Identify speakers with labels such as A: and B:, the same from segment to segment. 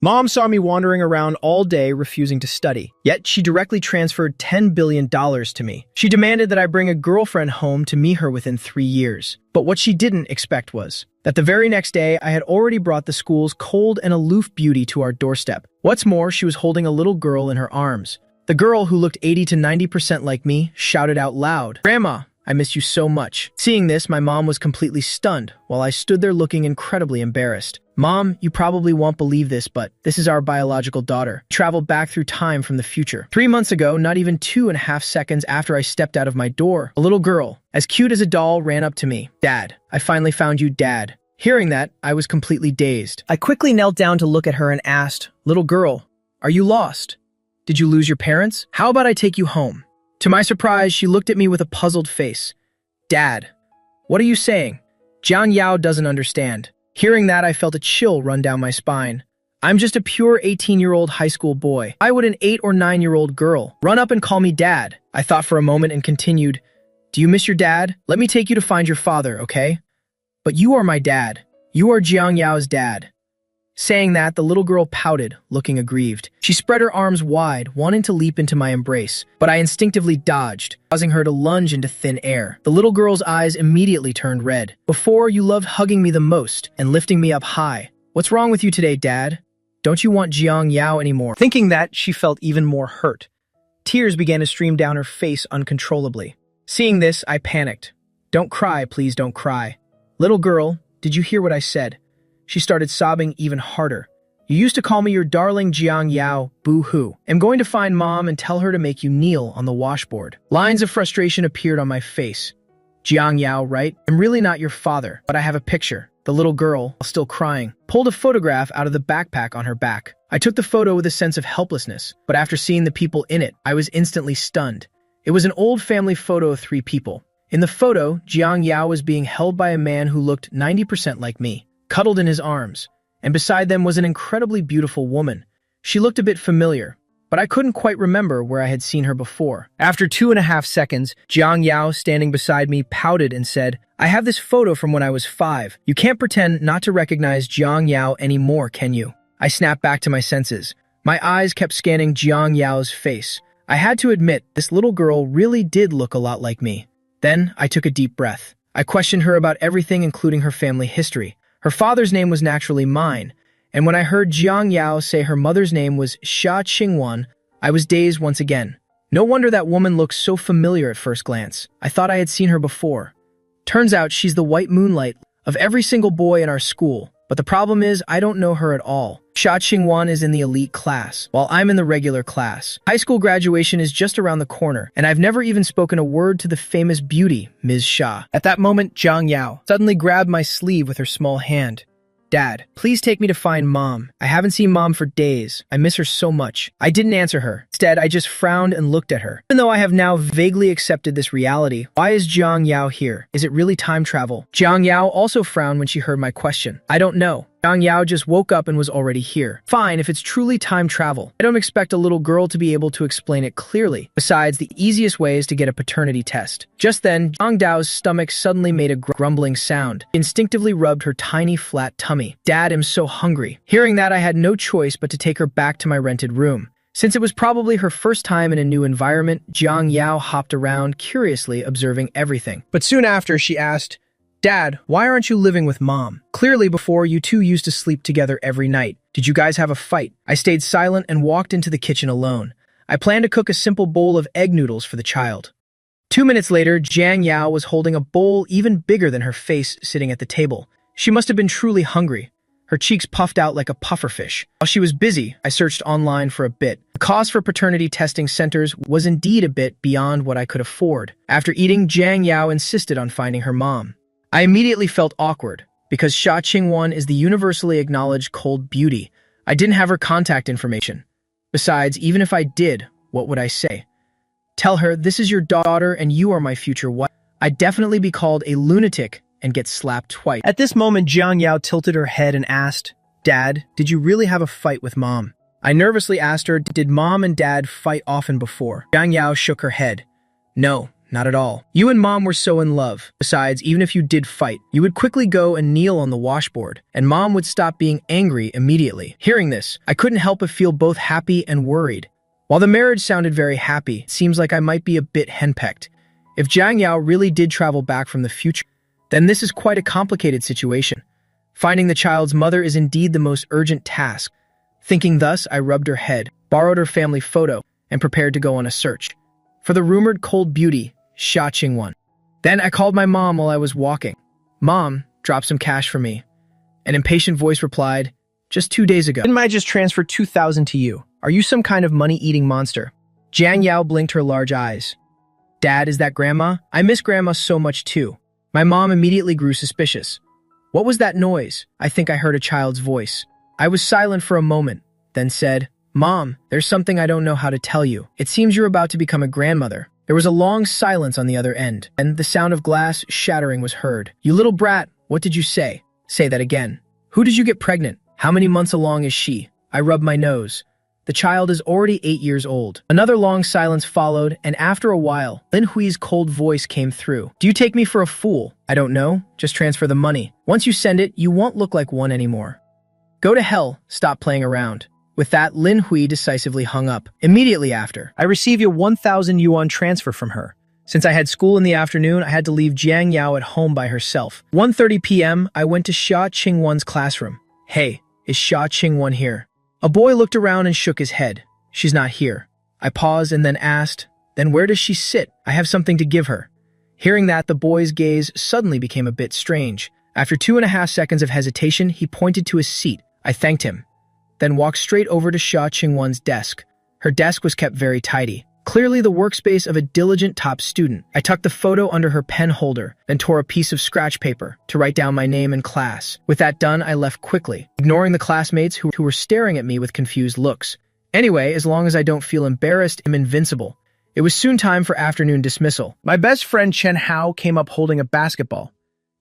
A: Mom saw me wandering around all day refusing to study, yet she directly transferred $10 billion to me. She demanded that I bring a girlfriend home to meet her within 3 years. But what she didn't expect was that the very next day I had already brought the school's cold and aloof beauty to our doorstep. What's more, she was holding a little girl in her arms. The girl, who looked 80 to 90% like me, shouted out loud, "Grandma, I miss you so much." Seeing this, my mom was completely stunned, while I stood there looking incredibly embarrassed. "Mom, you probably won't believe this, but this is our biological daughter. We traveled back through time from the future. 3 months ago, not even 2.5 seconds after I stepped out of my door, a little girl, as cute as a doll, ran up to me. 'Dad, I finally found you, Dad.'" Hearing that, I was completely dazed. I quickly knelt down to look at her and asked, "Little girl, are you lost? Did you lose your parents? How about I take you home?" To my surprise, she looked at me with a puzzled face. "Dad, what are you saying?" Jiang Yao doesn't understand. Hearing that, I felt a chill run down my spine. I'm just a pure 18-year-old high school boy. Why would an 8 or 9-year-old girl run up and call me dad? I thought for a moment and continued, "Do you miss your dad? Let me take you to find your father, okay? But you are my dad. You are Jiang Yao's dad." Saying that, the little girl pouted, looking aggrieved. She spread her arms wide, wanting to leap into my embrace, but I instinctively dodged, causing her to lunge into thin air. The little girl's eyes immediately turned red. "Before, you loved hugging me the most and lifting me up high. What's wrong with you today, Dad? Don't you want Jiang Yao anymore?" Thinking that, she felt even more hurt. Tears began to stream down her face uncontrollably. Seeing this, I panicked. "Don't cry, please don't cry. Little girl, did you hear what I said?" She started sobbing even harder. "You used to call me your darling Jiang Yao, boo-hoo. I'm going to find Mom and tell her to make you kneel on the washboard." Lines of frustration appeared on my face. "Jiang Yao, right? I'm really not your father, but I have a picture." The little girl, still crying, pulled a photograph out of the backpack on her back. I took the photo with a sense of helplessness, but after seeing the people in it, I was instantly stunned. It was an old family photo of 3 people. In the photo, Jiang Yao was being held by a man who looked 90% like me, cuddled in his arms, and beside them was an incredibly beautiful woman. She looked a bit familiar, but I couldn't quite remember where I had seen her before. After 2.5 seconds, Jiang Yao, standing beside me, pouted and said, "I have this photo from when I was 5. You can't pretend not to recognize Jiang Yao anymore, can you?" I snapped back to my senses. My eyes kept scanning Jiang Yao's face. I had to admit, this little girl really did look a lot like me. Then I took a deep breath. I questioned her about everything, including her family history. Her father's name was naturally mine, and when I heard Jiang Yao say her mother's name was Xia Qingwan, I was dazed once again. No wonder that woman looked so familiar at first glance. I thought I had seen her before. Turns out she's the white moonlight of every single boy in our school, but the problem is I don't know her at all. Xia Qingwan is in the elite class, while I'm in the regular class. High school graduation is just around the corner, and I've never even spoken a word to the famous beauty, Ms. Xia. At that moment, Jiang Yao suddenly grabbed my sleeve with her small hand. "Dad, please take me to find Mom. I haven't seen Mom for days. I miss her so much." I didn't answer her. Instead, I just frowned and looked at her. Even though I have now vaguely accepted this reality, why is Jiang Yao here? Is it really time travel? Jiang Yao also frowned when she heard my question. "I don't know. Jiang Yao just woke up and was already here." Fine, if it's truly time travel. I don't expect a little girl to be able to explain it clearly. Besides, the easiest way is to get a paternity test. Just then, Jiang Dao's stomach suddenly made a grumbling sound. She instinctively rubbed her tiny, flat tummy. "Dad, I'm so hungry." Hearing that, I had no choice but to take her back to my rented room. Since it was probably her first time in a new environment, Jiang Yao hopped around, curiously observing everything. But soon after, she asked, "Dad, why aren't you living with Mom? Clearly before, you two used to sleep together every night. Did you guys have a fight?" I stayed silent and walked into the kitchen alone. I planned to cook a simple bowl of egg noodles for the child. 2 minutes later, Jiang Yao was holding a bowl even bigger than her face sitting at the table. She must have been truly hungry. Her cheeks puffed out like a pufferfish. While she was busy, I searched online for a bit. The cost for paternity testing centers was indeed a bit beyond what I could afford. After eating, Jiang Yao insisted on finding her mom. I immediately felt awkward, because Xia Qingwan is the universally acknowledged cold beauty. I didn't have her contact information. Besides, even if I did, what would I say? Tell her, "This is your daughter and you are my future wife." I'd definitely be called a lunatic and get slapped twice. At this moment, Jiang Yao tilted her head and asked, "Dad, did you really have a fight with Mom?" I nervously asked her, "Did Mom and Dad fight often before?" Jiang Yao shook her head. "No, not at all. You and Mom were so in love. Besides, even if you did fight, you would quickly go and kneel on the washboard, and Mom would stop being angry immediately. Hearing this, I couldn't help but feel both happy and worried. While the marriage sounded very happy, it seems like I might be a bit henpecked. If Jiang Yao really did travel back from the future, then this is quite a complicated situation. Finding the child's mother is indeed the most urgent task. Thinking thus, I rubbed her head, borrowed her family photo, and prepared to go on a search for the rumored cold beauty, Xia Qingwen. Then I called my mom while I was walking. Mom, drop some cash for me. An impatient voice replied, just 2 days ago. Didn't I just transfer 2,000 to you? Are you some kind of money-eating monster? Jiang Yao blinked her large eyes. Dad, is that Grandma? I miss Grandma so much too. My mom immediately grew suspicious. What was that noise? I think I heard a child's voice. I was silent for a moment, then said, Mom, there's something I don't know how to tell you. It seems you're about to become a grandmother. There was a long silence on the other end, and the sound of glass shattering was heard. You little brat, what did you say? Say that again. Who did you get pregnant? How many months along is she? I rubbed my nose. The child is already 8 years old. Another long silence followed, and after a while, Lin Hui's cold voice came through. Do you take me for a fool? I don't know. Just transfer the money. Once you send it, you won't look like one anymore. Go to hell. Stop playing around. With that, Lin Hui decisively hung up. Immediately after, I received a 1,000 yuan transfer from her. Since I had school in the afternoon, I had to leave Jiang Yao at home by herself. 1:30 p.m., I went to Xia Qingwen's classroom. Hey, is Xia Qingwen here? A boy looked around and shook his head. She's not here. I paused and then asked, then where does she sit? I have something to give her. Hearing that, the boy's gaze suddenly became a bit strange. After 2.5 seconds of hesitation, he pointed to his seat. I thanked him, then walked straight over to Xia Qingwen's desk. Her desk was kept very tidy, clearly the workspace of a diligent top student. I tucked the photo under her pen holder, then tore a piece of scratch paper to write down my name and class. With that done, I left quickly, ignoring the classmates who were staring at me with confused looks. Anyway, as long as I don't feel embarrassed, I'm invincible. It was soon time for afternoon dismissal. My best friend Chen Hao came up holding a basketball.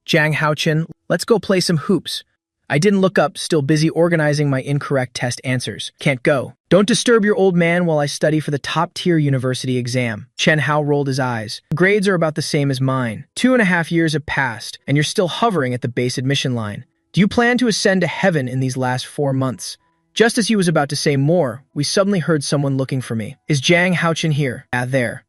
A: Jiang Haochen, let's go play some hoops. I didn't look up, still busy organizing my incorrect test answers. Can't go. Don't disturb your old man while I study for the top-tier university exam. Chen Hao rolled his eyes. Your grades are about the same as mine. 2.5 years have passed, and you're still hovering at the base admission line. Do you plan to ascend to heaven in these last 4 months? Just as he was about to say more, we suddenly heard someone looking for me. Is Jiang Haochen here? Ah, there.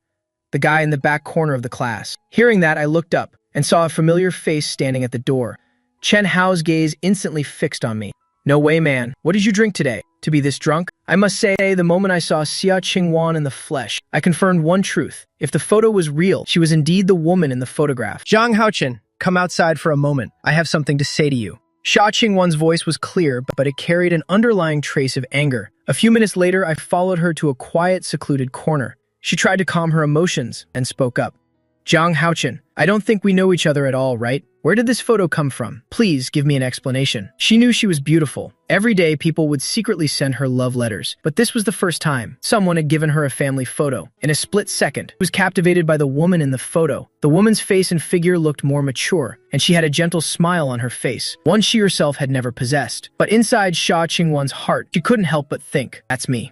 A: The guy in the back corner of the class. Hearing that, I looked up and saw a familiar face standing at the door. Chen Hao's gaze instantly fixed on me. No way, man. What did you drink today? To be this drunk? I must say, the moment I saw Xia Qingwen in the flesh, I confirmed one truth. If the photo was real, she was indeed the woman in the photograph. Jiang Haochen, come outside for a moment. I have something to say to you. Xia Qingwen's voice was clear, but it carried an underlying trace of anger. A few minutes later, I followed her to a quiet, secluded corner. She tried to calm her emotions and spoke up. Jiang Haochen, I don't think we know each other at all, right? Where did this photo come from? Please give me an explanation. She knew she was beautiful. Every day, people would secretly send her love letters. But this was the first time someone had given her a family photo. In a split second, she was captivated by the woman in the photo. The woman's face and figure looked more mature, and she had a gentle smile on her face, one she herself had never possessed. But inside Xia Qingwen's heart, she couldn't help but think, that's me.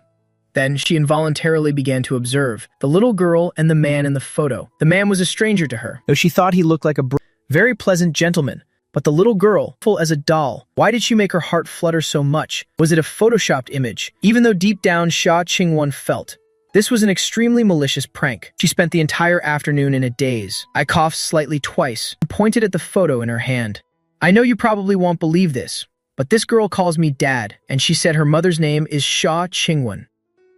A: Then she involuntarily began to observe the little girl and the man in the photo. The man was a stranger to her, though she thought he looked like a very pleasant gentleman. But the little girl, full as a doll, why did she make her heart flutter so much? Was it a photoshopped image? Even though deep down Xia Qingwen felt this was an extremely malicious prank. She spent the entire afternoon in a daze. I coughed slightly twice and pointed at the photo in her hand. I know you probably won't believe this, but this girl calls me Dad, and she said her mother's name is Xia Qingwen.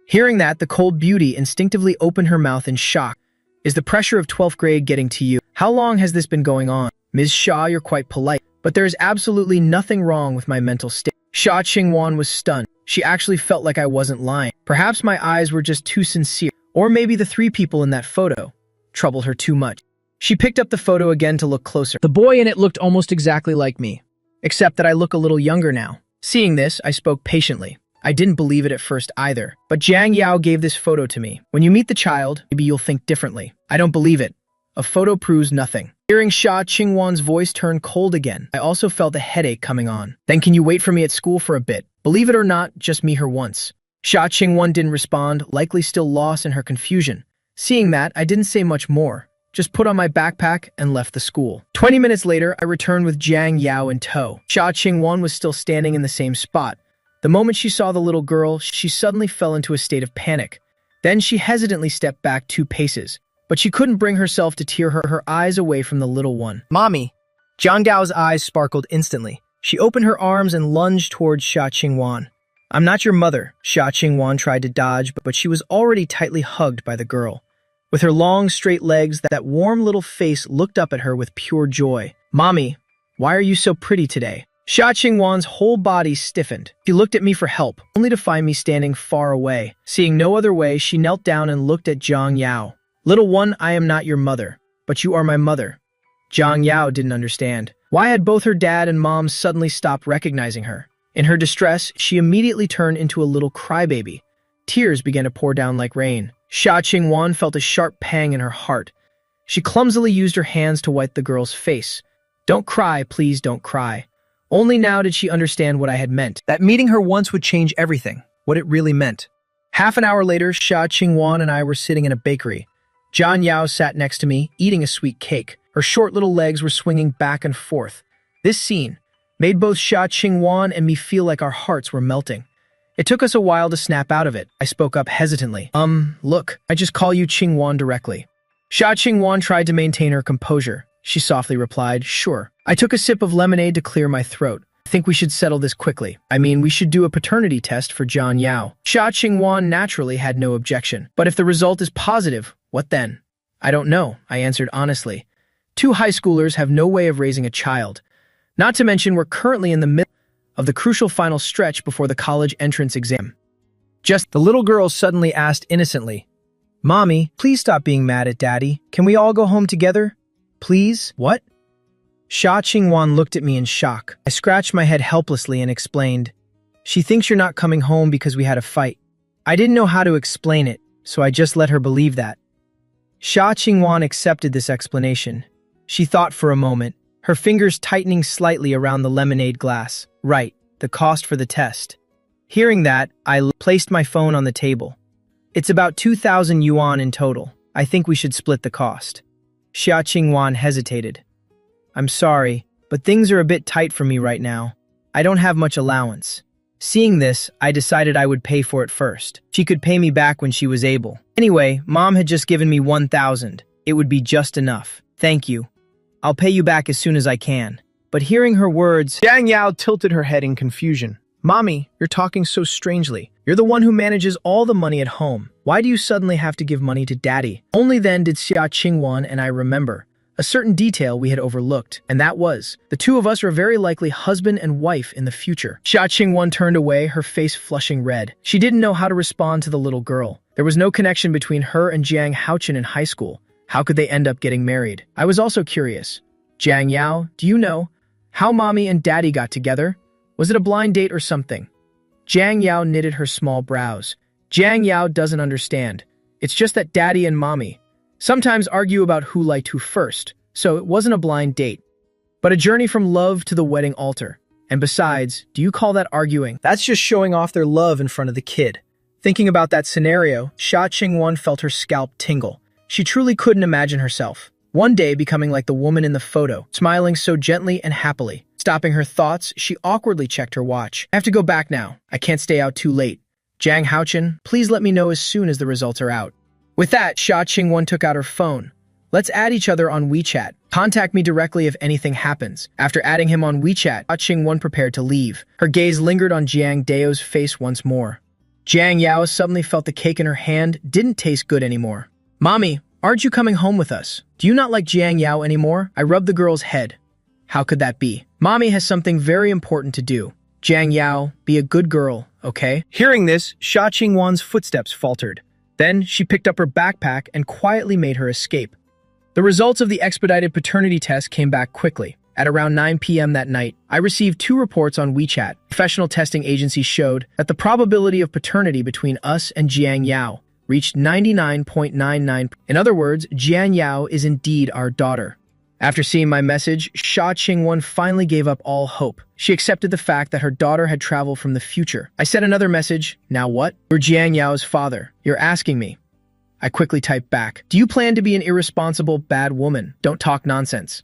A: Hearing that, the cold beauty instinctively opened her mouth in shock. Is the pressure of 12th grade getting to you? How long has this been going on? Ms. Xia, you're quite polite, but there is absolutely nothing wrong with my mental state. Xia Qingwen was stunned. She actually felt like I wasn't lying. Perhaps my eyes were just too sincere, or maybe the 3 people in that photo troubled her too much. She picked up the photo again to look closer. The boy in it looked almost exactly like me, except that I look a little younger now. Seeing this, I spoke patiently. I didn't believe it at first either, but Jiang Yao gave this photo to me. When you meet the child, maybe you'll think differently. I don't believe it. A photo proves nothing. Hearing Xia Qingwen's voice turn cold again, I also felt a headache coming on. Then can you wait for me at school for a bit? Believe it or not, just meet her once. Xia Qingwen didn't respond, likely still lost in her confusion. Seeing that, I didn't say much more. just put on my backpack and left the school. 20 minutes later, I returned with Jiang Yao in tow. Xia Qingwan was still standing in the same spot. The moment she saw the little girl, she suddenly fell into a state of panic. Then she hesitantly stepped back 2 paces, but she couldn't bring herself to tear her eyes away from the little one. Mommy! Jiang Gao's eyes sparkled instantly. She opened her arms and lunged towards Xia Qingwan. I'm not your mother. Xia Qingwan tried to dodge, but she was already tightly hugged by the girl. With her long, straight legs, that warm little face looked up at her with pure joy. Mommy, why are you so pretty today? Xia Qingwan's whole body stiffened. She looked at me for help, only to find me standing far away. Seeing no other way, she knelt down and looked at Jiang Yao. Little one, I am not your mother, but you are my mother. Jiang Yao didn't understand. Why had both her dad and mom suddenly stopped recognizing her? In her distress, she immediately turned into a little crybaby. Tears began to pour down like rain. Xia Qingwan felt a sharp pang in her heart. She clumsily used her hands to wipe the girl's face. Don't cry, please don't cry. Only now did she understand what I had meant. That meeting her once would change everything, what it really meant. Half an hour later, Xia Qingwan and I were sitting in a bakery. Jiang Yao sat next to me, eating a sweet cake. Her short little legs were swinging back and forth. This scene made both Xia Qingwan and me feel like our hearts were melting. It took us a while to snap out of it. I spoke up hesitantly. Look, I just call you Qingwan directly. Xia Qingwan tried to maintain her composure. She softly replied, sure. I took a sip of lemonade to clear my throat. I think we should settle this quickly. I mean, we should do a paternity test for Jiang Yao. Xia Qingwan naturally had no objection. But if the result is positive, what then? I don't know, I answered honestly. 2 high schoolers have no way of raising a child. Not to mention, we're currently in the middle of the crucial final stretch before the college entrance exam. The little girl suddenly asked innocently, Mommy, please stop being mad at Daddy. Can we all go home together? Please? What? Xia Qingwan looked at me in shock. I scratched my head helplessly and explained, she thinks you're not coming home because we had a fight. I didn't know how to explain it, so I just let her believe that. Xia Qingwan accepted this explanation. She thought for a moment, her fingers tightening slightly around the lemonade glass. Right, the cost for the test. Hearing that, I placed my phone on the table. It's about 2,000 yuan in total. I think we should split the cost. Xia Qingwan hesitated. I'm sorry, but things are a bit tight for me right now. I don't have much allowance. Seeing this, I decided I would pay for it first. She could pay me back when she was able. Anyway, Mom had just given me 1,000. It would be just enough. Thank you. I'll pay you back as soon as I can. But hearing her words, Jiang Yao tilted her head in confusion. Mommy, you're talking so strangely. You're the one who manages all the money at home. Why do you suddenly have to give money to Daddy? Only then did Xia Qingwan and I remember a certain detail we had overlooked, and that was, the 2 of us are very likely husband and wife in the future. Xia Qingwan turned away, her face flushing red. She didn't know how to respond to the little girl. There was no connection between her and Jiang Haochen in high school. How could they end up getting married? I was also curious. Jiang Yao, do you know how Mommy and Daddy got together? Was it a blind date or something? Jiang Yao knitted her small brows. Jiang Yao doesn't understand. It's just that Daddy and Mommy sometimes argue about who liked who first, so it wasn't a blind date, but a journey from love to the wedding altar. And besides, do you call that arguing? That's just showing off their love in front of the kid. Thinking about that scenario, Xia Qingwan felt her scalp tingle. She truly couldn't imagine herself one day becoming like the woman in the photo, smiling so gently and happily. Stopping her thoughts, she awkwardly checked her watch. I have to go back now. I can't stay out too late. Jiang Haochen, please let me know as soon as the results are out. With that, Xia Qingwan took out her phone. Let's add each other on WeChat. Contact me directly if anything happens. After adding him on WeChat, Xia Qingwan prepared to leave. Her gaze lingered on Jiang Dao's face once more. Jiang Yao suddenly felt the cake in her hand didn't taste good anymore. Mommy, aren't you coming home with us? Do you not like Jiang Yao anymore? I rubbed the girl's head. How could that be? Mommy has something very important to do. Jiang Yao, be a good girl, okay? Hearing this, Xia Qingwan's footsteps faltered. Then she picked up her backpack and quietly made her escape. The results of the expedited paternity test came back quickly. At around 9 p.m. that night, I received 2 reports on WeChat. Professional testing agencies showed that the probability of paternity between us and Jiang Yao reached 99.99%. In other words, Jiang Yao is indeed our daughter. After seeing my message, Xia Qingwan finally gave up all hope. She accepted the fact that her daughter had traveled from the future. I sent another message. Now what? You're Jiang Yao's father. You're asking me. I quickly typed back, "Do you plan to be an irresponsible, bad woman? Don't talk nonsense."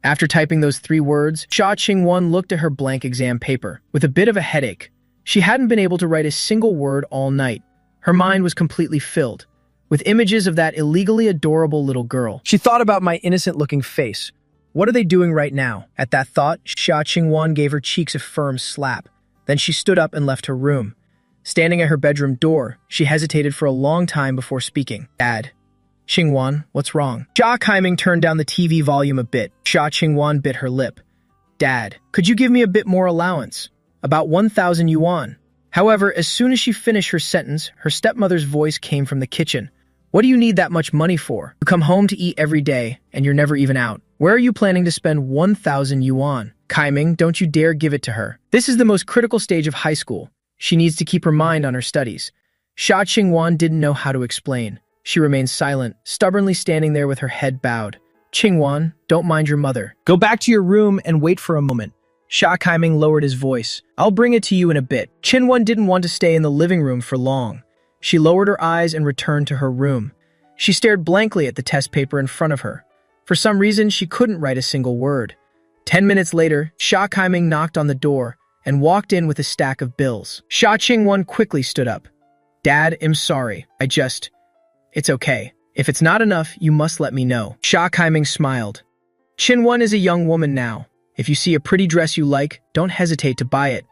A: After typing those 3 words, Sha Ching-won looked at her blank exam paper with a bit of a headache. She hadn't been able to write a single word all night. Her mind was completely filled with images of that illegally adorable little girl. She thought about my innocent-looking face. What are they doing right now? At that thought, Sha Ching-won gave her cheeks a firm slap. Then she stood up and left her room. Standing at her bedroom door, she hesitated for a long time before speaking. "Dad." "Ching-won, what's wrong?" Sha Kaiming turned down the TV volume a bit. Sha Ching-won bit her lip. "Dad, could you give me a bit more allowance? About 1,000 yuan. However, as soon as she finished her sentence, her stepmother's voice came from the kitchen. "What do you need that much money for? You come home to eat every day, and you're never even out. Where are you planning to spend 1,000 yuan? Kaiming, don't you dare give it to her. This is the most critical stage of high school. She needs to keep her mind on her studies." Sha Ching-won didn't know how to explain. She remained silent, stubbornly standing there with her head bowed. "Ching-won, don't mind your mother. Go back to your room and wait for a moment." Sha Kaiming lowered his voice. "I'll bring it to you in a bit." Ching-won didn't want to stay in the living room for long. She lowered her eyes and returned to her room. She stared blankly at the test paper in front of her. For some reason, she couldn't write a single word. 10 minutes later, Sha Kaiming knocked on the door and walked in with a stack of bills. Sha Ching-won quickly stood up. "Dad, I'm sorry. It's okay. If it's not enough, you must let me know." Sha Kaiming smiled. "Ching-won is a young woman now. If you see a pretty dress you like, don't hesitate to buy it."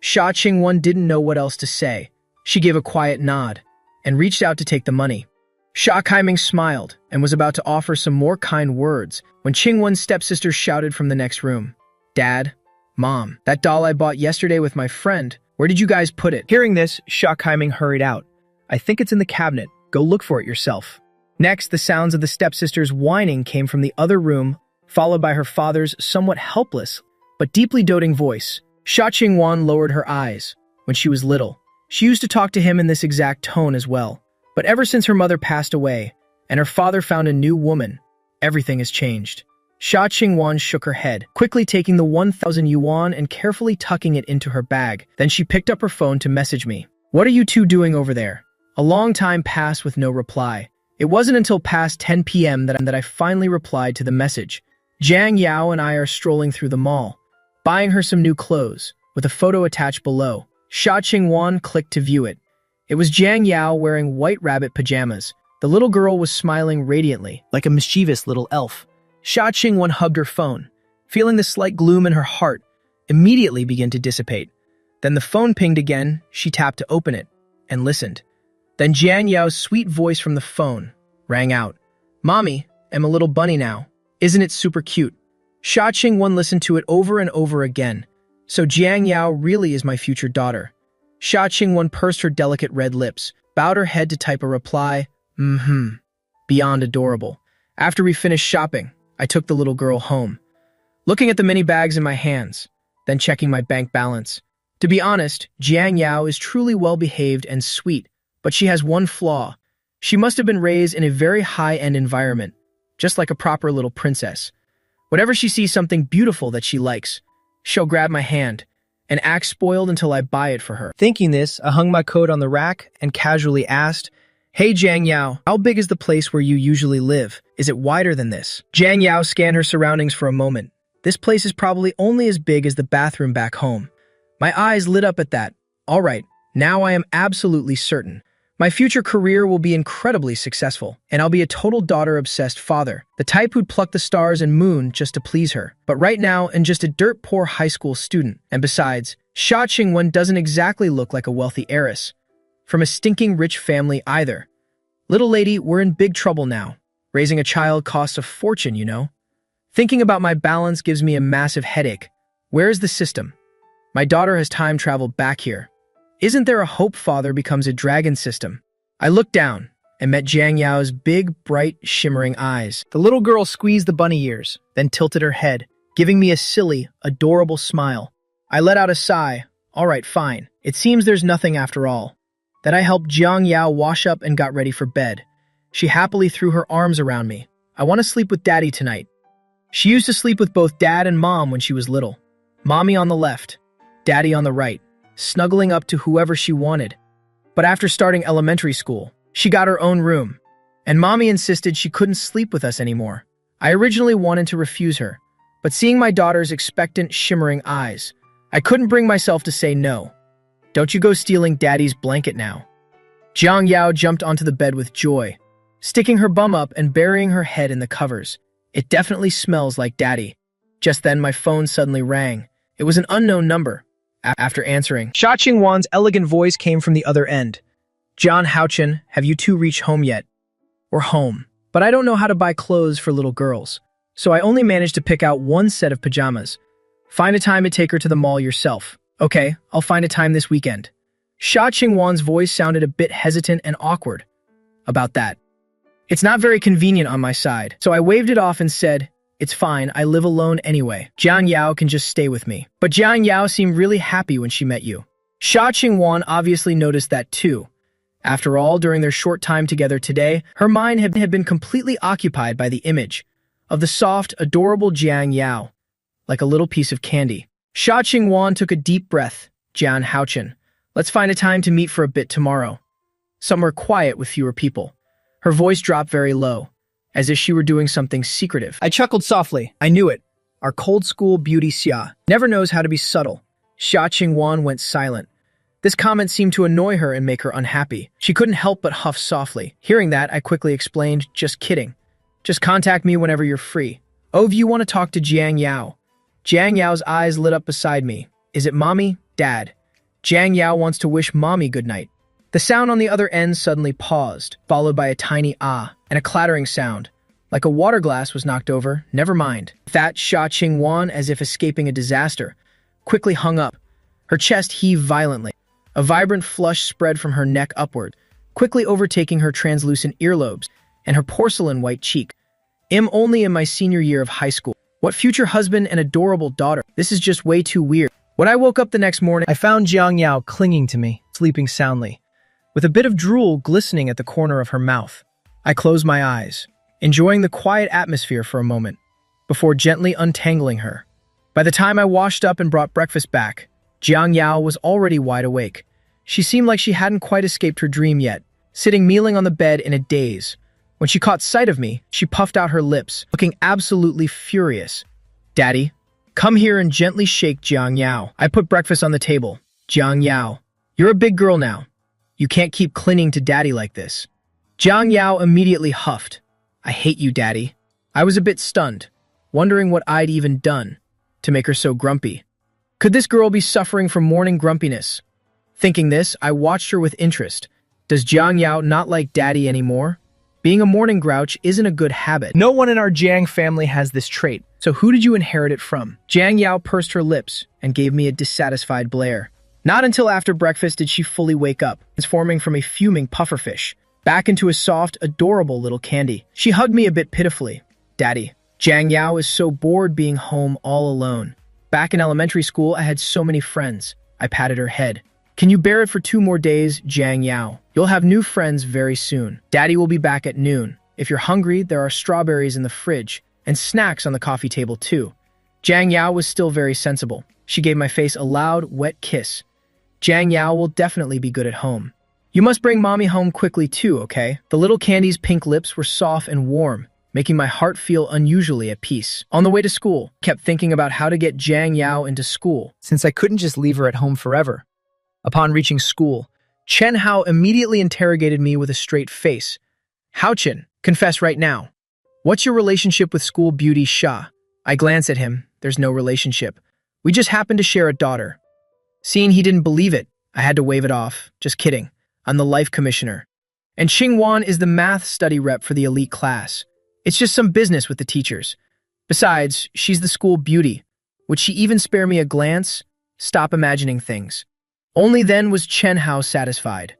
A: Sha Ching-won didn't know what else to say. She gave a quiet nod and reached out to take the money. Sha Kaiming smiled and was about to offer some more kind words when Ching-won's stepsister shouted from the next room, "Dad, Mom, that doll I bought yesterday with my friend, where did you guys put it?" Hearing this, Sha Kaiming hurried out. "I think it's in the cabinet. Go look for it yourself." Next, the sounds of the stepsister's whining came from the other room, followed by her father's somewhat helpless but deeply doting voice. Sha Ching-won lowered her eyes. When she was little, she used to talk to him in this exact tone as well. But ever since her mother passed away and her father found a new woman, everything has changed. Sha Ching-won shook her head, quickly taking the 1,000 yuan and carefully tucking it into her bag. Then she picked up her phone to message me. "What are you two doing over there?" A long time passed with no reply. It wasn't until past 10 p.m. that I finally replied to the message. "Jiang Yao and I are strolling through the mall, buying her some new clothes," with a photo attached below. Sha Ching-won clicked to view it. It was Jiang Yao wearing white rabbit pajamas. The little girl was smiling radiantly, like a mischievous little elf. Sha Ching-won hugged her phone, feeling the slight gloom in her heart immediately begin to dissipate. Then the phone pinged again. She tapped to open it and listened. Then Jiang Yao's sweet voice from the phone rang out. "Mommy, I'm a little bunny now. Isn't it super cute?" Sha Ching-won listened to it over and over again. So Jiang Yao really is my future daughter. Sha Ching-won pursed her delicate red lips, bowed her head to type a reply. Beyond adorable. After we finished shopping, I took the little girl home, looking at the many bags in my hands, then checking my bank balance. To be honest, Jiang Yao is truly well-behaved and sweet, but she has one flaw. She must have been raised in a very high-end environment, just like a proper little princess. Whenever she sees something beautiful that she likes, she'll grab my hand and act spoiled until I buy it for her. Thinking this, I hung my coat on the rack and casually asked, "Hey Jiang Yao, how big is the place where you usually live? Is it wider than this?" Jiang Yao scanned her surroundings for a moment. "This place is probably only as big as the bathroom back home." My eyes lit up at that. "All right, now I am absolutely certain. My future career will be incredibly successful, and I'll be a total daughter-obsessed father, the type who'd pluck the stars and moon just to please her. But right now, I'm just a dirt-poor high school student. And besides, Sha Ching-won doesn't exactly look like a wealthy heiress from a stinking rich family either. Little lady, we're in big trouble now. Raising a child costs a fortune, you know. Thinking about my balance gives me a massive headache. Where's the system? My daughter has time traveled back here. Isn't there a hope father becomes a dragon system?" I looked down and met Jiang Yao's big, bright, shimmering eyes. The little girl squeezed the bunny ears, then tilted her head, giving me a silly, adorable smile. I let out a sigh. All right, fine. It seems there's nothing after all. Then I helped Jiang Yao wash up and got ready for bed. She happily threw her arms around me. "I want to sleep with Daddy tonight." She used to sleep with both Dad and Mom when she was little. Mommy on the left, Daddy on the right, snuggling up to whoever she wanted. But after starting elementary school, she got her own room. and Mommy insisted she couldn't sleep with us anymore. I originally wanted to refuse her, but seeing my daughter's expectant, shimmering eyes, I couldn't bring myself to say no. Don't you go stealing Daddy's blanket now. Jiang Yao jumped onto the bed with joy, sticking her bum up and burying her head in the covers. It definitely smells like Daddy. Just then, my phone suddenly rang. It was an unknown number. After answering, Xia Qingwan's elegant voice came from the other end. John Houchin, have you two reached home yet? We're home, but I don't know how to buy clothes for little girls, so I only managed to pick out one set of pajamas. Find a time to take her to the mall yourself. Okay, I'll find a time this weekend. Xia Qingwan's voice sounded a bit hesitant and awkward about that. It's not very convenient on my side, so I waved it off and said, it's fine, I live alone anyway. Jiang Yao can just stay with me. But Jiang Yao seemed really happy when she met you. Xia Qingwan obviously noticed that too. After all, during their short time together today, her mind had been completely occupied by the image of the soft, adorable Jiang Yao, like a little piece of candy. Xia Qingwan took a deep breath. Jian Haochin, let's find a time to meet for a bit tomorrow. Somewhere quiet with fewer people. Her voice dropped very low, as if she were doing something secretive. I chuckled softly. I knew it. Our cold school beauty Xia never knows how to be subtle. Xia Qingwan went silent. This comment seemed to annoy her and make her unhappy. She couldn't help but huff softly. Hearing that, I quickly explained, just kidding. Just contact me whenever you're free. Oh, if you want to talk to Jiang Yao. Jiang Yao's eyes lit up beside me. Is it Mommy? Dad. Jiang Yao wants to wish Mommy good night. The sound on the other end suddenly paused, followed by a tiny ah and a clattering sound. Like a water glass was knocked over. Never mind. Fat Xia Qingwan, as if escaping a disaster, quickly hung up. Her chest heaved violently. A vibrant flush spread from her neck upward, quickly overtaking her translucent earlobes and her porcelain white cheek. I'm only in my senior year of high school. What future husband and adorable daughter? This is just way too weird. When I woke up the next morning, I found Jiang Yao clinging to me, sleeping soundly, with a bit of drool glistening at the corner of her mouth. I closed my eyes, enjoying the quiet atmosphere for a moment, before gently untangling her. By the time I washed up and brought breakfast back, Jiang Yao was already wide awake. She seemed like she hadn't quite escaped her dream yet, sitting mealing on the bed in a daze. When she caught sight of me, she puffed out her lips, looking absolutely furious. Daddy, come here and gently shake Jiang Yao. I put breakfast on the table. Jiang Yao, you're a big girl now. You can't keep clinging to Daddy like this. Jiang Yao immediately huffed. I hate you, Daddy. I was a bit stunned, wondering what I'd even done to make her so grumpy. Could this girl be suffering from morning grumpiness? Thinking this, I watched her with interest. Does Jiang Yao not like Daddy anymore? Being a morning grouch isn't a good habit. No one in our Jiang family has this trait, so who did you inherit it from? Jiang Yao pursed her lips and gave me a dissatisfied blare. Not until after breakfast did she fully wake up, transforming from a fuming pufferfish back into a soft, adorable little candy. She hugged me a bit pitifully. Daddy, Jiang Yao is so bored being home all alone. Back in elementary school, I had so many friends. I patted her head. Can you bear it for 2 more days, Jiang Yao? You'll have new friends very soon. Daddy will be back at noon. If you're hungry, there are strawberries in the fridge, and snacks on the coffee table too. Jiang Yao was still very sensible. She gave my face a loud, wet kiss. Jiang Yao will definitely be good at home. You must bring Mommy home quickly too, okay? The little candy's pink lips were soft and warm, making my heart feel unusually at peace. On the way to school, I kept thinking about how to get Jiang Yao into school, since I couldn't just leave her at home forever. Upon reaching school, Chen Hao immediately interrogated me with a straight face. Haochin, confess right now. What's your relationship with school beauty Xia? I glanced at him. There's no relationship. We just happen to share a daughter. Seeing he didn't believe it, I had to wave it off. Just kidding. I'm the life commissioner. And Xingwan is the math study rep for the elite class. It's just some business with the teachers. Besides, she's the school beauty. Would she even spare me a glance? Stop imagining things. Only then was Chen Hao satisfied.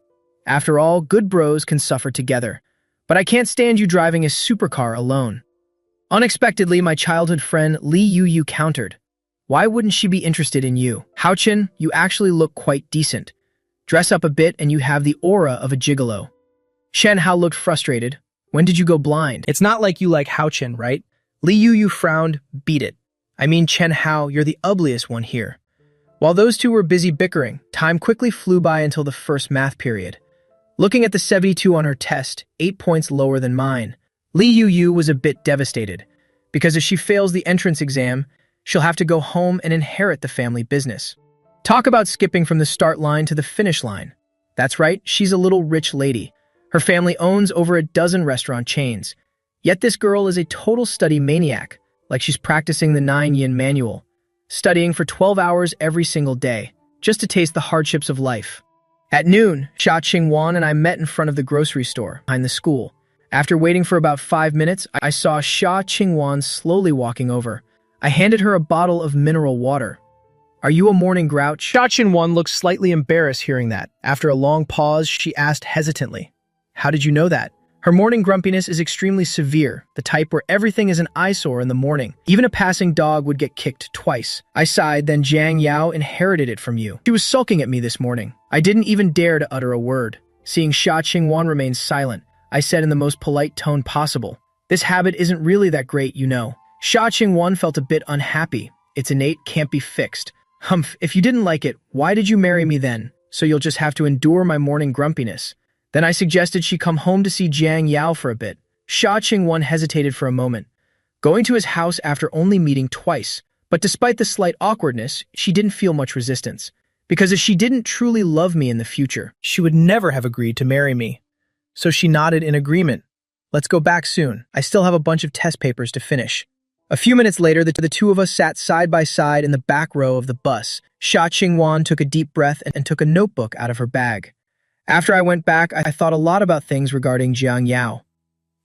A: After all, good bros can suffer together. But I can't stand you driving a supercar alone. Unexpectedly, my childhood friend Li Yu countered. Why wouldn't she be interested in you? Haochin, you actually look quite decent. Dress up a bit and you have the aura of a gigolo. Shen Hao looked frustrated. When did you go blind? It's not like you like Haochin, right? Li Yu frowned. Beat it. I mean, Chen Hao, you're the ugliest one here. While those two were busy bickering, time quickly flew by until the first math period. Looking at the 72 on her test, 8 points lower than mine, Lee Yu was a bit devastated, because if she fails the entrance exam, she'll have to go home and inherit the family business. Talk about skipping from the start line to the finish line. That's right, she's a little rich lady. Her family owns over a dozen restaurant chains. Yet this girl is a total study maniac, like she's practicing the 9-yin manual, studying for 12 hours every single day, just to taste the hardships of life. At noon, Xia Qingwan and I met in front of the grocery store behind the school. After waiting for about 5 minutes, I saw Xia Qingwan slowly walking over. I handed her a bottle of mineral water. "Are you a morning grouch?" Xia Qingwan looked slightly embarrassed hearing that. After a long pause, she asked hesitantly, "How did you know that?" Her morning grumpiness is extremely severe, the type where everything is an eyesore in the morning. Even a passing dog would get kicked twice. I sighed, "Then Jiang Yao inherited it from you." She was sulking at me this morning. I didn't even dare to utter a word. Seeing Xia Qingwan remain silent, I said in the most polite tone possible, "This habit isn't really that great, you know." Xia Qingwan felt a bit unhappy. "It's innate, can't be fixed." "Humph, if you didn't like it, why did you marry me then? So you'll just have to endure my morning grumpiness." Then I suggested she come home to see Jiang Yao for a bit. Xia Qingwan hesitated for a moment, going to his house after only meeting twice. But despite the slight awkwardness, she didn't feel much resistance. Because if she didn't truly love me in the future, she would never have agreed to marry me. So she nodded in agreement. "Let's go back soon. I still have a bunch of test papers to finish." A few minutes later, the two of us sat side by side in the back row of the bus. Xia Qingwan took a deep breath and took a notebook out of her bag. After I went back, I thought a lot about things regarding Jiang Yao.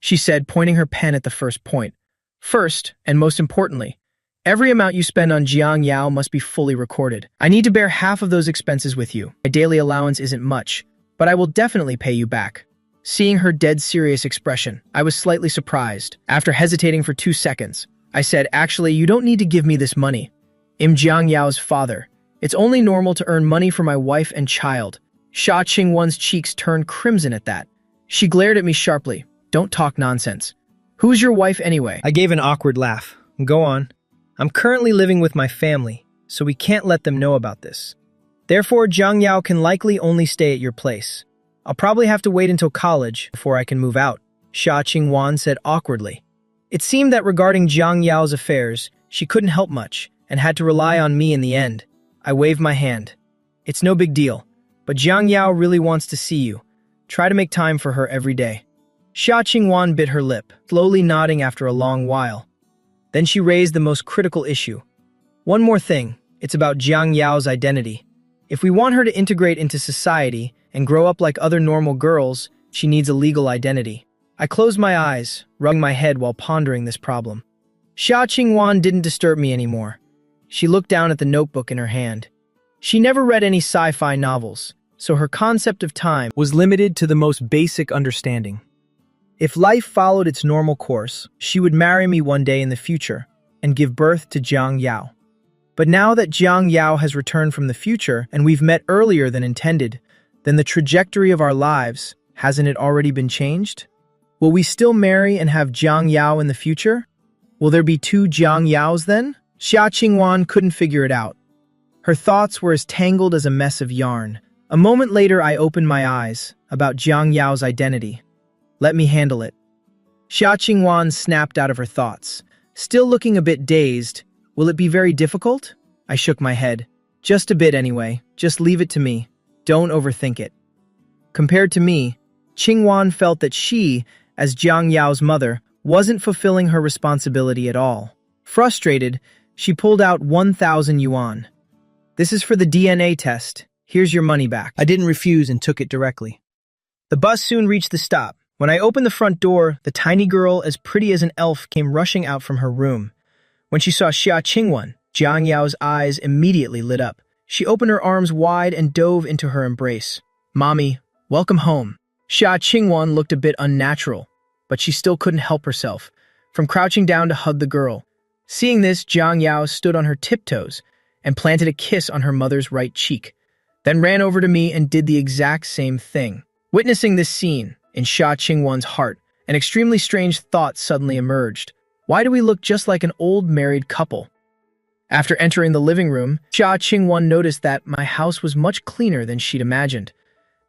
A: She said, pointing her pen at the first point. "First, and most importantly, every amount you spend on Jiang Yao must be fully recorded. I need to bear half of those expenses with you. My daily allowance isn't much, but I will definitely pay you back." Seeing her dead serious expression, I was slightly surprised. After hesitating for 2 seconds, I said, "Actually, you don't need to give me this money. I'm Jiang Yao's father. It's only normal to earn money for my wife and child." Xia Qingwan's cheeks turned crimson at that. She glared at me sharply. "Don't talk nonsense. Who's your wife anyway?" I gave an awkward laugh. "Go on. I'm currently living with my family, so we can't let them know about this. Therefore, Jiang Yao can likely only stay at your place. I'll probably have to wait until college before I can move out," Xia Qingwan said awkwardly. It seemed that regarding Jiang Yao's affairs, she couldn't help much and had to rely on me in the end. I waved my hand. "It's no big deal. But Jiang Yao really wants to see you. Try to make time for her every day." Xia Qingwan bit her lip, slowly nodding after a long while. Then she raised the most critical issue. "One more thing, it's about Jiang Yao's identity. If we want her to integrate into society and grow up like other normal girls, she needs a legal identity." I closed my eyes, rubbing my head while pondering this problem. Xia Qingwan didn't disturb me anymore. She looked down at the notebook in her hand. She never read any sci-fi novels, so her concept of time was limited to the most basic understanding. If life followed its normal course, she would marry me one day in the future and give birth to Jiang Yao. But now that Jiang Yao has returned from the future and we've met earlier than intended, then the trajectory of our lives, hasn't it already been changed? Will we still marry and have Jiang Yao in the future? Will there be 2 Jiang Yaos then? Xia Qingwan couldn't figure it out. Her thoughts were as tangled as a mess of yarn. A moment later, I opened my eyes about Jiang Yao's identity. "Let me handle it." Xia Qingwan snapped out of her thoughts. Still looking a bit dazed, "Will it be very difficult?" I shook my head. "Just a bit anyway. Just leave it to me. Don't overthink it." Compared to me, Qingwan felt that she, as Jiang Yao's mother, wasn't fulfilling her responsibility at all. Frustrated, she pulled out 1,000 yuan. "This is for the DNA test. Here's your money back." I didn't refuse and took it directly. The bus soon reached the stop. When I opened the front door, the tiny girl, as pretty as an elf, came rushing out from her room. When she saw Xia Qingwan, Jiang Yao's eyes immediately lit up. She opened her arms wide and dove into her embrace. "Mommy, welcome home." Xia Qingwan looked a bit unnatural, but she still couldn't help herself from crouching down to hug the girl. Seeing this, Jiang Yao stood on her tiptoes and planted a kiss on her mother's right cheek, then ran over to me and did the exact same thing. Witnessing this scene, in Xia Qingwan's heart, an extremely strange thought suddenly emerged. Why do we look just like an old married couple? After entering the living room, Xia Qingwan noticed that my house was much cleaner than she'd imagined.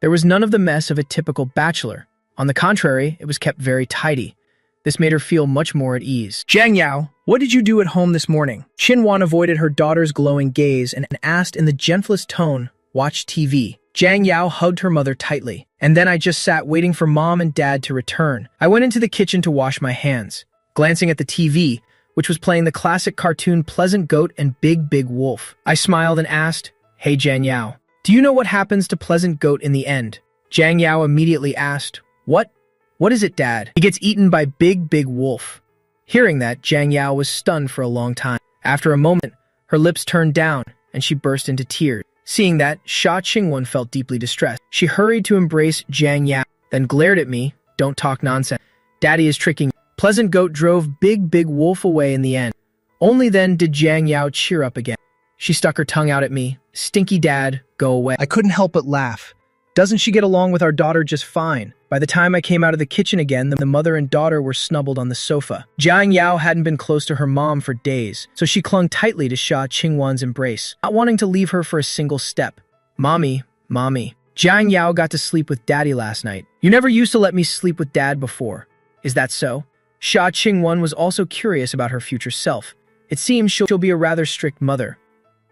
A: There was none of the mess of a typical bachelor. On the contrary, it was kept very tidy. This made her feel much more at ease. Jiang Yao, what did you do at home this morning? Qinwan avoided her daughter's glowing gaze and asked in the gentlest tone, watch TV. Jiang Yao hugged her mother tightly. And then I just sat waiting for mom and dad to return. I went into the kitchen to wash my hands. Glancing at the TV, which was playing the classic cartoon Pleasant Goat and Big Big Wolf, I smiled and asked, hey Jiang Yao, do you know what happens to Pleasant Goat in the end? Jiang Yao immediately asked, what? What is it, Dad? He gets eaten by Big Big Wolf. Hearing that, Jiang Yao was stunned for a long time. After a moment, her lips turned down and she burst into tears. Seeing that, Sha Qingwen felt deeply distressed. She hurried to embrace Jiang Yao, then glared at me, don't talk nonsense. Daddy is tricking. Pleasant Goat drove Big Big Wolf away in the end. Only then did Jiang Yao cheer up again. She stuck her tongue out at me. Stinky Dad, go away. I couldn't help but laugh. Doesn't she get along with our daughter just fine? By the time I came out of the kitchen again, the mother and daughter were snuggled on the sofa. Jiang Yao hadn't been close to her mom for days, so she clung tightly to Sha Qingwen's embrace, not wanting to leave her for a single step. Mommy, mommy. Jiang Yao got to sleep with Daddy last night. You never used to let me sleep with Dad before. Is that so? Sha Qingwen was also curious about her future self. It seems she'll be a rather strict mother.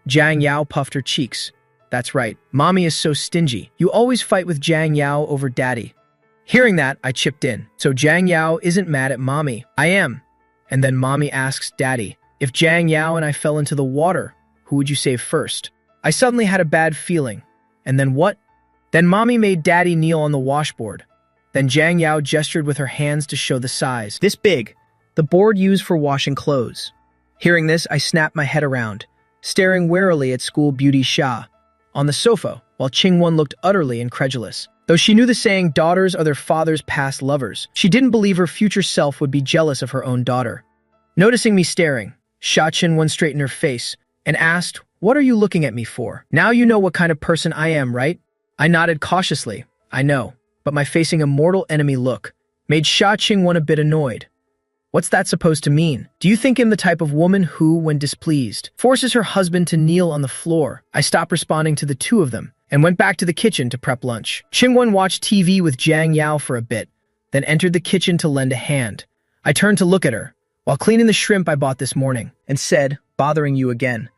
A: Jiang Yao puffed her cheeks. That's right, Mommy is so stingy. You always fight with Jiang Yao over Daddy. Hearing that, I chipped in. So Jiang Yao isn't mad at Mommy. I am. And then Mommy asks Daddy, if Jiang Yao and I fell into the water, who would you save first? I suddenly had a bad feeling. And then what? Then Mommy made Daddy kneel on the washboard. Then Jiang Yao gestured with her hands to show the size. This big, the board used for washing clothes. Hearing this, I snapped my head around, staring warily at school beauty Sha on the sofa, while Qingwen looked utterly incredulous. Though she knew the saying, daughters are their father's past lovers, she didn't believe her future self would be jealous of her own daughter. Noticing me staring, Sha Qingwen straightened her face and asked, what are you looking at me for? Now you know what kind of person I am, right? I nodded cautiously. I know, but my facing a mortal enemy look made Sha Qingwen a bit annoyed. What's that supposed to mean? Do you think I'm the type of woman who, when displeased, forces her husband to kneel on the floor? I stopped responding to the two of them and went back to the kitchen to prep lunch. Qingwen watched TV with Jiang Yao for a bit, then entered the kitchen to lend a hand. I turned to look at her, while cleaning the shrimp I bought this morning, and said, bothering you again.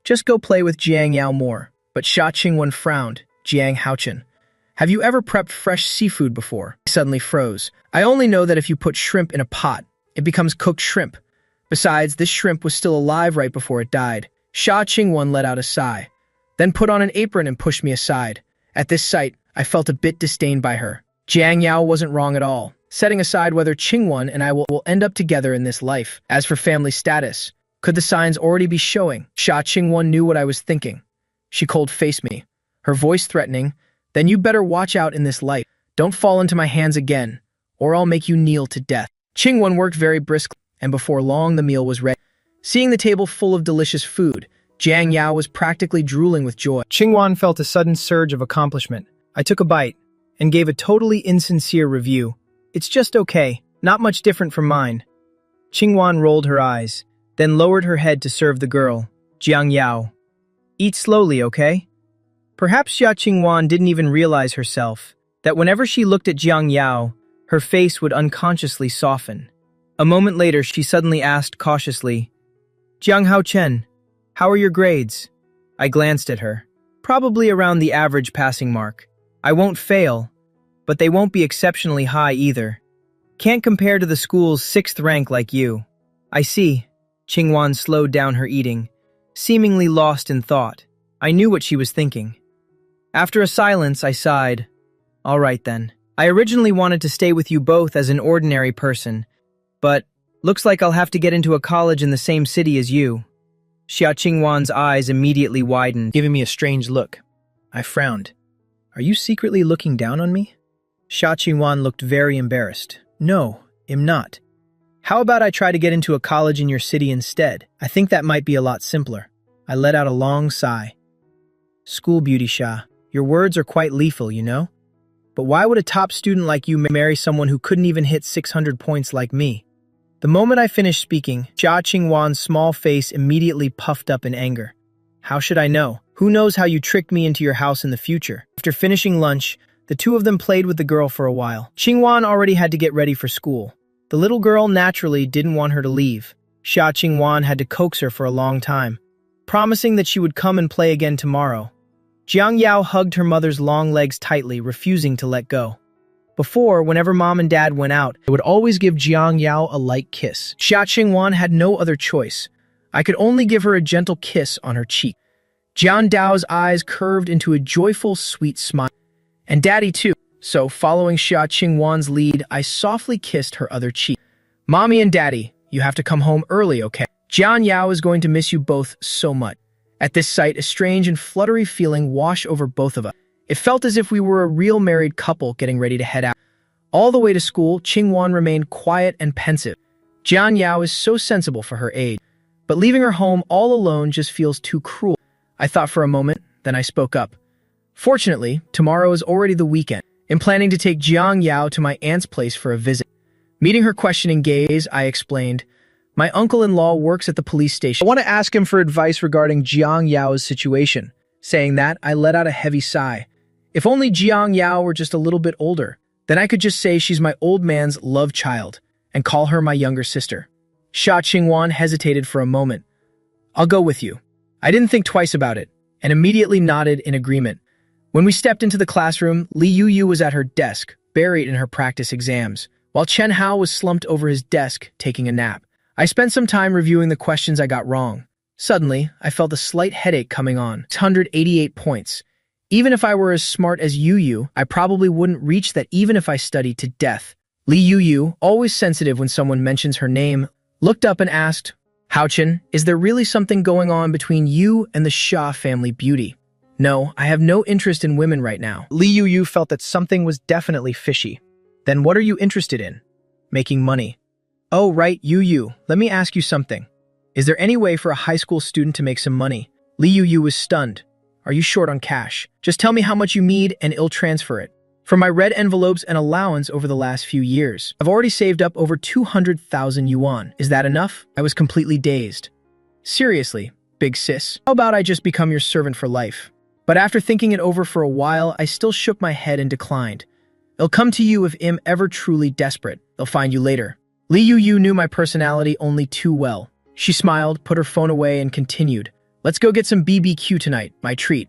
A: Just go play with Jiang Yao more. But Sha Qingwen frowned. Jiang Haochen, have you ever prepped fresh seafood before? I suddenly froze. I only know that if you put shrimp in a pot, it becomes cooked shrimp. Besides, this shrimp was still alive right before it died. Sha Qingwen let out a sigh, then put on an apron and pushed me aside. At this sight, I felt a bit disdained by her. Jiang Yao wasn't wrong at all, setting aside whether Qingwen and I will end up together in this life. As for family status, could the signs already be showing? Sha Qingwen knew what I was thinking. She cold-faced me, her voice threatening, then you better watch out in this life. Don't fall into my hands again, or I'll make you kneel to death. Qingwen worked very briskly, and before long the meal was ready. Seeing the table full of delicious food, Jiang Yao was practically drooling with joy. Qingwen felt a sudden surge of accomplishment. I took a bite and gave a totally insincere review. It's just okay, not much different from mine. Qingwen rolled her eyes, then lowered her head to serve the girl. Jiang Yao, eat slowly, okay? Perhaps Xia Qingwen didn't even realize herself that whenever she looked at Jiang Yao, her face would unconsciously soften. A moment later, she suddenly asked cautiously, Jiang Haochen, how are your grades? I glanced at her. Probably around the average passing mark. I won't fail, but they won't be exceptionally high either. Can't compare to the school's 6th rank like you. I see. Qingwen slowed down her eating, seemingly lost in thought. I knew what she was thinking. After a silence, I sighed. All right then. I originally wanted to stay with you both as an ordinary person, but looks like I'll have to get into a college in the same city as you. Xia Qingwen's eyes immediately widened, giving me a strange look. I frowned. Are you secretly looking down on me? Xia Qingwen looked very embarrassed. No, I'm not. How about I try to get into a college in your city instead? I think that might be a lot simpler. I let out a long sigh. School beauty Xia, your words are quite lethal, you know? But why would a top student like you marry someone who couldn't even hit 600 points like me? The moment I finished speaking, Xia Qingwen's small face immediately puffed up in anger. How should I know? Who knows how you tricked me into your house in the future? After finishing lunch, The two of them played with the girl for a while. Qingwan already had to get ready for school. The little girl naturally didn't want her to leave. Xia Qingwan had to coax her for a long time, promising that she would come and play again tomorrow. Jiang Yao hugged her mother's long legs tightly, refusing to let go. Before, whenever mom and dad went out, they would always give Jiang Yao a light kiss. Xia Qingwan had no other choice. I could only give her a gentle kiss on her cheek. Jiang Dao's eyes curved into a joyful, sweet smile. And daddy too. So, following Xia Qingwan's lead, I softly kissed her other cheek. Mommy and daddy, you have to come home early, okay? Jiang Yao is going to miss you both so much. At this sight, a strange and fluttery feeling washed over both of us. It felt as if we were a real married couple getting ready to head out. All the way to school, Qingwan remained quiet and pensive. Jiang Yao is so sensible for her age, but leaving her home all alone just feels too cruel. I thought for a moment, then I spoke up. Fortunately, tomorrow is already the weekend. I'm planning to take Jiang Yao to my aunt's place for a visit. Meeting her questioning gaze, I explained, my uncle-in-law works at the police station. I want to ask him for advice regarding Jiang Yao's situation. Saying that, I let out a heavy sigh. If only Jiang Yao were just a little bit older, then I could just say she's my old man's love child and call her my younger sister. Xia Qingwan hesitated for a moment. I'll go with you. I didn't think twice about it and immediately nodded in agreement. When we stepped into the classroom, Li Yuyu was at her desk, buried in her practice exams, while Chen Hao was slumped over his desk taking a nap. I spent some time reviewing the questions I got wrong. Suddenly, I felt a slight headache coming on. 688 points. Even if I were as smart as Yuyu, I probably wouldn't reach that even if I studied to death. Li Yuyu, always sensitive when someone mentions her name, looked up and asked, Haochen, is there really something going on between you and the Xia family beauty? No, I have no interest in women right now. Li Yuyu felt that something was definitely fishy. Then what are you interested in? Making money. Oh, right, Yuyu, let me ask you something. Is there any way for a high school student to make some money? Li Yuyu was stunned. Are you short on cash? Just tell me how much you need and I'll transfer it. From my red envelopes and allowance over the last few years, I've already saved up over 200,000 yuan. Is that enough? I was completely dazed. Seriously, big sis, how about I just become your servant for life? But after thinking it over for a while, I still shook my head and declined. They'll come to you if I'm ever truly desperate. They'll find you later. Li Yuyu knew my personality only too well. She smiled, put her phone away, and continued. Let's go get some BBQ tonight, my treat.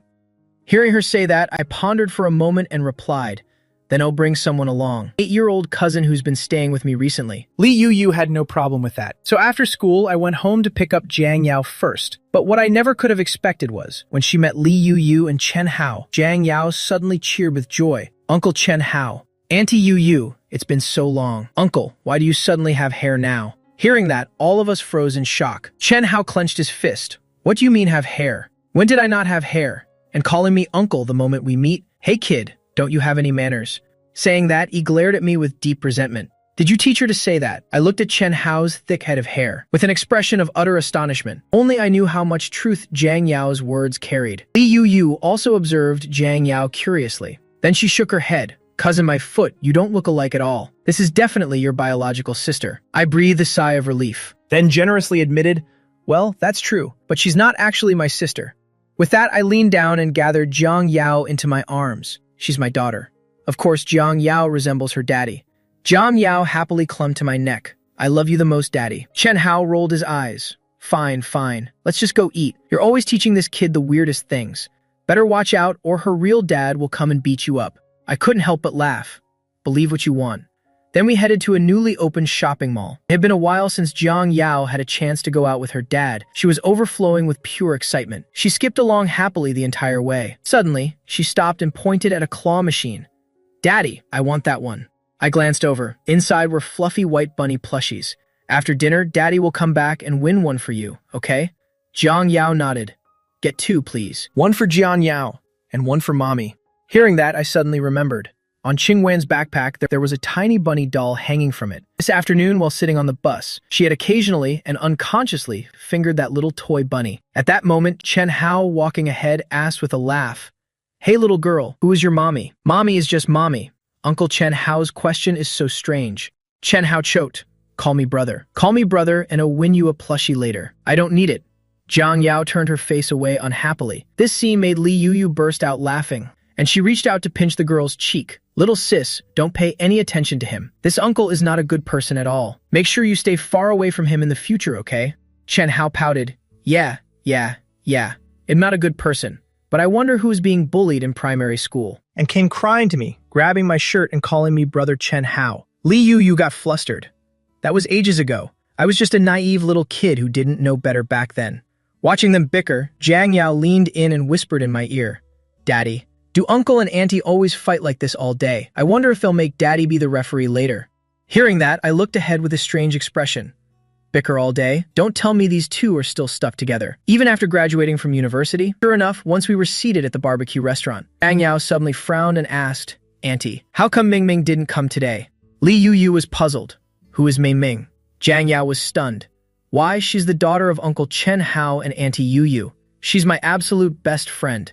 A: Hearing her say that, I pondered for a moment and replied, then I'll bring someone along. 8-year-old cousin who's been staying with me recently. Li Yuyu had no problem with that. So after school, I went home to pick up Jiang Yao first. But what I never could have expected was, when she met Li Yuyu and Chen Hao, Jiang Yao suddenly cheered with joy. Uncle Chen Hao. Auntie Yuyu, it's been so long. Uncle, why do you suddenly have hair now? Hearing that, all of us froze in shock. Chen Hao clenched his fist. What do you mean have hair? When did I not have hair? And calling me uncle the moment we meet? Hey kid, don't you have any manners? Saying that, he glared at me with deep resentment. Did you teach her to say that? I looked at Chen Hao's thick head of hair, with an expression of utter astonishment. Only I knew how much truth Jiang Yao's words carried. Li Yuyu also observed Jiang Yao curiously. Then she shook her head. Cousin, my foot, you don't look alike at all. This is definitely your biological sister. I breathed a sigh of relief. Then generously admitted, well, that's true, but she's not actually my sister. With that, I leaned down and gathered Jiang Yao into my arms. She's my daughter. Of course, Jiang Yao resembles her daddy. Jiang Yao happily clung to my neck. I love you the most, daddy. Chen Hao rolled his eyes. Fine, fine. Let's just go eat. You're always teaching this kid the weirdest things. Better watch out or her real dad will come and beat you up. I couldn't help but laugh. Believe what you want. Then we headed to a newly opened shopping mall. It had been a while since Jiang Yao had a chance to go out with her dad. She was overflowing with pure excitement. She skipped along happily the entire way. Suddenly, she stopped and pointed at a claw machine. Daddy, I want that one. I glanced over. Inside were fluffy white bunny plushies. After dinner, Daddy will come back and win one for you, okay? Jiang Yao nodded. Get 2, please. One for Jiang Yao, and one for Mommy. Hearing that, I suddenly remembered. On Qingwan's backpack, there was a tiny bunny doll hanging from it. This afternoon, while sitting on the bus, she had occasionally and unconsciously fingered that little toy bunny. At that moment, Chen Hao, walking ahead, asked with a laugh, Hey little girl, who is your mommy? Mommy is just mommy. Uncle Chen Hao's question is so strange. Chen Hao choked. Call me brother. Call me brother and I'll win you a plushie later. I don't need it. Jiang Yao turned her face away unhappily. This scene made Li Yuyu burst out laughing, and she reached out to pinch the girl's cheek. Little sis, don't pay any attention to him. This uncle is not a good person at all. Make sure you stay far away from him in the future, okay? Chen Hao pouted. Yeah. I'm not a good person, but I wonder who is being bullied in primary school. And came crying to me, grabbing my shirt and calling me brother Chen Hao. Li Yu got flustered. That was ages ago. I was just a naive little kid who didn't know better back then. Watching them bicker, Jiang Yao leaned in and whispered in my ear, Daddy, do Uncle and Auntie always fight like this all day? I wonder if they'll make Daddy be the referee later. Hearing that, I looked ahead with a strange expression. Bicker all day? Don't tell me these two are still stuck together. Even after graduating from university? Sure enough, once we were seated at the barbecue restaurant, Jiang Yao suddenly frowned and asked, Auntie, how come Ming Ming didn't come today? Li Yu was puzzled. Who is Ming Ming? Jiang Yao was stunned. Why, she's the daughter of Uncle Chen Hao and Auntie Yu. She's my absolute best friend.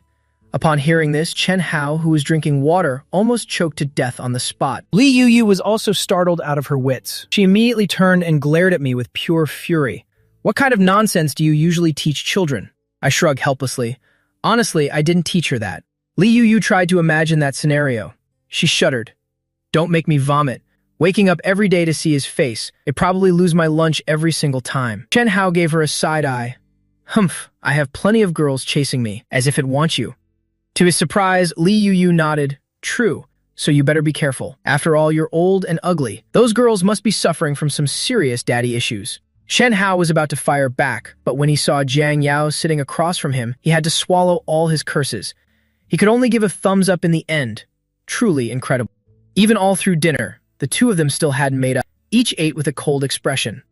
A: Upon hearing this, Chen Hao, who was drinking water, almost choked to death on the spot. Li Yu was also startled out of her wits. She immediately turned and glared at me with pure fury. What kind of nonsense do you usually teach children? I shrugged helplessly. Honestly, I didn't teach her that. Li Yu tried to imagine that scenario. She shuddered. Don't make me vomit. Waking up every day to see his face, I'd probably lose my lunch every single time. Chen Hao gave her a side eye. Humph, I have plenty of girls chasing me, as if it wants you. To his surprise, Li Yu nodded. True, so you better be careful. After all, you're old and ugly. Those girls must be suffering from some serious daddy issues. Chen Hao was about to fire back, but when he saw Jiang Yao sitting across from him, he had to swallow all his curses. He could only give a thumbs up in the end. Truly incredible. Even all through dinner, the two of them still hadn't made up. Each ate with a cold expression.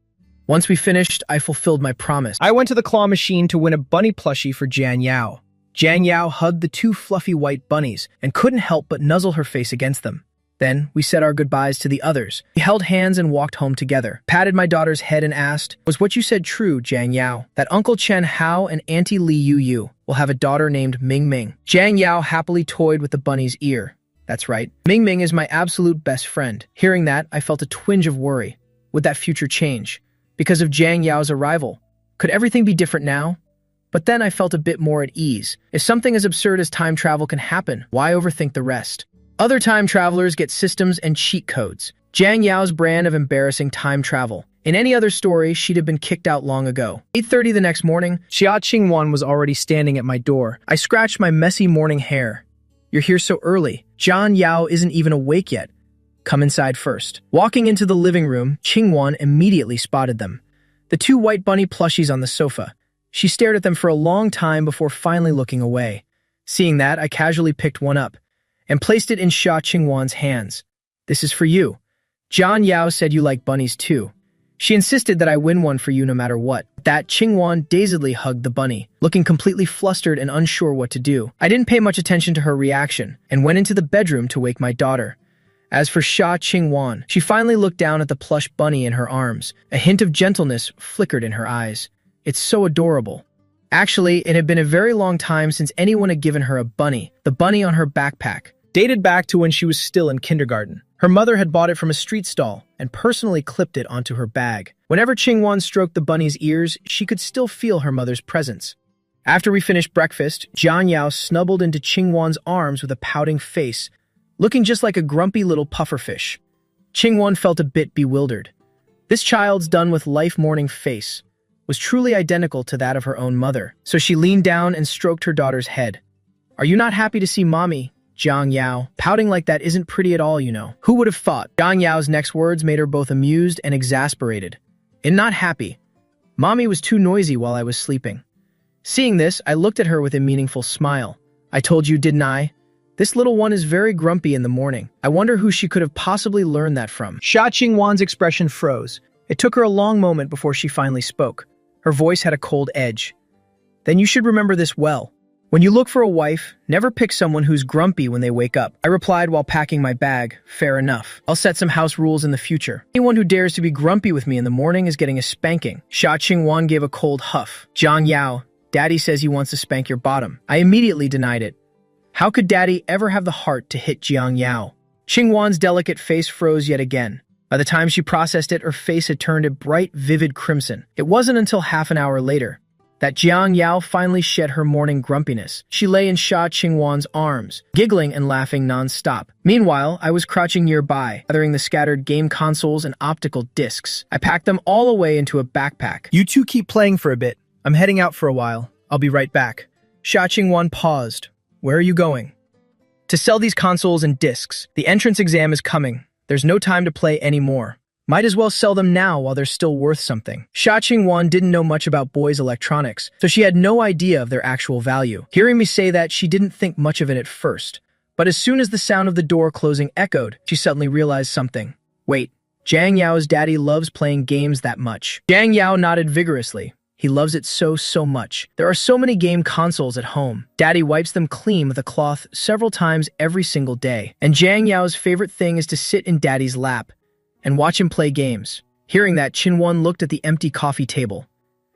A: Once we finished, I fulfilled my promise. I went to the claw machine to win a bunny plushie for Jiang Yao. Jiang Yao hugged the two fluffy white bunnies and couldn't help but nuzzle her face against them. Then we said our goodbyes to the others. We held hands and walked home together, patted my daughter's head and asked, Was what you said true, Jiang Yao? That Uncle Chen Hao and Auntie Li Yu will have a daughter named Ming Ming. Jiang Yao happily toyed with the bunny's ear. That's right. Ming Ming is my absolute best friend. Hearing that, I felt a twinge of worry. Would that future change? Because of Jiang Yao's arrival? Could everything be different now? But then I felt a bit more at ease. If something as absurd as time travel can happen, why overthink the rest? Other time travelers get systems and cheat codes. Jiang Yao's brand of embarrassing time travel. In any other story, she'd have been kicked out long ago. 8:30 the next morning, Xia Qingwan was already standing at my door. I scratched my messy morning hair. You're here so early. Jiang Yao isn't even awake yet. Come inside first. Walking into the living room, Qingwan immediately spotted them. The two white bunny plushies on the sofa. She stared at them for a long time before finally looking away. Seeing that, I casually picked one up and placed it in Xia Qingwan's hands. This is for you. Jiang Yao said you like bunnies too. She insisted that I win one for you no matter what. That Qingwan dazedly hugged the bunny, looking completely flustered and unsure what to do. I didn't pay much attention to her reaction and went into the bedroom to wake my daughter. As for Xia Qingwan, she finally looked down at the plush bunny in her arms. A hint of gentleness flickered in her eyes. It's so adorable. Actually, it had been a very long time since anyone had given her a bunny. The bunny on her backpack dated back to when she was still in kindergarten. Her mother had bought it from a street stall and personally clipped it onto her bag. Whenever Qingwan stroked the bunny's ears, she could still feel her mother's presence. After we finished breakfast, Jiang Yao snuggled into Qingwan's arms with a pouting face, looking just like a grumpy little pufferfish. Qingwan felt a bit bewildered. This child's done-with-life-mourning face was truly identical to that of her own mother, so she leaned down and stroked her daughter's head. Are you not happy to see Mommy? Jiang Yao. Pouting like that isn't pretty at all, you know. Who would have thought? Jiang Yao's next words made her both amused and exasperated. And not happy. Mommy was too noisy while I was sleeping. Seeing this, I looked at her with a meaningful smile. I told you, didn't I? This little one is very grumpy in the morning. I wonder who she could have possibly learned that from. Xia Qingwan's expression froze. It took her a long moment before she finally spoke. Her voice had a cold edge. Then you should remember this well. When you look for a wife, never pick someone who's grumpy when they wake up. I replied while packing my bag. Fair enough. I'll set some house rules in the future. Anyone who dares to be grumpy with me in the morning is getting a spanking. Xia Qingwan gave a cold huff. Jiang Yao, Daddy says he wants to spank your bottom. I immediately denied it. How could Daddy ever have the heart to hit Jiang Yao? Qingwan's delicate face froze yet again. By the time she processed it, her face had turned a bright, vivid crimson. It wasn't until half an hour later that Jiang Yao finally shed her morning grumpiness. She lay in Xia Qingwan's arms, giggling and laughing non-stop. Meanwhile, I was crouching nearby, gathering the scattered game consoles and optical discs. I packed them all away into a backpack.
B: You two keep playing for a bit. I'm heading out for a while. I'll be right back.
A: Xia Qingwan paused. Where are you going? To sell these consoles and discs. The entrance exam is coming. There's no time to play anymore. Might as well sell them now while they're still worth something. Xia Qingwan didn't know much about boys' electronics, so she had no idea of their actual value. Hearing me say that, she didn't think much of it at first. But as soon as the sound of the door closing echoed, she suddenly realized something. Wait, Jiang Yao's daddy loves playing games that much. Jiang Yao nodded vigorously. He loves it so much. There are so many game consoles at home. Daddy wipes them clean with a cloth several times every single day. And Jiang Yao's favorite thing is to sit in Daddy's lap and watch him play games. Hearing that, Qinwen looked at the empty coffee table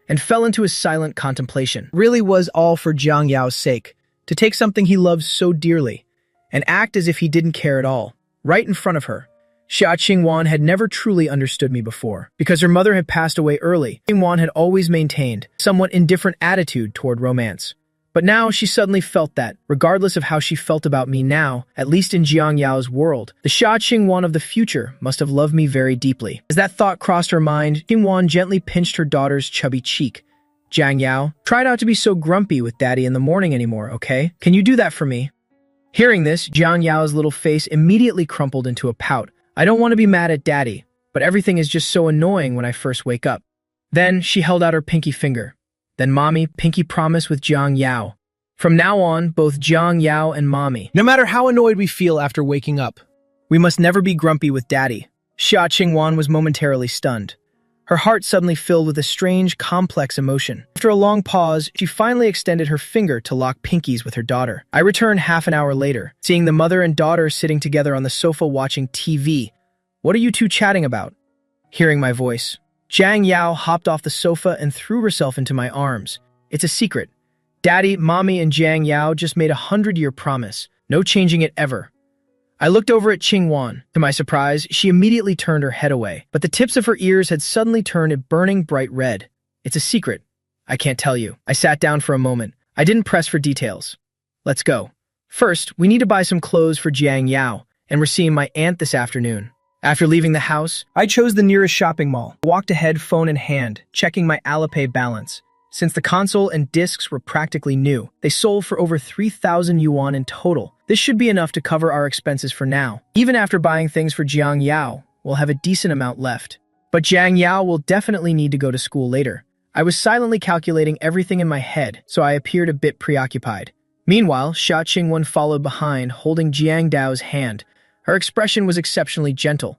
A: and fell into a silent contemplation.
B: Really was all for Jiang Yao's sake, to take something he loves so dearly and act as if he didn't care at all, right in front of her. Xia Qingwan had never truly understood me before. Because her mother had passed away early, Qingwan had always maintained a somewhat indifferent attitude toward romance. But now she suddenly felt that, regardless of how she felt about me now, at least in Jiang Yao's world, the Xia Qingwan of the future must have loved me very deeply. As that thought crossed her mind, Qingwan gently pinched her daughter's chubby cheek. Jiang Yao, try not to be so grumpy with Daddy in the morning anymore, okay? Can you do that for me? Hearing this, Jiang Yao's little face immediately crumpled into a pout. I don't want to be mad at Daddy, but everything is just so annoying when I first wake up. Then she held out her pinky finger. Then Mommy, pinky promise with Jiang Yao. From now on, both Jiang Yao and Mommy. No matter how annoyed we feel after waking up,
A: We must never be grumpy with Daddy. Xia Qingwan was momentarily stunned. Her heart suddenly filled with a strange, complex emotion. After a long pause, she finally extended her finger to lock pinkies with her daughter. I returned half an hour later, seeing the mother and daughter sitting together on the sofa watching TV. What are you two chatting about? Hearing my voice, Jiang Yao hopped off the sofa and threw herself into my arms. It's a secret. Daddy, Mommy, and Jiang Yao just made a 100-year promise. No changing it ever. I looked over at Qingwan. To my surprise, she immediately turned her head away, but the tips of her ears had suddenly turned a burning bright red. It's a secret. I can't tell you. I sat down for a moment. I didn't press for details. Let's go. First, we need to buy some clothes for Jiang Yao, and we're seeing my aunt this afternoon. After leaving the house, I chose the nearest shopping mall. I walked ahead, phone in hand, checking my Alipay balance. Since the console and discs were practically new, they sold for over 3,000 yuan in total. This should be enough to cover our expenses for now. Even after buying things for Jiang Yao, we'll have a decent amount left. But Jiang Yao will definitely need to go to school later. I was silently calculating everything in my head, so I appeared a bit preoccupied. Meanwhile, Xia Qingwen followed behind, holding Jiang Dao's hand. Her expression was exceptionally gentle.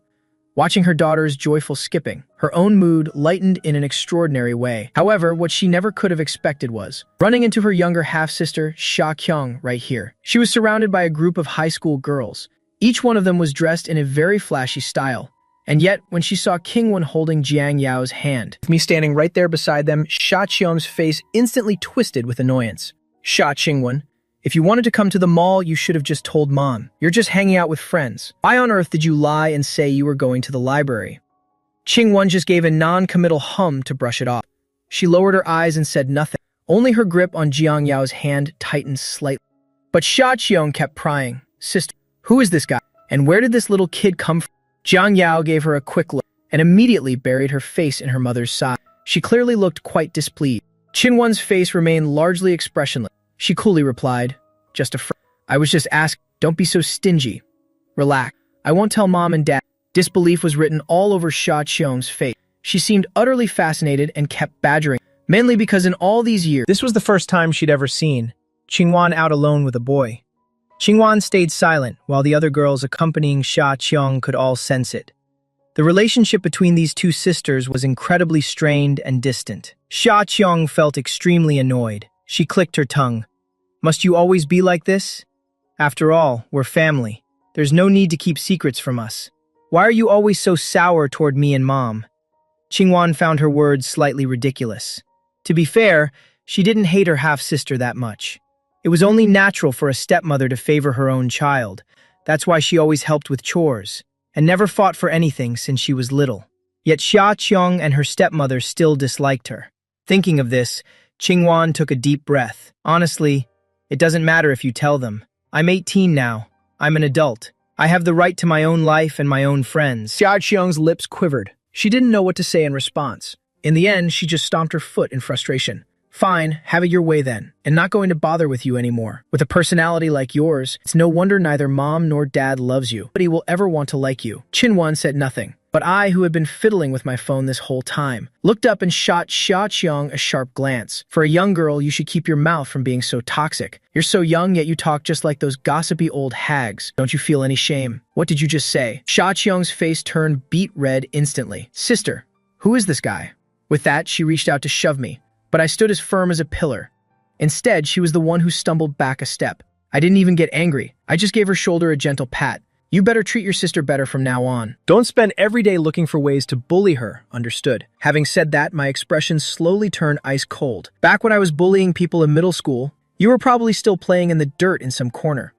A: Watching her daughter's joyful skipping, her own mood lightened in an extraordinary way. However, what she never could have expected was running into her younger half-sister, Xia Qiang, right here. She was surrounded by a group of high school girls. Each one of them was dressed in a very flashy style. And yet, when she saw Qingwen holding Jiang Yao's hand, with me standing right there beside them, Xia Qiang's face instantly twisted with annoyance. Xia Qingwen, if you wanted to come to the mall, you should have just told Mom. You're just hanging out with friends. Why on earth did you lie and say you were going to the library? Qingwen just gave a non-committal hum to brush it off. She lowered her eyes and said nothing. Only her grip on Jiang Yao's hand tightened slightly. But Xia Qiang kept prying. Sister, who is this guy? And where did this little kid come from? Jiang Yao gave her a quick look and immediately buried her face in her mother's side. She clearly looked quite displeased. Qingwen's face remained largely expressionless. She coolly replied, just a friend. I was just asking, don't be so stingy. Relax. I won't tell Mom and Dad. Disbelief was written all over Xia Qiang's face. She seemed utterly fascinated and kept badgering, mainly because in all these years,
B: this was the first time she'd ever seen Qingwan out alone with a boy. Qingwan stayed silent, while the other girls accompanying Xia Qiang could all sense it. The relationship between these two sisters was incredibly strained and distant. Xia Qiang felt extremely annoyed. She clicked her tongue. Must you always be like this? After all, we're family. There's no need to keep secrets from us. Why are you always so sour toward me and Mom? Qingwan found her words slightly ridiculous. To be fair, she didn't hate her half-sister that much. It was only natural for a stepmother to favor her own child. That's why she always helped with chores, and never fought for anything since she was little. Yet Xia Qiang and her stepmother still disliked her. Thinking of this,
A: Qingwan took a deep breath. Honestly, it doesn't matter if you tell them. I'm 18 now. I'm an adult. I have the right to my own life and my own friends.
B: Xia Qiang's lips quivered. She didn't know what to say in response. In the end, she just stomped her foot in frustration. Fine, have it your way then, and not going to bother with you anymore. With a personality like yours, it's no wonder neither mom nor dad loves you. Nobody will ever want to like you. Qinwan said nothing, but I, who had been fiddling with my phone this whole time, looked up and shot Xia Qiang a sharp glance. For a young girl, you should keep your mouth from being so toxic. You're so young, yet you talk just like those gossipy old hags. Don't you feel any shame? What did you just say? Xia Qiang's face turned beet red instantly. Sister, who is this guy? With that, she reached out to shove me, but I stood as firm as a pillar. Instead, she was the one who stumbled back a step. I didn't even get angry. I just gave her shoulder a gentle pat. You better treat your sister better from now on. Don't spend every day looking for ways to bully her, understood? Having said that, my expression slowly turned ice cold. Back when I was bullying people in middle school, you were probably still playing in the dirt in some corner.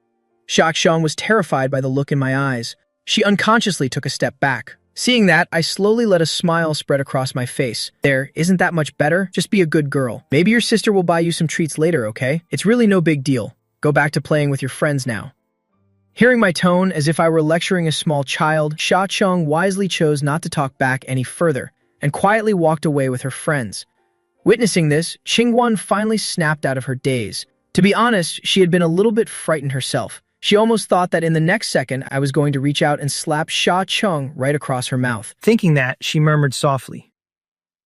B: Xia Qiang was terrified by the look in my eyes. She unconsciously took a step back. Seeing that, I slowly let a smile spread across my face. There, isn't that much better? Just be a good girl. Maybe your sister will buy you some treats later, okay? It's really no big deal. Go back to playing with your friends now. Hearing my tone as if I were lecturing a small child, Xia Qiang wisely chose not to talk back any further and quietly walked away with her friends. Witnessing this, Qingwan finally snapped out of her daze. To be honest, she had been a little bit frightened herself. She almost thought that in the next second I was going to reach out and slap Xia Qiang right across her mouth. Thinking that, she murmured softly,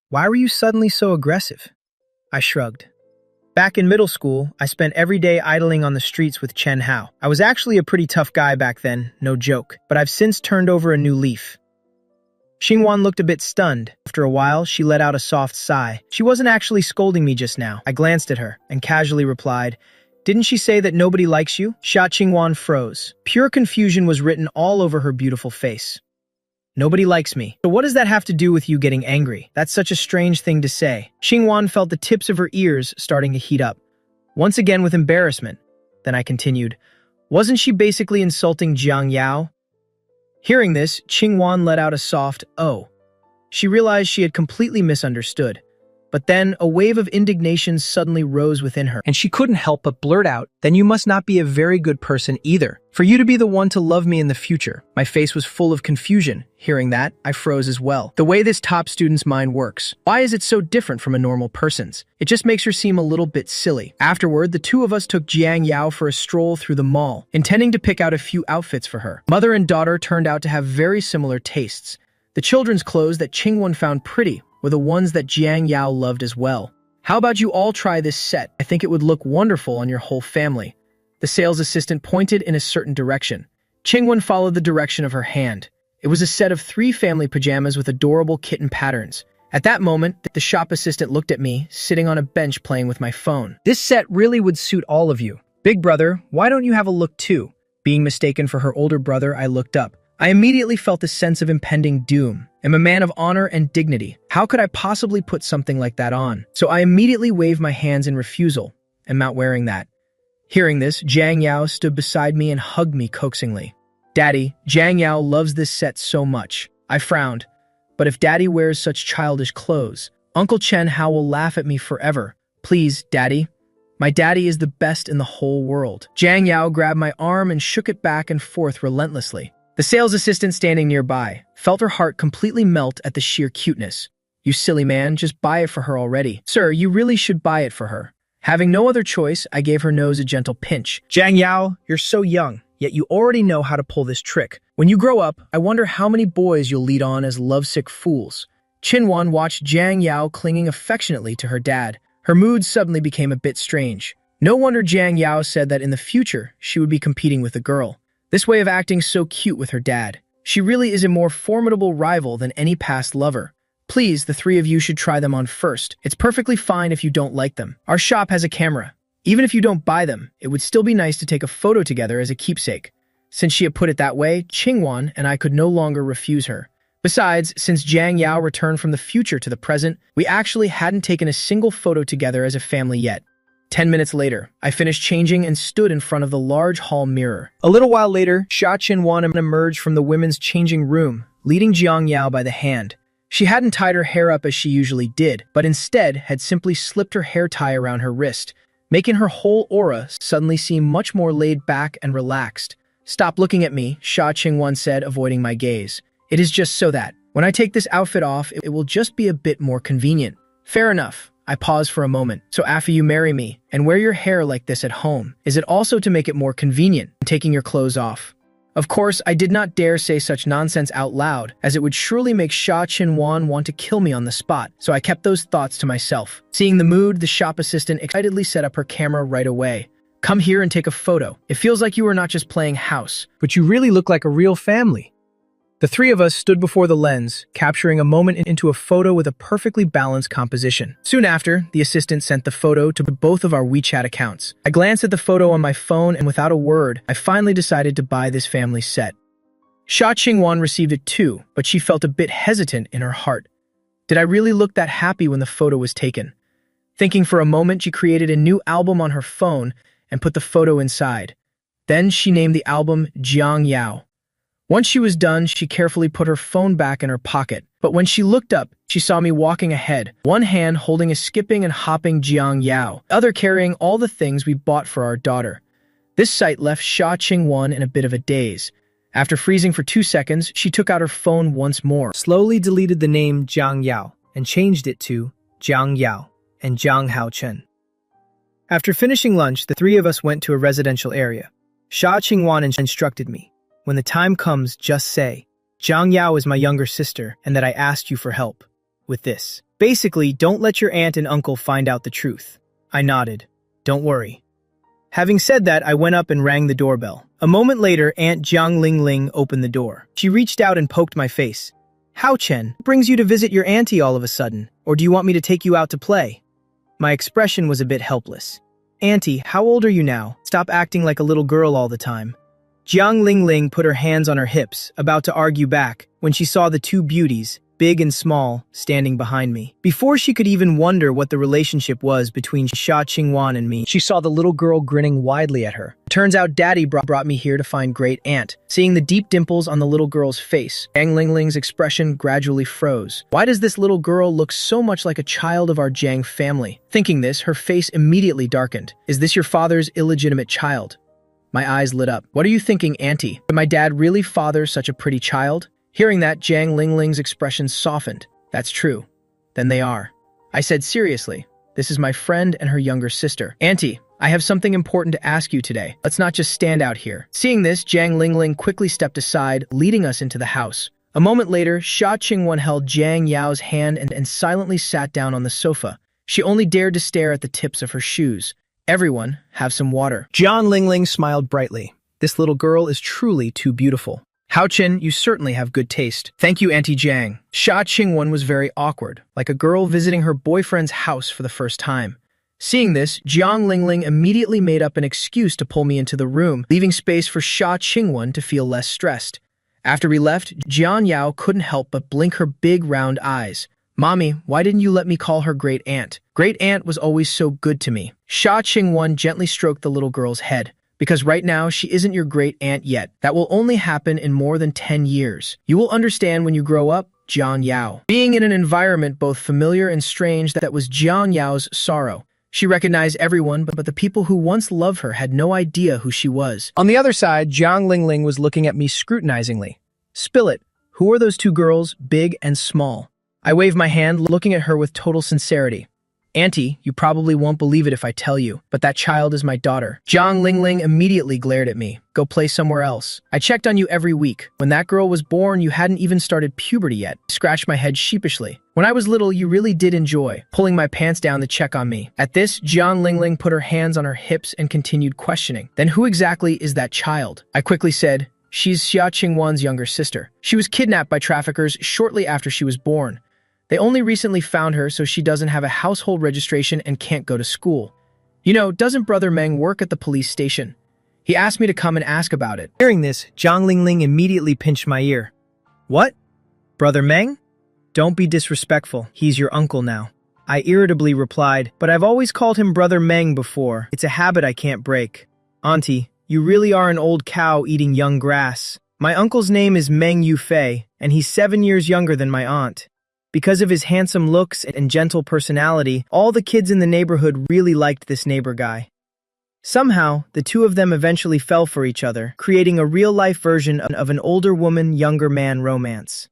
B: "Why were you suddenly so aggressive?" I shrugged. Back in middle school, I spent every day idling on the streets with Chen Hao. I was actually a pretty tough guy back then, no joke, but I've since turned over a new leaf. Xingwan looked a bit stunned. After a while, she let out a soft sigh. She wasn't actually scolding me just now. I glanced at her and casually replied, "Didn't she say that nobody likes you?" Xia Qingwan froze. Pure confusion was written all over her beautiful face. Nobody likes me. So what does that have to do with you getting angry? That's such a strange thing to say. Xingwan felt the tips of her ears starting to heat up. Once again with embarrassment. Then I continued, "Wasn't she basically insulting Jiang Yao?" Hearing this, Qingwan let out a soft, "Oh." She realized she had completely misunderstood. But then, a wave of indignation suddenly rose within her, and she couldn't help but blurt out, "Then you must not be a very good person either, for you to be the one to love me in the future." My face was full of confusion. Hearing that, I froze as well. The way this top student's mind works, why is it so different from a normal person's? It just makes her seem a little bit silly. Afterward, the two of us took Jiang Yao for a stroll through the mall, intending to pick out a few outfits for her. Mother and daughter turned out to have very similar tastes. The children's clothes that Qingwan found pretty were the ones that Jiang Yao loved as well. "How about you all try this set? I think it would look wonderful on your whole family." The sales assistant pointed in a certain direction. Qingwan followed the direction of her hand. It was a set of 3 family pajamas with adorable kitten patterns. At that moment, the shop assistant looked at me, sitting on a bench playing with my phone. "This set really would suit all of you. Big brother, why don't you have a look too?" Being mistaken for her older brother, I looked up. I immediately felt a sense of impending doom. I'm a man of honor and dignity. How could I possibly put something like that on? So I immediately waved my hands in refusal. I'm not wearing that. Hearing this, Jiang Yao stood beside me and hugged me coaxingly. "Daddy, Jiang Yao loves this set so much." I frowned. But if Daddy wears such childish clothes, Uncle Chen Hao will laugh at me forever. "Please, Daddy. My daddy is the best in the whole world." Jiang Yao grabbed my arm and shook it back and forth relentlessly. The sales assistant standing nearby felt her heart completely melt at the sheer cuteness. "You silly man, just buy it for her already." "Sir, you really should buy it for her." Having no other choice, I gave her nose a gentle pinch. "Jiang Yao, you're so young, yet you already know how to pull this trick. When you grow up, I wonder how many boys you'll lead on as lovesick fools." Qinwan watched Jiang Yao clinging affectionately to her dad. Her mood suddenly became a bit strange. No wonder Jiang Yao said that in the future, she would be competing with a girl. This way of acting so cute with her dad. She really is a more formidable rival than any past lover. "Please, the 3 of you should try them on first. It's perfectly fine if you don't like them. Our shop has a camera. Even if you don't buy them, it would still be nice to take a photo together as a keepsake." Since she had put it that way, Qingwan and I could no longer refuse her. Besides, since Jiang Yao returned from the future to the present, we actually hadn't taken a single photo together as a family yet. 10 minutes later, I finished changing and stood in front of the large hall mirror. A little while later, Xia Qinwan emerged from the women's changing room, leading Jiang Yao by the hand.
A: She hadn't tied her hair up as she usually did, but instead had simply slipped her hair tie around her wrist, making her whole aura suddenly seem much more laid back and relaxed. "Stop looking at me," Sha Qingwan said, avoiding my gaze. "It is just so that, when I take this outfit off, it will just be a bit more convenient." "Fair enough." I paused for a moment. "So after you marry me and wear your hair like this at home, is it also to make it more convenient taking your clothes off?" Of course, I did not dare say such nonsense out loud, as it would surely make Sha Qinwan want to kill me on the spot, so I kept those thoughts to myself. Seeing the mood, the shop assistant excitedly set up her camera right away. "Come here and take a photo. It feels like you are not just playing house,
B: But you really look like a real family." The three of us stood before the lens, capturing a moment into a photo with a perfectly balanced composition. Soon after, the assistant sent the photo to both of our WeChat accounts. I glanced at the photo on my phone, and without a word, I finally decided to buy this family set. Sha Qingwan received it too, but she felt a bit hesitant in her heart. Did I really look that happy when the photo was taken? Thinking for a moment, she created a new album on her phone and put the photo inside. Then she named the album Jiang Yao. Once she was done, she carefully put her phone back in her pocket. But when she looked up, she saw me walking ahead, one hand holding a skipping and hopping Jiang Yao, the other carrying all the things we bought for our daughter. This sight left Sha Qingwan in a bit of a daze. After freezing for 2 seconds, she took out her phone once more,
C: slowly deleted the name Jiang Yao and changed it to Jiang Yao and Jiang Haochen. After finishing lunch, the three of us went to a residential area. Sha Qingwan instructed me, "When the time comes, just say, Jiang Yao is my younger sister and that I asked you for help with this. Basically, don't let your aunt and uncle find out the truth." I nodded. "Don't worry." Having said that, I went up and rang the doorbell. A moment later, Aunt Jiang Lingling opened the door. She reached out and poked my face. "Hao Chen, what brings you to visit your auntie all of a sudden? Or do you want me to take you out to play?" My expression was a bit helpless. "Auntie, how old are you now? Stop acting like a little girl all the time." Jiang Lingling put her hands on her hips, about to argue back, when she saw the two beauties, big and small, standing behind me. Before she could even wonder what the relationship was between Sha Qingwan and me,
A: She saw the little girl grinning widely at her. Turns out Daddy brought me here to find Great Aunt. Seeing the deep dimples on the little girl's face, Jiang Lingling's expression gradually froze. Why does this little girl look so much like a child of our Jiang family? Thinking this, her face immediately darkened. "Is this your father's illegitimate child?" My eyes lit up. "What are you thinking, Auntie? Did my dad really father such a pretty child?" Hearing that, Jiang Lingling's expression softened. "That's true. Then they are." I said seriously, "This is my friend and her younger sister. Auntie, I have something important to ask you today. Let's not just stand out here." Seeing this, Jiang Lingling quickly stepped aside, leading us into the house. A moment later, Sha Qingwan held Jiang Yao's hand and silently sat down on the sofa. She only dared to stare at the tips of her shoes. "Everyone, have some water."
B: Jiang Lingling smiled brightly. "This little girl is truly too beautiful."
A: "Hao Chen, you certainly have good taste." "Thank you, Auntie Jiang." Sha Qingwan was very awkward, like a girl visiting her boyfriend's house for the first time. Seeing this, Jiang Lingling immediately made up an excuse to pull me into the room, leaving space for Sha Qingwan to feel less stressed. After we left, Jiang Yao couldn't help but blink her big round eyes. "Mommy, why didn't you let me call her Great Aunt? Great Aunt was always so good to me." Sha Qingwan gently stroked the little girl's head. "Because right now, she isn't your great aunt yet. That will only happen in more than 10 years. You will understand when you grow up, Jiang Yao." Being in an environment both familiar and strange, that was Jiang Yao's sorrow. She recognized everyone, but the people who once loved her had no idea who she was. On the other side, Jiang Lingling was looking at me scrutinizingly. "Spill it. Who are those two girls, big and small?" I waved my hand, looking at her with total sincerity. "Auntie, you probably won't believe it if I tell you, but that child is my daughter." Jiang Lingling immediately glared at me. "Go play somewhere else. I checked on you every week. When that girl was born, you hadn't even started puberty yet." I scratched my head sheepishly. "When I was little, you really did enjoy pulling my pants down to check on me." At this, Jiang Lingling put her hands on her hips and continued questioning. "Then who exactly is that child?" I quickly said, "She's Xia Qingwan's younger sister. She was kidnapped by traffickers shortly after she was born. They only recently found her, so she doesn't have a household registration and can't go to school. You know, doesn't Brother Meng work at the police station? He asked me to come and ask about it."
C: Hearing this, Jiang Lingling immediately pinched my ear. "What? Brother Meng? Don't be disrespectful. He's your uncle now." I irritably replied, "But I've always called him Brother Meng before. It's a habit I can't break." "Auntie, you really are an old cow eating young grass. My uncle's name is Meng Yufei, and he's 7 years younger than my aunt." Because of his handsome looks and gentle personality, all the kids in the neighborhood really liked this neighbor guy. Somehow, the two of them eventually fell for each other, creating a real-life version of an older woman, younger man romance.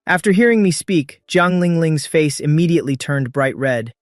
C: After hearing me speak, Jiang Lingling's face immediately turned bright red.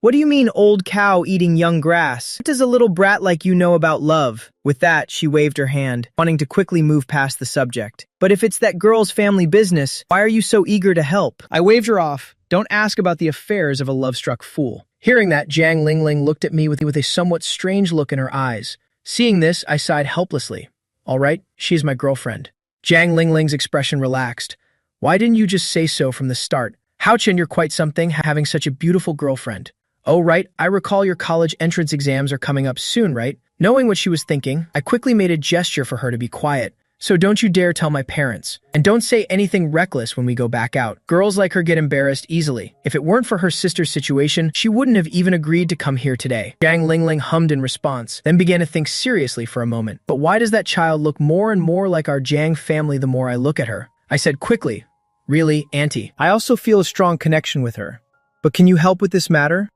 C: "What do you mean, old cow eating young grass? What does a little brat like you know about love?" With that, she waved her hand, wanting to quickly move past the subject. "But if it's that girl's family business, why are you so eager to help?"
B: I waved her off. Don't ask about the affairs of a love-struck fool. Hearing that, Jiang Lingling looked at me with a somewhat strange look in her eyes. Seeing this, I sighed helplessly. All right, she's my girlfriend. Jiang Lingling's expression relaxed. Why didn't you just say so from the start? Hao-chen, you're quite something, having such a beautiful girlfriend. Oh, right, I recall your college entrance exams are coming up soon, right? Knowing what she was thinking, I quickly made a gesture for her to be quiet. So don't you dare tell my parents. And don't say anything reckless when we go back out. Girls like her get embarrassed easily. If it weren't for her sister's situation, she wouldn't have even agreed to come here today. Jiang Lingling hummed in response, then began to think seriously for a moment. But why does that child look more and more like our Jiang family the more I look at her? I said quickly, really, Auntie?
C: I also feel a strong connection with her. But can you help with this matter?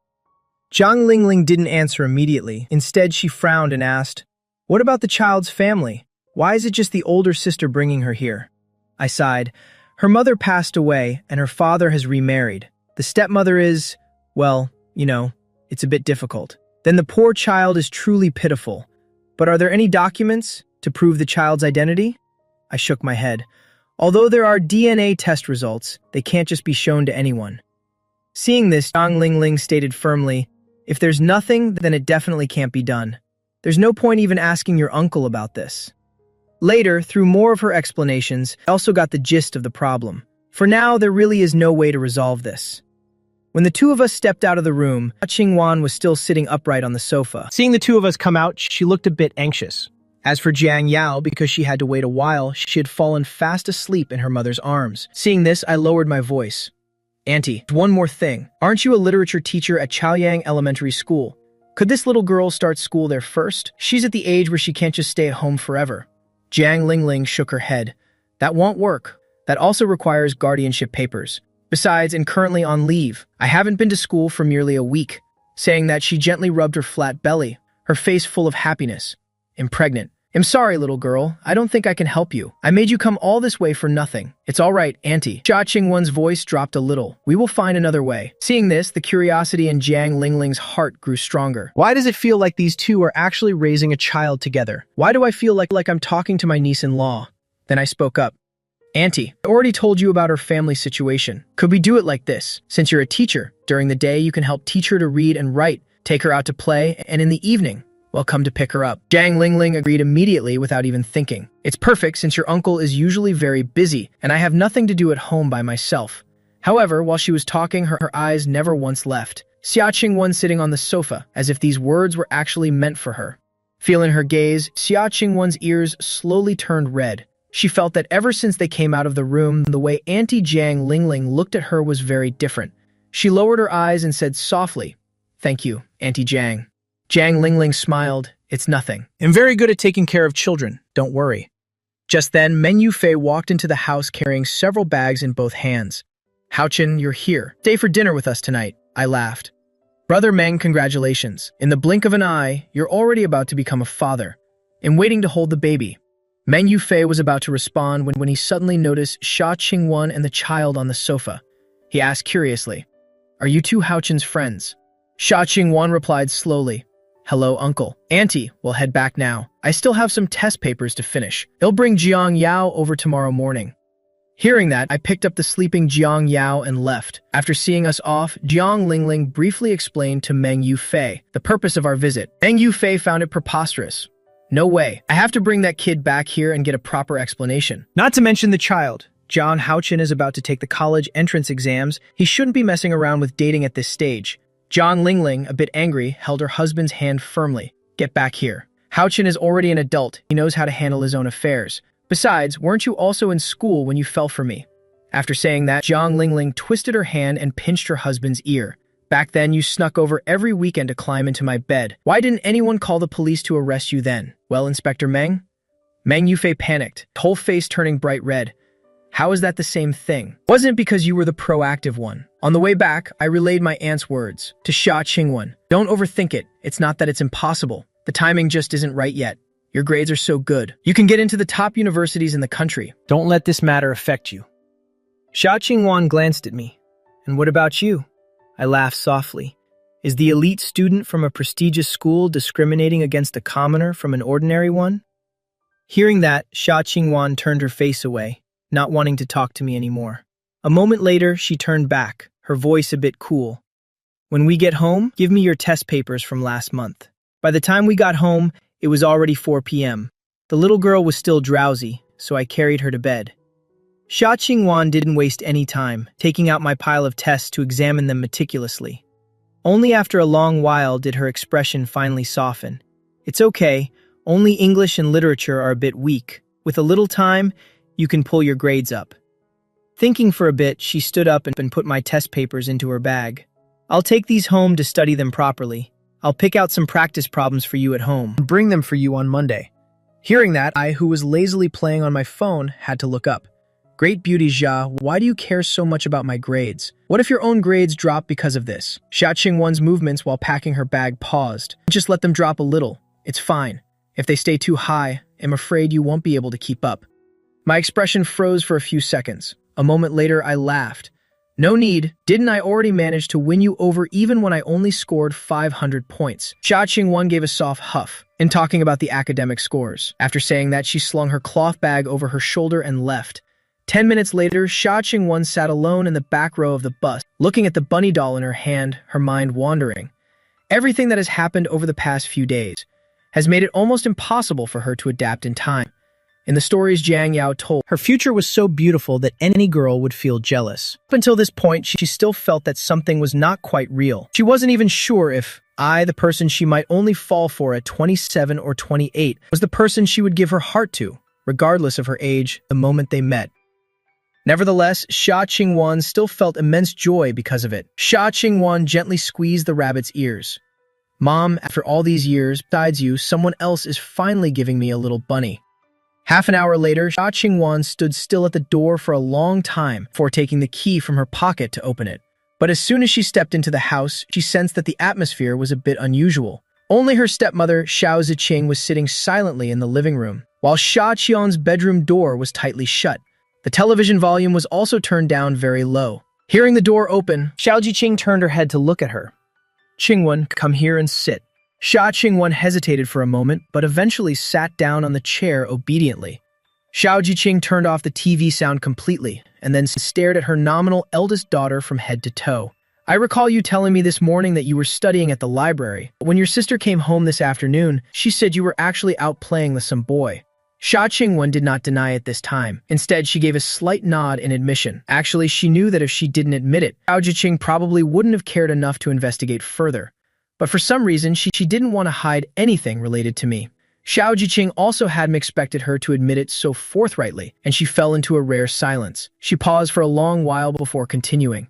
C: Jiang Lingling didn't answer immediately. Instead, she frowned and asked, "What about the child's family? Why is it just the older sister bringing her here?" I sighed. Her mother passed away, and her father has remarried. The stepmother is, well, it's a bit difficult. Then the poor child is truly pitiful. But are there any documents to prove the child's identity? I shook my head. Although there are DNA test results, they can't just be shown to anyone. Seeing this, Jiang Lingling stated firmly, "If there's nothing, then it definitely can't be done. There's no point even asking your uncle about this." Later, through more of her explanations, I also got the gist of the problem. For now, there really is no way to resolve this. When the two of us stepped out of the room, Qingwan was still sitting upright on the sofa.
B: Seeing the two of us come out, she looked a bit anxious. As for Jiang Yao, because she had to wait a while, she had fallen fast asleep in her mother's arms. Seeing this, I lowered my voice. "Auntie, one more thing. Aren't you a literature teacher at Chaoyang Elementary School? Could this little girl start school there first? She's at the age where she can't just stay at home forever." Jiang Lingling shook her head. "That won't work. That also requires guardianship papers. Besides, I'm currently on leave. I haven't been to school for merely a week." Saying that, she gently rubbed her flat belly, her face full of happiness. "I'm pregnant. I'm sorry, little girl. I don't think I can help you. I made you come all this way for nothing. It's all right, Auntie." Xia Qingwen's voice dropped a little. "We will find another way." Seeing this, the curiosity in Jiang Lingling's heart grew stronger. Why does it feel like these two are actually raising a child together? Why do I feel like I'm talking to my niece-in-law? Then I spoke up. "Auntie, I already told you about her family situation. Could we do it like this? Since you're a teacher, during the day you can help teach her to read and write, take her out to play, and in the evening, well, come to pick her up." Jiang Lingling agreed immediately without even thinking. "It's perfect since your uncle is usually very busy, and I have nothing to do at home by myself." However, while she was talking, her eyes never once left. Xia Qingwen sitting on the sofa, as if these words were actually meant for her. Feeling her gaze, Xia Qingwen's ears slowly turned red. She felt that ever since they came out of the room, the way Auntie Jiang Lingling looked at her was very different. She lowered her eyes and said softly, "Thank you, Auntie Jiang." Jiang Lingling smiled. "It's nothing. I'm very good at taking care of children. Don't worry." Just then, Meng Yufei walked into the house carrying several bags in both hands. "Hao-chen, you're here. Stay for dinner with us tonight." I laughed. "Brother Meng, congratulations. In the blink of an eye, you're already about to become a father. I'm waiting to hold the baby." Meng Yufei was about to respond when he suddenly noticed Xia Qingwen and the child on the sofa. He asked curiously, "Are you two Hao-chen's friends?" Xia Qingwen replied slowly, "Hello, uncle. Auntie, we'll head back now. I still have some test papers to finish. They'll bring Jiang Yao over tomorrow morning." Hearing that, I picked up the sleeping Jiang Yao and left. After seeing us off, Jiang Lingling briefly explained to Meng Yufei the purpose of our visit. Meng Yufei found it preposterous. "No way. I have to bring that kid back here and get a proper explanation. Not to mention the child. John Hao-chen is about to take the college entrance exams. He shouldn't be messing around with dating at this stage." Jiang Lingling, a bit angry, held her husband's hand firmly. "Get back here. Hao-chen is already an adult. He knows how to handle his own affairs. Besides, weren't you also in school when you fell for me?" After saying that, Jiang Lingling twisted her hand and pinched her husband's ear. "Back then, you snuck over every weekend to climb into my bed. Why didn't anyone call the police to arrest you then? Well, Inspector Meng?" Meng Yufei panicked, whole face turning bright red.
A: How is that the same thing? Wasn't it because you were the proactive one? On the way back, I relayed my aunt's words to Xia Qingwen. Don't overthink it. It's not that it's impossible. The timing just isn't right yet. Your grades are so good. You can get into the top universities in the country.
C: Don't let this matter affect you. Xia Qingwan glanced at me. And what about you? I laughed softly. Is the elite student from a prestigious school discriminating against a commoner from an ordinary one? Hearing that, Xia Qingwan turned her face away, not wanting to talk to me anymore. A moment later, she turned back, her voice a bit cool. When we get home, give me your test papers from last month. By the time we got home, it was already 4 p.m. The little girl was still drowsy, so I carried her to bed. Xia Qingwan didn't waste any time, taking out my pile of tests to examine them meticulously. Only after a long while did her expression finally soften. It's okay, only English and literature are a bit weak. With a little time, you can pull your grades up. Thinking for a bit, she stood up and put my test papers into her bag. I'll take these home to study them properly. I'll pick out some practice problems for you at home
B: and bring them for you on Monday. Hearing that, I, who was lazily playing on my phone, had to look up. Great beauty, Xia, why do you care so much about my grades? What if your own grades drop because of this? Xia Qingwen's movements while packing her bag paused. Just let them drop a little. It's fine. If they stay too high, I'm afraid you won't be able to keep up. My expression froze for a few seconds. A moment later, I laughed. No need. Didn't I already manage to win you over even when I only scored 500 points? Xia Qingwen gave a soft huff in talking about the academic scores. After saying that, she slung her cloth bag over her shoulder and left. 10 minutes later, Xia Qingwen sat alone in the back row of the bus, looking at the bunny doll in her hand, her mind wandering. Everything that has happened over the past few days has made it almost impossible for her to adapt in time. In the stories Jiang Yao told,
C: her future was so beautiful that any girl would feel jealous.
B: Up until this point, she still felt that something was not quite real. She wasn't even sure if I, the person she might only fall for at 27 or 28, was the person she would give her heart to, regardless of her age, the moment they met. Nevertheless, Xia Qingwen still felt immense joy because of it. Xia Qingwen gently squeezed the rabbit's ears. Mom, after all these years, besides you, someone else is finally giving me a little bunny. Half an hour later, Xia Qingwen stood still at the door for a long time before taking the key from her pocket to open it. But as soon as she stepped into the house, she sensed that the atmosphere was a bit unusual. Only her stepmother, Xiao Ziqing, was sitting silently in the living room, while Xia Qian's bedroom door was tightly shut. The television volume was also turned down very low. Hearing the door open, Xiao Ziqing turned her head to look at her. Qingwen, come here and sit. Xia Qingwen hesitated for a moment, but eventually sat down on the chair obediently. Xiao Ziqing turned off the TV sound completely, and then stared at her nominal eldest daughter from head to toe. I recall you telling me this morning that you were studying at the library. When your sister came home this afternoon, she said you were actually out playing with some boy. Xia Qingwen did not deny it this time. Instead, she gave a slight nod in admission. Actually, she knew that if she didn't admit it, Xiao Ziqing probably wouldn't have cared enough to investigate further. But for some reason, she didn't want to hide anything related to me. Xiao Ziqing also hadn't expected her to admit it so forthrightly, and she fell into a rare silence. She paused for a long while before continuing.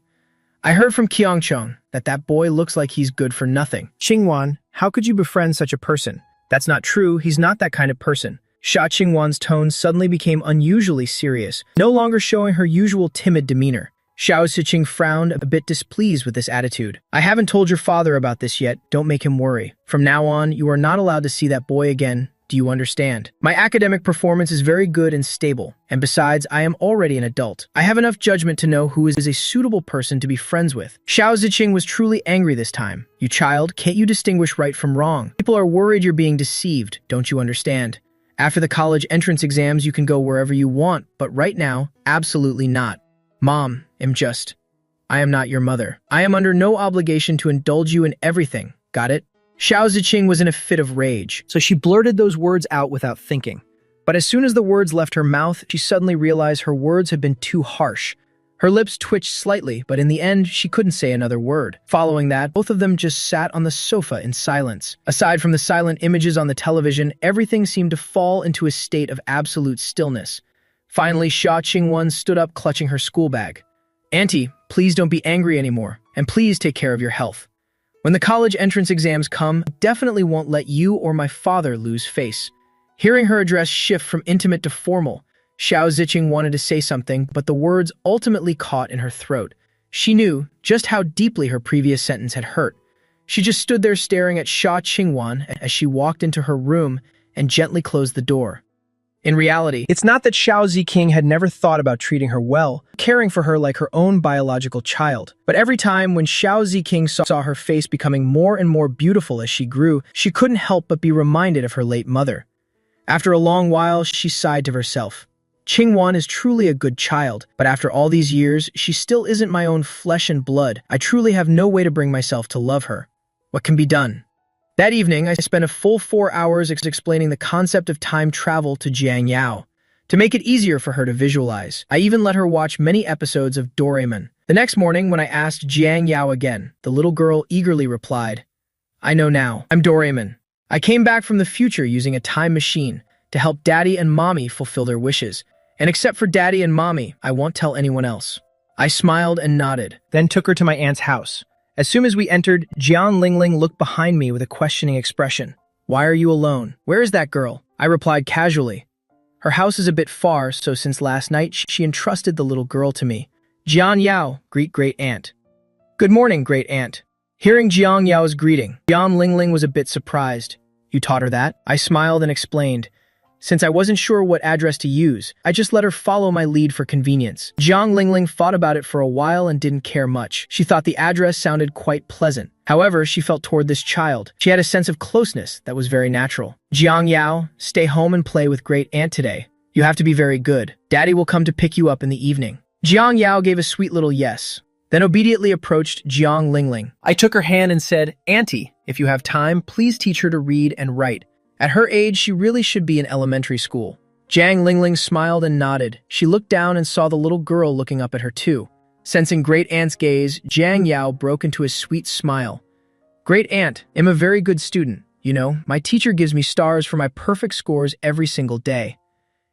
B: I heard from Qiangcheng that boy looks like he's good for nothing.
C: Qingwen, how could you befriend such a person?
B: That's not true. He's not that kind of person. Xia Qingwen's tone suddenly became unusually serious, no longer showing her usual timid demeanor. Xiao Ziqing frowned, a bit displeased with this attitude. I haven't told your father about this yet. Don't make him worry. From now on, you are not allowed to see that boy again. Do you understand? My academic performance is very good and stable, and besides, I am already an adult. I have enough judgment to know who is a suitable person to be friends with. Xiao Ziqing was truly angry this time. You child, can't you distinguish right from wrong? People are worried you're being deceived. Don't you understand? After the college entrance exams, you can go wherever you want, but right now, absolutely not. Mom, I am not your mother. I am under no obligation to indulge you in everything. Got it? Xiao Ziqing was in a fit of rage,
C: so she blurted those words out without thinking.
B: But as soon as the words left her mouth, she suddenly realized her words had been too harsh. Her lips twitched slightly, but in the end, she couldn't say another word. Following that, both of them just sat on the sofa in silence. Aside from the silent images on the television, everything seemed to fall into a state of absolute stillness. Finally, Xia Qingwen stood up, clutching her school bag. Auntie, please don't be angry anymore, and please take care of your health. When the college entrance exams come, I definitely won't let you or my father lose face. Hearing her address shift from intimate to formal, Xiao Ziqing wanted to say something, but the words ultimately caught in her throat. She knew just how deeply her previous sentence had hurt. She just stood there staring at Xia Qingwan as she walked into her room and gently closed the door. In reality, it's not that Xiao Ziqing had never thought about treating her well, caring for her like her own biological child. But every time when Xiao Ziqing saw her face becoming more and more beautiful as she grew, she couldn't help but be reminded of her late mother. After a long while, she sighed to herself. Qingwan is truly a good child, but after all these years, she still isn't my own flesh and blood. I truly have no way to bring myself to love her. What can be done? That evening, I spent a full 4 hours explaining the concept of time travel to Jiang Yao. To make it easier for her to visualize, I even let her watch many episodes of Doraemon. The next morning, when I asked Jiang Yao again, the little girl eagerly replied, "I know now. I'm Doraemon. I came back from the future using a time machine to help Daddy and Mommy fulfill their wishes. And except for Daddy and Mommy, I won't tell anyone else." I smiled and nodded, then took her to my aunt's house. As soon as we entered, Jian Lingling looked behind me with a questioning expression. "Why are you alone? Where is that girl?" I replied casually. "Her house is a bit far, so since last night, she entrusted the little girl to me." "Jian Yao, greet great aunt." "Good morning, great aunt." Hearing Jiang Yao's greeting, Jian Lingling was a bit surprised. "You taught her that?" I smiled and explained. Since I wasn't sure what address to use, I just let her follow my lead for convenience. Jiang Lingling thought about it for a while and didn't care much. She thought the address sounded quite pleasant. However, she felt toward this child. She had a sense of closeness that was very natural. "Jiang Yao, stay home and play with great aunt today. You have to be very good. Daddy will come to pick you up in the evening." Jiang Yao gave a sweet little yes, then obediently approached Jiang Lingling. I took her hand and said, "Auntie, if you have time, please teach her to read and write. At her age, she really should be in elementary school." Jiang Lingling smiled and nodded. She looked down and saw the little girl looking up at her too. Sensing great aunt's gaze, Jiang Yao broke into a sweet smile. "Great aunt, I'm a very good student. You know, my teacher gives me stars for my perfect scores every single day."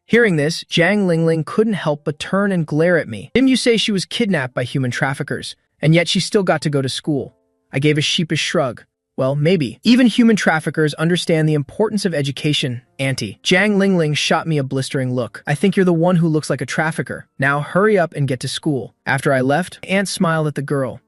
B: Hearing this, Jiang Lingling couldn't help but turn and glare at me. "Didn't you say she was kidnapped by human traffickers, and yet she still got to go to school?" I gave a sheepish shrug. "Well, maybe. Even human traffickers understand the importance of education, auntie." Jiang Lingling shot me a blistering look. "I think you're the one who looks like a trafficker. Now hurry up and get to school." After I left, Aunt smiled at the girl.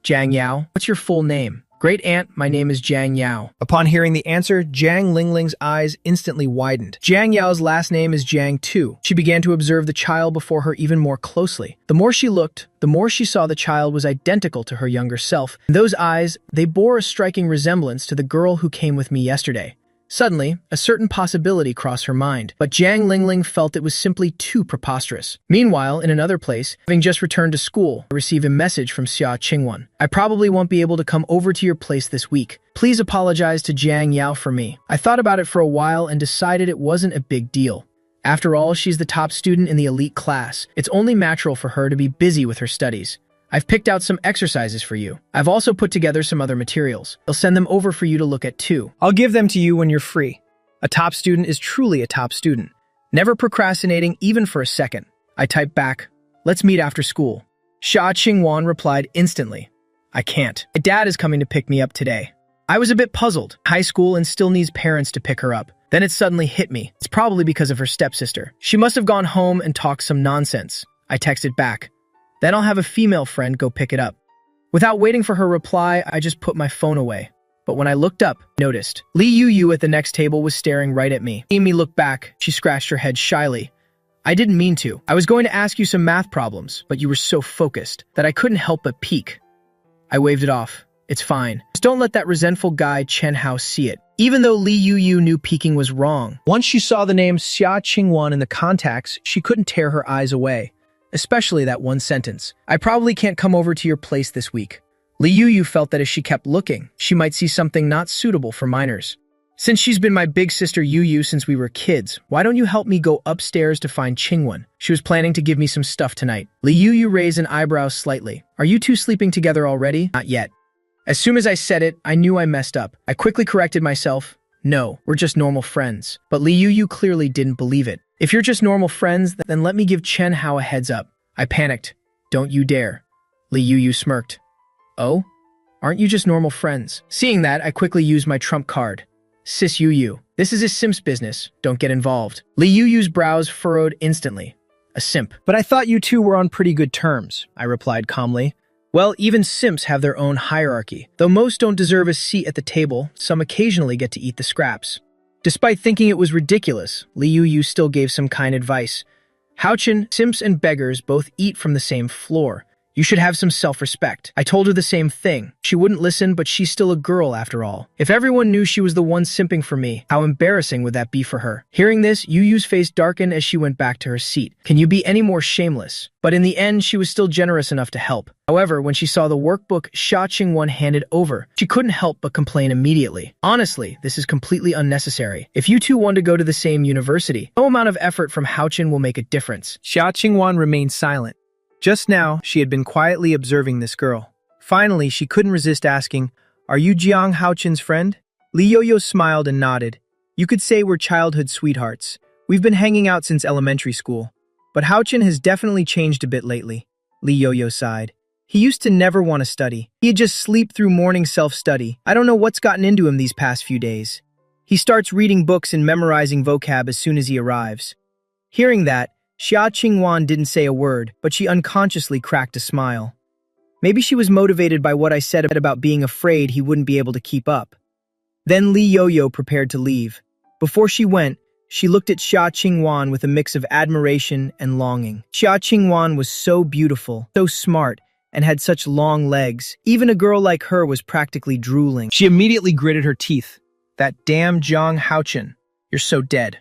B: "Jiang Yao, what's your full name?" "Great aunt, my name is Jiang Yao." Upon hearing the answer, Jiang Lingling's eyes instantly widened. Jiang Yao's last name is Jiang too. She began to observe the child before her even more closely. The more she looked, the more she saw the child was identical to her younger self. Those eyes, they bore a striking resemblance to the girl who came with me yesterday. Suddenly, a certain possibility crossed her mind, but Jiang Lingling felt it was simply too preposterous. Meanwhile, in another place, having just returned to school, I received a message from Xia Qingwan. "I probably won't be able to come over to your place this week. Please apologize to Jiang Yao for me." I thought about it for a while and decided it wasn't a big deal. After all, she's the top student in the elite class. It's only natural for her to be busy with her studies. I've picked out some exercises for you. I've also put together some other materials. I'll send them over for you to look at too. I'll give them to you when you're free. A top student is truly a top student, never procrastinating even for a second. I typed back, "Let's meet after school." Xia Qingwan replied instantly, "I can't. My dad is coming to pick me up today." I was a bit puzzled. High school and still needs parents to pick her up. Then it suddenly hit me. It's probably because of her stepsister. She must have gone home and talked some nonsense. I texted back. Then I'll have a female friend go pick it up. Without waiting for her reply, I just put my phone away. But when I looked up, noticed Li Yu at the next table was staring right at me. Seeing me look back, she scratched her head shyly. "I didn't mean to. I was going to ask you some math problems, but you were so focused that I couldn't help but peek." I waved it off. "It's fine. Just don't let that resentful guy Chen Hao see it." Even though Li Yu knew peeking was wrong, once she saw the name Xia Qingwan in the contacts, she couldn't tear her eyes away. Especially that one sentence. "I probably can't come over to your place this week." Li Yu felt that if she kept looking, she might see something not suitable for minors. "Since she's been my big sister Yu since we were kids, why don't you help me go upstairs to find Qingwen? She was planning to give me some stuff tonight." Li Yu raised an eyebrow slightly. "Are you two sleeping together already?" "Not yet." As soon as I said it, I knew I messed up. I quickly corrected myself. "No, we're just normal friends." But Li Yu clearly didn't believe it. "If you're just normal friends, then let me give Chen Hao a heads up." I panicked. "Don't you dare." Li Yu smirked. "Oh? Aren't you just normal friends?" Seeing that, I quickly used my trump card. "Sis Yu,
A: This is his simp's business. Don't get involved. Li Yuyu's brows furrowed instantly. A simp.
B: But I thought you two were on pretty good terms, I replied calmly.
A: Well, even simps have their own hierarchy. Though most don't deserve a seat at the table, some occasionally get to eat the scraps. Despite thinking it was ridiculous, Li Yuyu still gave some kind advice. Haochen, simps and beggars both eat from the same floor. You should have some self-respect. I told her the same thing. She wouldn't listen, but she's still a girl after all. If everyone knew she was the one simping for me, how embarrassing would that be for her? Hearing this, Yuyu's face darkened as she went back to her seat. Can you be any more shameless? But in the end, she was still generous enough to help. However, when she saw the workbook Sha Qingwan handed over, she couldn't help but complain immediately. Honestly, this is completely unnecessary. If you two want to go to the same university, no amount of effort from Haochen will make a difference.
C: Sha Qingwan remained silent. Just now, she had been quietly observing this girl. Finally, she couldn't resist asking, "Are you Jiang Haochen's friend?" Li Yo-Yo smiled and nodded. "You could say we're childhood sweethearts. We've been hanging out since elementary school. But Haochen has definitely changed a bit lately." Li Yo-Yo sighed. "He used to never want to study. He'd just sleep through morning self-study. I don't know what's gotten into him these past few days. He starts reading books and memorizing vocab as soon as he arrives." Hearing that, Xia Qingwan didn't say a word, but she unconsciously cracked a smile. Maybe she was motivated by what I said about being afraid he wouldn't be able to keep up. Then Li Yo-Yo prepared to leave. Before she went, she looked at Xia Qingwan with a mix of admiration and longing. Xia Qingwan was so beautiful, so smart, and had such long legs. Even a girl like her was practically drooling.
B: She immediately gritted her teeth. That damn Jiang Haochen. You're so dead.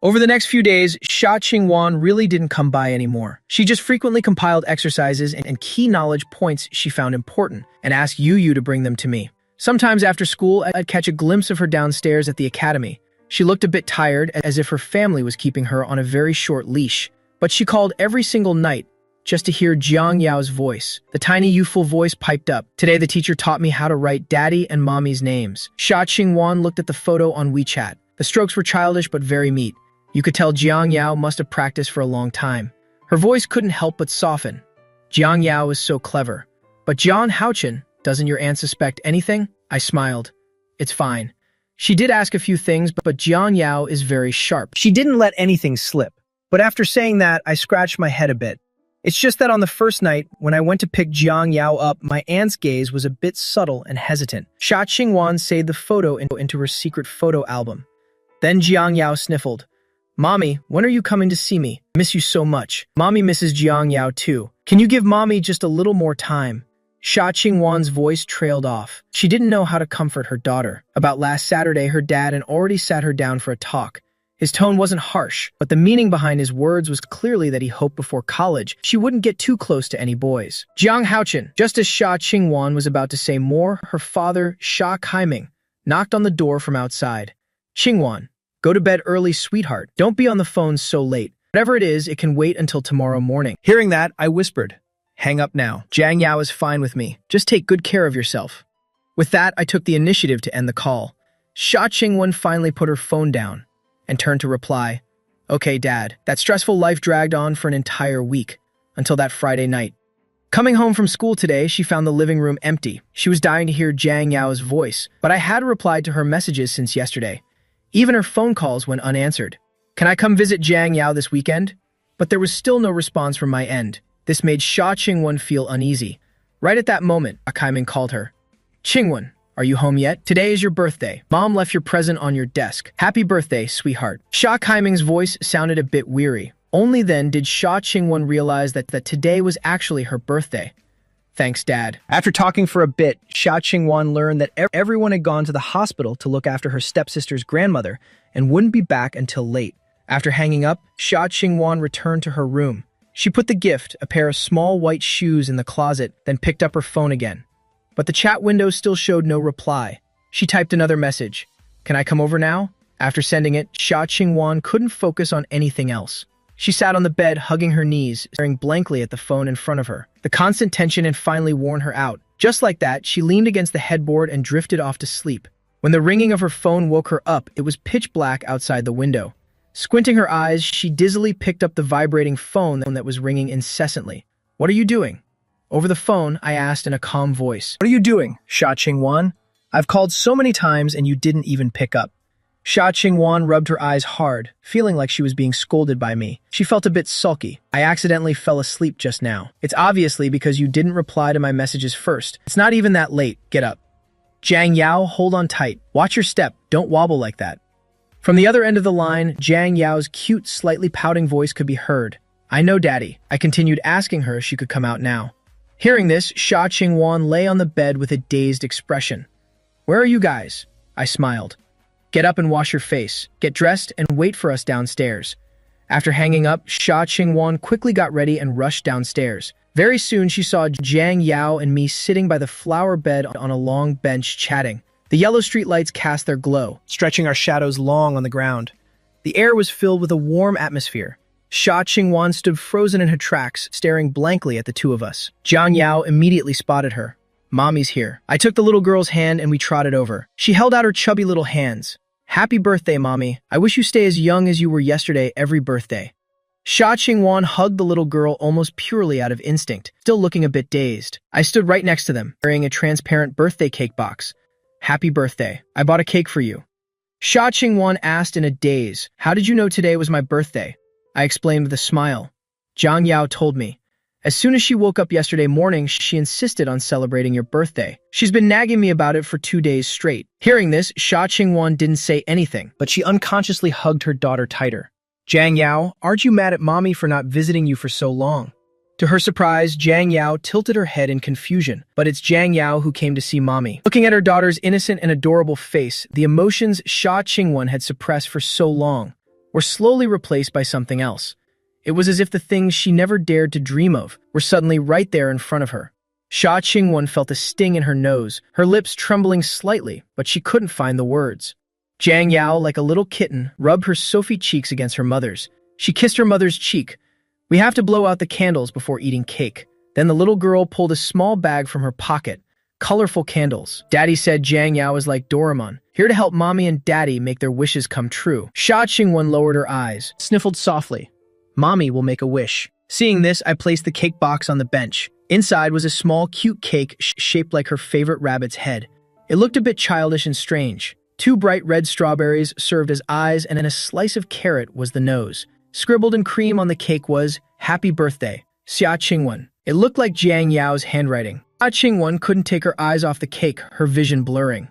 B: Over the next few days, Sha Qingwan really didn't come by anymore. She just frequently compiled exercises and key knowledge points she found important and asked Yu to bring them to me. Sometimes after school, I'd catch a glimpse of her downstairs at the academy. She looked a bit tired, as if her family was keeping her on a very short leash. But she called every single night just to hear Jiang Yao's voice. The tiny youthful voice piped up. "Today the teacher taught me how to write daddy and mommy's names." Sha Qingwan looked at the photo on WeChat. The strokes were childish but very neat. You could tell Jiang Yao must have practiced for a long time. Her voice couldn't help but soften. Jiang Yao is so clever. But Jiang Haochen, doesn't your aunt suspect anything? I smiled. It's fine. She did ask a few things, but Jiang Yao is very sharp.
C: She didn't let anything slip. But after saying that, I scratched my head a bit. It's just that on the first night, when I went to pick Jiang Yao up, my aunt's gaze was a bit subtle and hesitant. Sha Qingwan saved the photo into her secret photo album. Then Jiang Yao sniffled. "Mommy, when are you coming to see me? I miss you so much." Mommy misses Jiang Yao too. "Can you give Mommy just a little more time?" Sha Qingwan's voice trailed off. She didn't know how to comfort her daughter. About last Saturday, her dad had already sat her down for a talk. His tone wasn't harsh, but the meaning behind his words was clearly that he hoped before college she wouldn't get too close to any boys. Jiang Haochen, just as Sha Qingwan was about to say more, her father, Sha Kaiming, knocked on the door from outside. "Qingwan, go to bed early, sweetheart. Don't be on the phone so late. Whatever it is, it can wait until tomorrow morning." Hearing that, I whispered, "Hang up now. Jiang Yao is fine with me. Just take good care of yourself." With that, I took the initiative to end the call. Sha Qingwan finally put her phone down and turned to reply, "Okay, Dad." That stressful life dragged on for an entire week, until that Friday night. Coming home from school today, she found the living room empty. She was dying to hear Jiang Yao's voice, but I had replied to her messages since yesterday. Even her phone calls went unanswered. "Can I come visit Jiang Yao this weekend?" But there was still no response from my end. This made Sha Qingwan feel uneasy. Right at that moment, Akaiming called her. "Qingwan, are you home yet? Today is your birthday. Mom left your present on your desk. Happy birthday, sweetheart." Sha Kaiming's voice sounded a bit weary. Only then did Sha Qingwan realize that today was actually her birthday. "Thanks, Dad." After talking for a bit, Sha Qingwan learned that everyone had gone to the hospital to look after her stepsister's grandmother and wouldn't be back until late. After hanging up, Sha Qingwan returned to her room. She put the gift, a pair of small white shoes, in the closet, then picked up her phone again. But the chat window still showed no reply. She typed another message. "Can I come over now?" After sending it, Sha Qingwan couldn't focus on anything else. She sat on the bed, hugging her knees, staring blankly at the phone in front of her. The constant tension had finally worn her out. Just like that, she leaned against the headboard and drifted off to sleep. When the ringing of her phone woke her up, it was pitch black outside the window. Squinting her eyes, she dizzily picked up the vibrating phone that was ringing incessantly. "What are you doing?" Over the phone, I asked in a calm voice. "What are you doing, Sha Qingwan? I've called so many times and you didn't even pick up."
B: Sha Qingwan rubbed her eyes hard, feeling like she was being scolded by me. She felt a bit sulky. I accidentally fell asleep just now. It's obviously because you didn't reply to my messages first. It's not even that late. Get up. Jiang Yao, hold on tight. Watch your step. Don't wobble like that. From the other end of the line, Jiang Yao's cute, slightly pouting voice could be heard. I know, Daddy. I continued asking her if she could come out now. Hearing this, Sha Qingwan lay on the bed with a dazed expression. Where are you guys? I smiled. Get up and wash your face. Get dressed and wait for us downstairs. After hanging up, Sha Qingwan quickly got ready and rushed downstairs. Very soon she saw Jiang Yao and me sitting by the flower bed on a long bench chatting. The yellow streetlights cast their glow, stretching our shadows long on the ground. The air was filled with a warm atmosphere. Sha Qingwan stood frozen in her tracks, staring blankly at the two of us. Jiang Yao immediately spotted her. Mommy's here. I took the little girl's hand and we trotted over. She held out her chubby little hands. Happy birthday, Mommy. I wish you stay as young as you were yesterday every birthday. Sha Qingwan hugged the little girl almost purely out of instinct, still looking a bit dazed. I stood right next to them, carrying a transparent birthday cake box. Happy birthday. I bought a cake for you. Sha Qingwan asked in a daze, how did you know today was my birthday? I explained with a smile. Jiang Yao told me. As soon as she woke up yesterday morning, she insisted on celebrating your birthday. She's been nagging me about it for 2 days straight. Hearing this, Sha Qingwan didn't say anything, but she unconsciously hugged her daughter tighter. Jiang Yao, aren't you mad at Mommy for not visiting you for so long? To her surprise, Jiang Yao tilted her head in confusion, but it's Jiang Yao who came to see Mommy. Looking at her daughter's innocent and adorable face, the emotions Sha Qingwan had suppressed for so long were slowly replaced by something else. It was as if the things she never dared to dream of were suddenly right there in front of her. Sha Qingwan felt a sting in her nose, her lips trembling slightly, but she couldn't find the words. Jiang Yao, like a little kitten, rubbed her Sophie cheeks against her mother's. She kissed her mother's cheek. We have to blow out the candles before eating cake. Then the little girl pulled a small bag from her pocket. Colorful candles. Daddy said Jiang Yao is like Doraemon, here to help Mommy and Daddy make their wishes come true. Sha Qingwan lowered her eyes, sniffled softly. Mommy will make a wish. Seeing this, I placed the cake box on the bench. Inside was a small, cute cake shaped like her favorite rabbit's head. It looked a bit childish and strange. 2 bright red strawberries served as eyes, and then a slice of carrot was the nose. Scribbled in cream on the cake was, Happy Birthday, Xia Qingwan. It looked like Jiang Yao's handwriting. Xia Qingwan couldn't take her eyes off the cake, her vision blurring.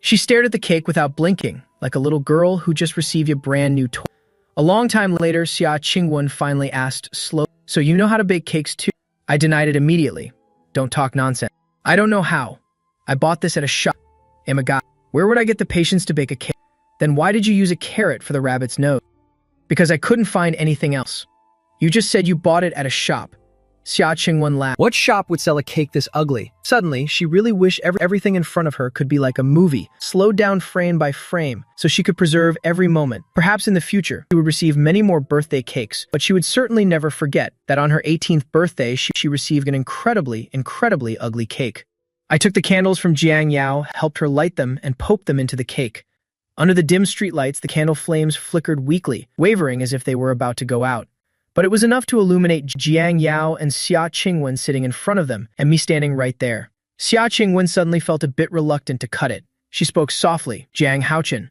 B: She stared at the cake without blinking, like a little girl who just received a brand new toy. A long time later, Xia Qingwan finally asked slowly, So you know how to bake cakes too? I denied it immediately. Don't talk nonsense. I don't know how. I bought this at a shop. Am a guy. Where would I get the patience to bake a cake? Then why did you use a carrot for the rabbit's nose? Because I couldn't find anything else. You just said you bought it at a shop. Xia Qingwan laughed. What shop would sell a cake this ugly? Suddenly, she really wished everything in front of her could be like a movie, slowed down frame by frame, so she could preserve every moment. Perhaps in the future, she would receive many more birthday cakes, but she would certainly never forget that on her 18th birthday, she received an incredibly ugly cake. I took the candles from Jiang Yao, helped her light them, and poked them into the cake. Under the dim streetlights, the candle flames flickered weakly, wavering as if they were about to go out. But it was enough to illuminate Jiang Yao and Xia Qingwan sitting in front of them, and me standing right there. Xia Qingwan suddenly felt a bit reluctant to cut it. She spoke softly, Jiang Haochen.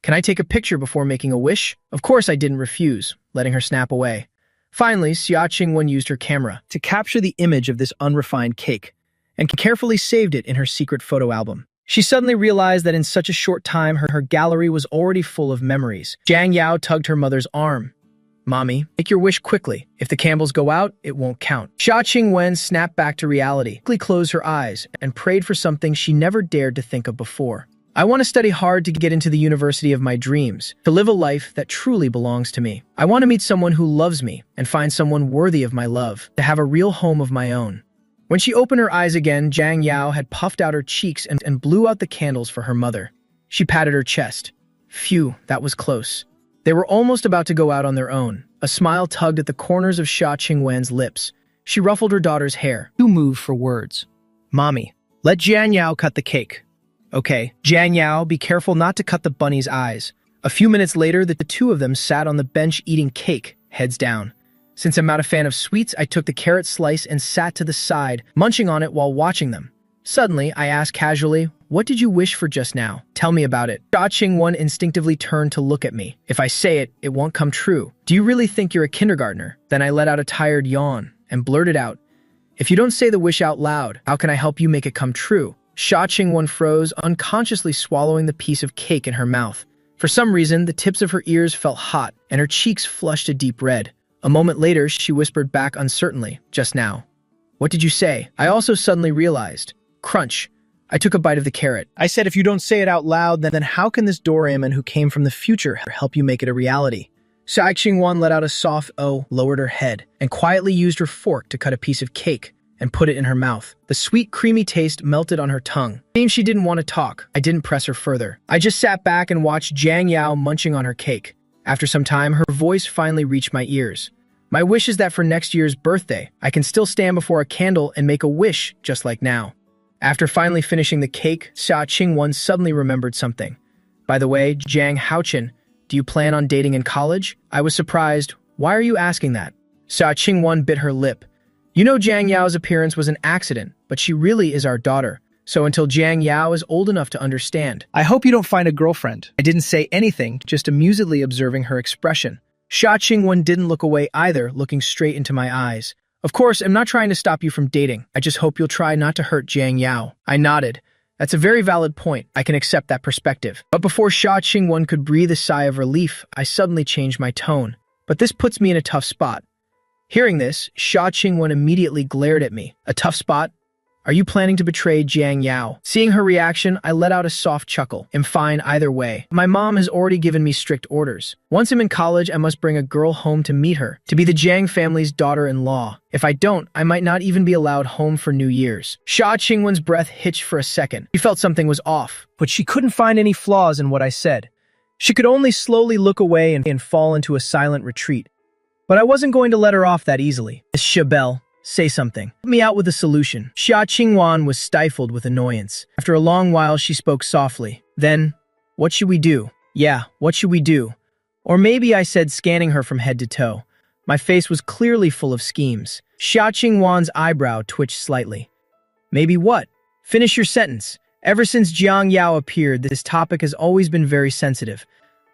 B: Can I take a picture before making a wish? Of course I didn't refuse, letting her snap away. Finally, Xia Qingwan used her camera to capture the image of this unrefined cake, and carefully saved it in her secret photo album. She suddenly realized that in such a short time, her gallery was already full of memories. Jiang Yao tugged her mother's arm. Mommy, make your wish quickly. If the candles go out, it won't count. Xia Qingwan snapped back to reality, quickly closed her eyes, and prayed for something she never dared to think of before. I want to study hard to get into the university of my dreams, to live a life that truly belongs to me. I want to meet someone who loves me and find someone worthy of my love, to have a real home of my own. When she opened her eyes again, Jiang Yao had puffed out her cheeks and blew out the candles for her mother. She patted her chest. Phew, that was close. They were almost about to go out on their own. A smile tugged at the corners of Xia Qingwan's lips. She ruffled her daughter's hair. Too moved for words. Mommy, let Jiang Yao cut the cake. Okay, Jiang Yao, be careful not to cut the bunny's eyes. A few minutes later, the two of them sat on the bench eating cake, heads down. Since I'm not a fan of sweets, I took the carrot slice and sat to the side, munching on it while watching them. Suddenly, I asked casually,
A: what did you wish for just now? Tell me about it. Sha Qingwan instinctively turned to look at me. If I say it, it won't come true. Do you really think you're a kindergartner? Then I let out a tired yawn and blurted out, if you don't say the wish out loud, how can I help you make it come true? Sha Qingwan froze, unconsciously swallowing the piece of cake in her mouth. For some reason, the tips of her ears felt hot and her cheeks flushed a deep red. A moment later, she whispered back uncertainly, just now. What did you say? I also suddenly realized. Crunch. I took a bite of the carrot.
B: I said if you don't say it out loud, then how can this Doraemon who came from the future help you make it a reality? Sha Qingwan let out a soft "oh," lowered her head, and quietly used her fork to cut a piece of cake and put it in her mouth. The sweet, creamy taste melted on her tongue. It seemed she didn't want to talk. I didn't press her further. I just sat back and watched Jiang Yao munching on her cake. After some time, her voice finally reached my ears. My wish is that for next year's birthday, I can still stand before a candle and make a wish just like now. After finally finishing the cake, Sha Qingwan suddenly remembered something. By the way, Jiang Haochen, do you plan on dating in college? I was surprised. Why are you asking that? Sha Qingwan bit her lip. You know Jiang Yao's appearance was an accident, but she really is our daughter. So until Jiang Yao is old enough to understand. I hope you don't find a girlfriend. I didn't say anything, just amusedly observing her expression. Sha Qingwan didn't look away either, looking straight into my eyes. Of course, I'm not trying to stop you from dating. I just hope you'll try not to hurt Jiang Yao. I nodded. That's a very valid point. I can accept that perspective. But before Sha Qingwan could breathe a sigh of relief, I suddenly changed my tone. But this puts me in a tough spot. Hearing this, Sha Qingwan immediately glared at me. A tough spot? Are you planning to betray Jiang Yao? Seeing her reaction, I let out a soft chuckle. I'm fine either way. My mom has already given me strict orders. Once I'm in college, I must bring a girl home to meet her, to be the Jiang family's daughter-in-law. If I don't, I might not even be allowed home for New Year's. Sha Qingwan's breath hitched for a second. She felt something was off. But she couldn't find any flaws in what I said. She could only slowly look away and fall into a silent retreat. But I wasn't going to let her off that easily. Miss Chabelle, say something. Help me out with a solution. Sha Qingwan was stifled with annoyance. After a long while, she spoke softly. Then, what should we do? Yeah, what should we do? Or maybe I said, scanning her from head to toe. My face was clearly full of schemes. Sha Qingwan's eyebrow twitched slightly. Maybe what? Finish your sentence. Ever since Jiang Yao appeared, this topic has always been very sensitive.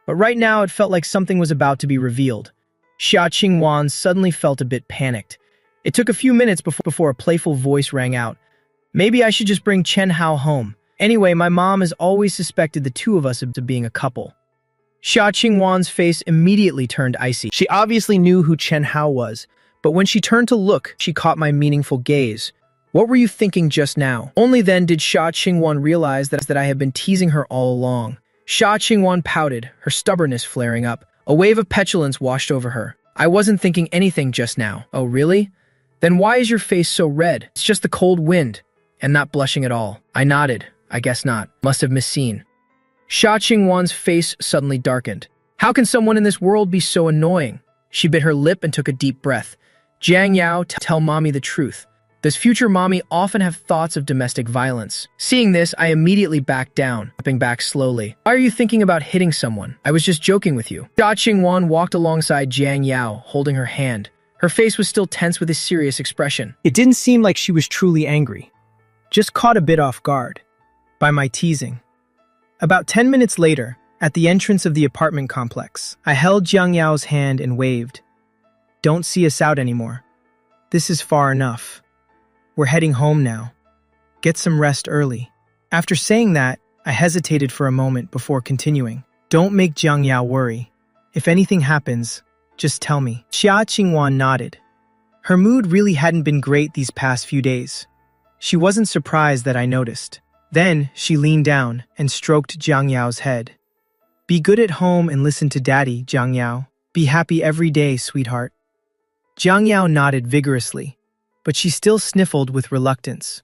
B: But right now, it felt like something was about to be revealed. Sha Qingwan suddenly felt a bit panicked. It took a few minutes before a playful voice rang out. Maybe I should just bring Chen Hao home. Anyway, my mom has always suspected the two of us of being a couple. Sha Qingwan's face immediately turned icy. She obviously knew who Chen Hao was, but when she turned to look, she caught my meaningful gaze. What were you thinking just now? Only then did Sha Qingwan realize that I had been teasing her all along. Sha Qingwan pouted, her stubbornness flaring up. A wave of petulance washed over her. I wasn't thinking anything just now. Oh, really? Then why is your face so red? It's just the cold wind. And not blushing at all. I nodded. I guess not. Must have misseen. Sha Qingwan's face suddenly darkened. How can someone in this world be so annoying? She bit her lip and took a deep breath. Jiang Yao, tell mommy the truth. Does future mommy often have thoughts of domestic violence? Seeing this, I immediately backed down, stepping back slowly. Why are you thinking about hitting someone? I was just joking with you. Sha Qingwan walked alongside Jiang Yao, holding her hand. Her face was still tense with a serious expression. It didn't seem like she was truly angry. Just caught a bit off guard by my teasing. About 10 minutes later, at the entrance of the apartment complex, I held Jiang Yao's hand and waved. Don't see us out anymore. This is far enough. We're heading home now. Get some rest early. After saying that, I hesitated for a moment before continuing. Don't make Jiang Yao worry. If anything happens, just tell me. Sha Qingwan nodded. Her mood really hadn't been great these past few days. She wasn't surprised that I noticed. Then, she leaned down and stroked Jiang Yao's head. Be good at home and listen to Daddy, Jiang Yao. Be happy every day, sweetheart. Jiang Yao nodded vigorously, but she still sniffled with reluctance.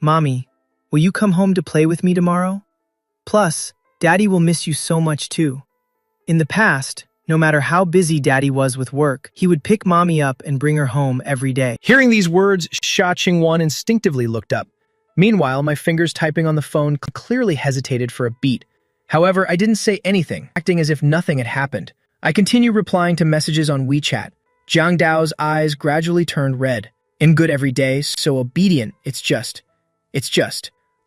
B: Mommy, will you come home to play with me tomorrow? Plus, Daddy will miss you so much too. In the past, no matter how busy Daddy was with work, he would pick Mommy up and bring her home every day. Hearing these words, Sha Qingwan instinctively looked up. Meanwhile, my fingers typing on the phone clearly hesitated for a beat. However, I didn't say anything, acting as if nothing had happened. I continued replying to messages on WeChat. Jiang Dao's eyes gradually turned red. In good every day, so obedient, it's just.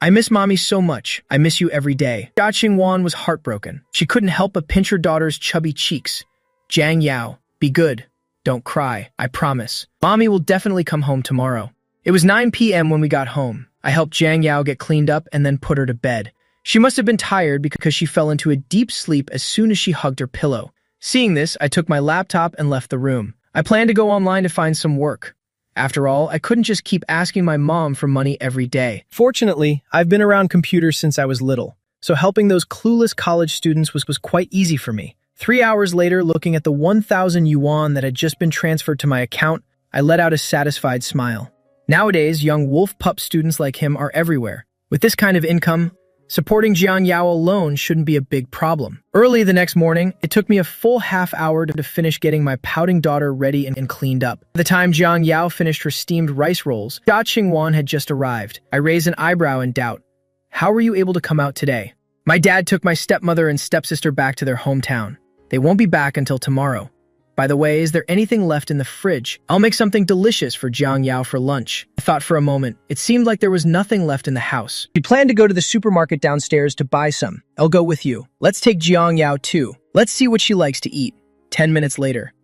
A: I miss mommy so much. I miss you every day. Jia Qingwan was heartbroken. She couldn't help but pinch her daughter's chubby cheeks. Jiang Yao, be good. Don't cry. I promise. Mommy will definitely come home tomorrow. It was 9 p.m. when we got home. I helped Jiang Yao get cleaned up and then put her to bed. She must have been tired because she fell into a deep sleep as soon as she hugged her pillow. Seeing this, I took my laptop and left the room. I planned to go online to find some work. After all, I couldn't just keep asking my mom for money every day.
C: Fortunately, I've been around computers since I was little, so helping those clueless college students was quite easy for me. 3 hours later, looking at the 1,000 yuan that had just been transferred to my account, I let out a satisfied smile. Nowadays, young wolf pup students like him are everywhere. With this kind of income, supporting Jiang Yao alone shouldn't be a big problem. Early the next morning, it took me a full half hour to finish getting my pouting daughter ready and cleaned up. By the time Jiang Yao finished her steamed rice rolls, Jia Qingwan had just arrived. I raised an eyebrow in doubt. How were you able to come out today? My dad took my stepmother and stepsister back to their hometown. They won't be back until tomorrow. By the way, is there anything left in the fridge? I'll make something delicious for Jiang Yao for lunch. I thought for a moment. It seemed like there was nothing left in the house. We planned to go to the supermarket downstairs to buy some. I'll go with you. Let's take Jiang Yao too. Let's see what she likes to eat. 10 minutes later.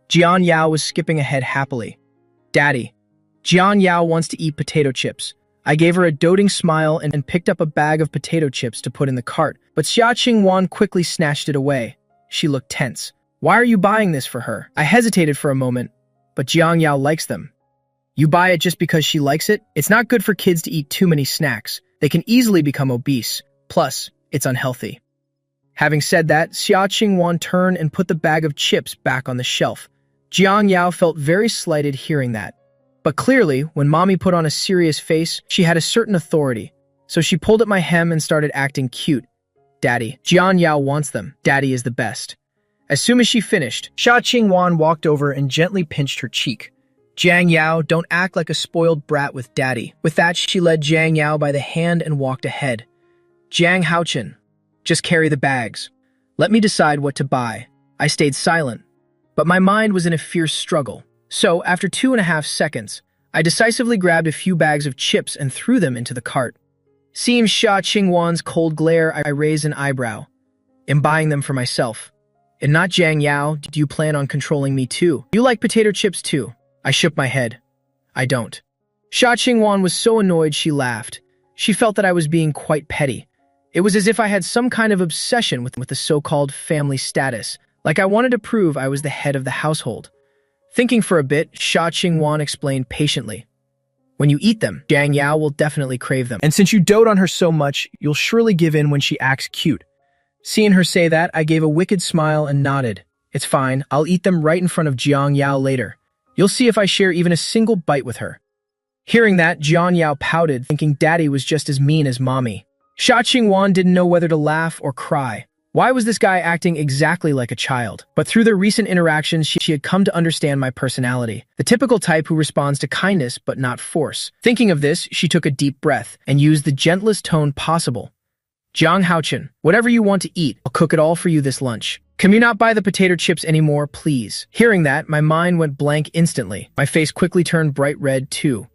C: Jiang Yao was skipping ahead happily. Daddy, Jiang Yao wants to eat potato chips. I gave her a doting smile and picked up a bag of potato chips to put in the cart, but Jia Qingwan quickly snatched it away. She looked tense. Why are you buying this for her? I hesitated for a moment, but Jiang Yao likes them. You buy it just because she likes it? It's not good for kids to eat too many snacks. They can easily become obese. Plus, it's unhealthy. Having said that, Jia Qingwan turned and put the bag of chips back on the shelf. Jiang Yao felt very slighted hearing that. But clearly, when mommy put on a serious face, she had a certain authority. So she pulled at my hem and started acting cute. Daddy, Jiang Yao wants them. Daddy is the best. As soon as she finished, Jia Qingwan walked over and gently pinched her cheek. Jiang Yao, don't act like a spoiled brat with daddy. With that, she led Jiang Yao by the hand and walked ahead. Jiang Haochen, just carry the bags. Let me decide what to buy. I stayed silent, but my mind was in a fierce struggle. So, after 2.5 seconds, I decisively grabbed a few bags of chips and threw them into the cart. Seeing Jia Qingwan's cold glare, I raised an eyebrow. I'm buying them for myself. And not Jiang Yao, do you plan on controlling me too? You like potato chips too? I shook my head. I don't. Jia Qingwan was so annoyed she laughed. She felt that I was being quite petty. It was as if I had some kind of obsession with the so-called family status, like I wanted to prove I was the head of the household. Thinking for a bit, Jia Qingwan explained patiently. When you eat them, Jiang Yao will definitely crave them. And since you dote on her so much, you'll surely give in when she acts cute. Seeing her say that, I gave a wicked smile and nodded. It's fine, I'll eat them right in front of Jiang Yao later. You'll see if I share even a single bite with her. Hearing that, Jiang Yao pouted, thinking daddy was just as mean as mommy. Jia Qingwan didn't know whether to laugh or cry. Why was this guy acting exactly like a child? But through their recent interactions, she had come to understand my personality. The typical type who responds to kindness but not force. Thinking of this, she took a deep breath and used the gentlest tone possible. Jiang Haochen, whatever you want to eat, I'll cook it all for you this lunch. Can you not buy the potato chips anymore, please? Hearing that, my mind went blank instantly. My face quickly turned bright red too.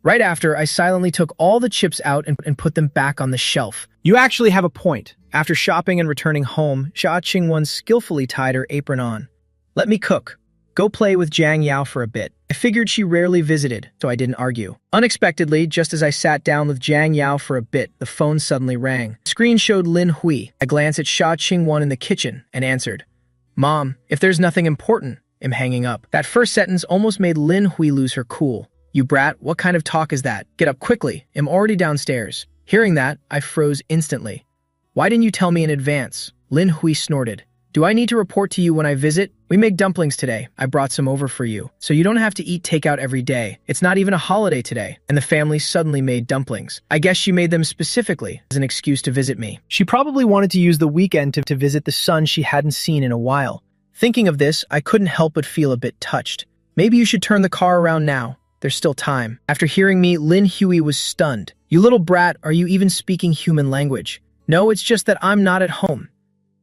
C: Right after, I silently took all the chips out and put them back on the shelf. You actually have a point. After shopping and returning home, Jia Qingwan skillfully tied her apron on.
A: Let me cook. Go play with Jiang Yao for a bit. I figured she rarely visited, so I didn't argue. Unexpectedly, just as I sat down with Jiang Yao for a bit, the phone suddenly rang. The screen showed Lin Hui. I glanced at Jia Qingwan in the kitchen and answered, Mom, if there's nothing important, I'm hanging up. That first sentence almost made Lin Hui lose her cool. You brat, what kind of talk is that? Get up quickly, I'm already downstairs. Hearing that, I froze instantly. Why didn't you tell me in advance? Lin Hui snorted. Do I need to report to you when I visit? We make dumplings today. I brought some over for you. So you don't have to eat takeout every day. It's not even a holiday today. And the family suddenly made dumplings. I guess she made them specifically as an excuse to visit me.
C: She probably wanted to use the weekend to visit the son she hadn't seen in a while.
A: Thinking of this, I couldn't help but feel a bit touched. Maybe you should turn the car around now. There's still time. After hearing me, Lin Hui was stunned. You little brat, are you even speaking human language? No, it's just that I'm not at home.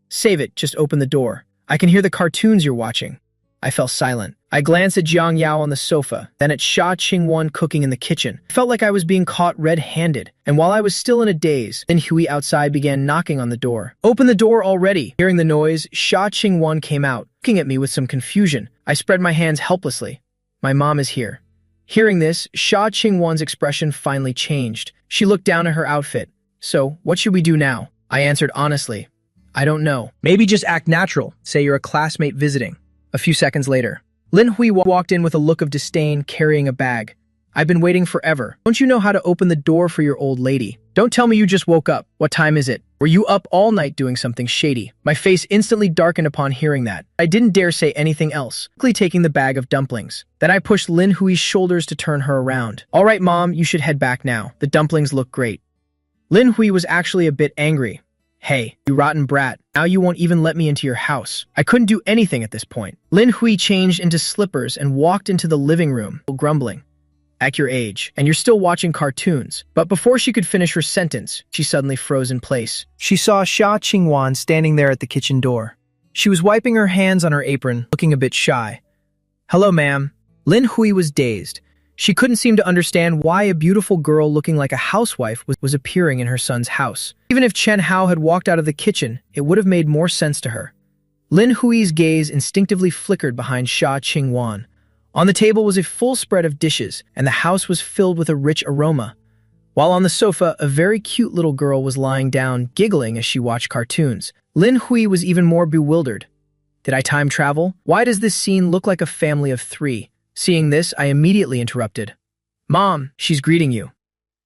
A: Save it, just open the door. I can hear the cartoons you're watching. I fell silent. I glanced at Jiang Yao on the sofa, then at Xia Qingwan cooking in the kitchen. I felt like I was being caught red-handed, and while I was still in a daze, then Hui outside began knocking on the door. "Open the door already!" Hearing the noise, Xia Qingwan came out, looking at me with some confusion. I spread my hands helplessly. "My mom is here." Hearing this, Xia Qingwan's expression finally changed. She looked down at her outfit. "So, what should we do now?" I answered honestly, "I don't know. Maybe just act natural. Say you're a classmate visiting." A few seconds later, Lin Hui walked in with a look of disdain, carrying a bag. "I've been waiting forever. Don't you know how to open the door for your old lady? Don't tell me you just woke up. What time is it? Were you up all night doing something shady?" My face instantly darkened upon hearing that. I didn't dare say anything else, quickly taking the bag of dumplings. Then I pushed Lin Hui's shoulders to turn her around. "All right, Mom, you should head back now. The dumplings look great." Lin Hui was actually a bit angry. "Hey, you rotten brat. Now you won't even let me into your house." I couldn't do anything at this point. Lin Hui changed into slippers and walked into the living room, grumbling. "At your age, and you're still watching cartoons." But before she could finish her sentence, she suddenly froze in place.
C: She saw Xia Qingwan standing there at the kitchen door. She was wiping her hands on her apron, looking a bit shy. "Hello, ma'am." Lin Hui was dazed. She couldn't seem to understand why a beautiful girl looking like a housewife was appearing in her son's house. Even if Chen Hao had walked out of the kitchen, it would have made more sense to her. Lin Hui's gaze instinctively flickered behind Xia Qingwan. On the table was a full spread of dishes, and the house was filled with a rich aroma. While on the sofa, a very cute little girl was lying down, giggling as she watched cartoons. Lin Hui was even more bewildered. Did I time travel? Why does this scene look like a family of three? Seeing this, I immediately interrupted. "Mom, she's greeting you."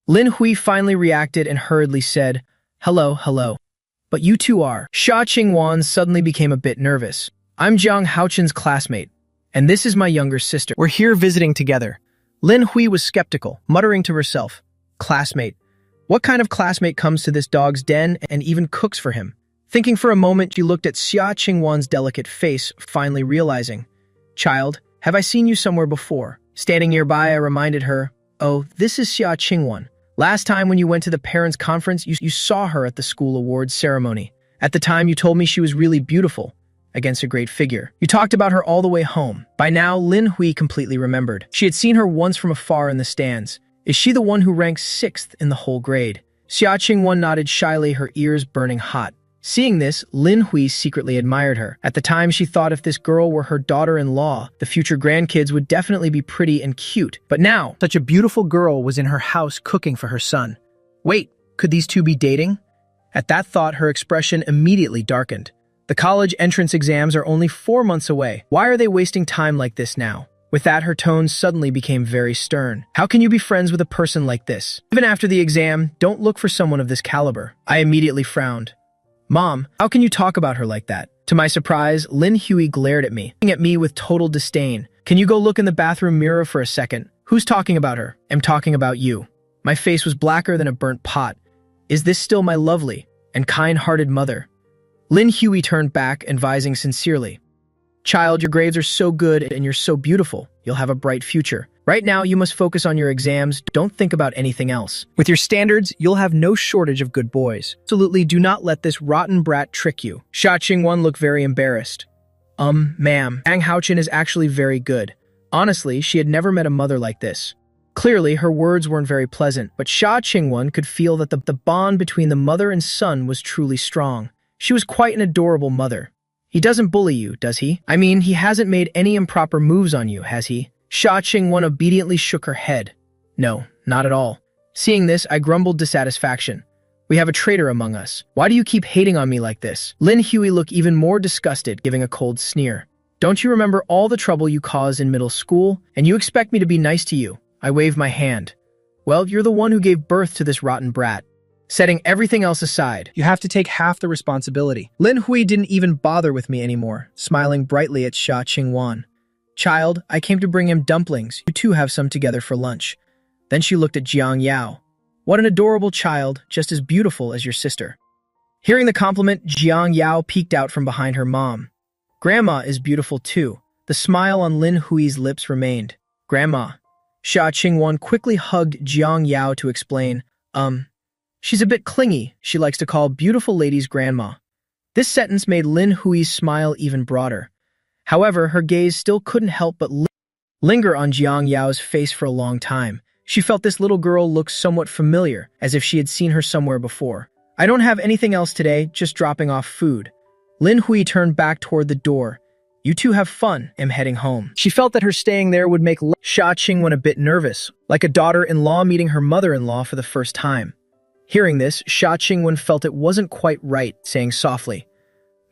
C: Lin Hui finally reacted and hurriedly said, "Hello, hello. But you two are." Xia Qingwan suddenly became a bit nervous. "I'm Jiang Haochen's classmate, and this is my younger sister. We're here visiting together." Lin Hui was skeptical, muttering to herself, "Classmate? What kind of classmate comes to this dog's den and even cooks for him?" Thinking for a moment, she looked at Xia Qingwan's delicate face, finally realizing, "Child, have I seen you somewhere before?" Standing nearby, I reminded her, "Oh, this is Xia Qingwan. Last time when you went to the parents' conference, you saw her at the school awards ceremony. At the time, you told me she was really beautiful, against a great figure. You talked about her all the way home." By now, Lin Hui completely remembered. She had seen her once from afar in the stands. "Is she the one who ranks 6th in the whole grade?" Xia Qingwan nodded shyly, her ears burning hot. Seeing this, Lin Hui secretly admired her. At the time, she thought if this girl were her daughter-in-law, the future grandkids would definitely be pretty and cute. But now, Such a beautiful girl was in her house cooking for her son.
A: wait, could these two be dating? At that thought, her expression immediately darkened. The college entrance exams are only 4 months away. Why are they wasting time like this now? With that, her tone suddenly became very stern. "How can you be friends with a person like this? Even after the exam, don't look for someone of this caliber." I immediately frowned. "Mom, how can you talk about her like that?" To my surprise, Lin Hui glared at me, looking at me with total disdain. "Can you go look in the bathroom mirror for a second? Who's talking about her?" "I'm talking about you." My face was blacker than a burnt pot. Is this still my lovely and kind-hearted mother? Lin Hui turned back, advising sincerely, "Child, your grades are so good and you're so beautiful. You'll have a bright future. Right now, you must focus on your exams. Don't think about anything else. With your standards, you'll have no shortage of good boys. Absolutely do not let this rotten brat trick you." Xia Qingwan looked very embarrassed. Ma'am, Jiang Haochen is actually very good." Honestly, she had never met a mother like this. Clearly, her words weren't very pleasant, but Xia Qingwan could feel that the bond between the mother and son was truly strong. She was quite an adorable mother. "He doesn't bully you, does he? I mean, he hasn't made any improper moves on you, has he?" Xia Qingwan obediently shook her head. "No, not at all." Seeing this, I grumbled dissatisfaction. "We have a traitor among us. Why do you keep hating on me like this?" Lin Hui looked even more disgusted, giving a cold sneer. "Don't you remember all the trouble you caused in middle school, and you expect me to be nice to you?" I waved my hand. "Well, you're the one who gave birth to this rotten brat." Setting everything else aside,
C: You have to take half the responsibility.
A: Lin Hui didn't even bother with me anymore, smiling brightly at Xia Qingwan. "Child, I came to bring him dumplings. You two have some together for lunch." Then she looked at Jiang Yao. "What an adorable child, just as beautiful as your sister." Hearing the compliment, Jiang Yao peeked out from behind her mom. "Grandma is beautiful too." The smile on Lin Hui's lips remained. "Grandma." Xia Qingwan quickly hugged Jiang Yao to explain, She's a bit clingy. She likes to call beautiful ladies grandma." This sentence made Lin Hui's smile even broader.
B: However, her gaze still couldn't help but linger on Jiang Yao's face for a long time. She felt this little girl looked somewhat familiar, as if she had seen her somewhere before. I don't have anything else today, just dropping off food. Lin Hui turned back toward the door. You two have fun, I'm heading home. She felt that her staying there would make Sha Qingwen a bit nervous, like a daughter-in-law meeting her mother-in-law for the first time. Hearing this, Sha Qingwen felt it wasn't quite right, saying softly,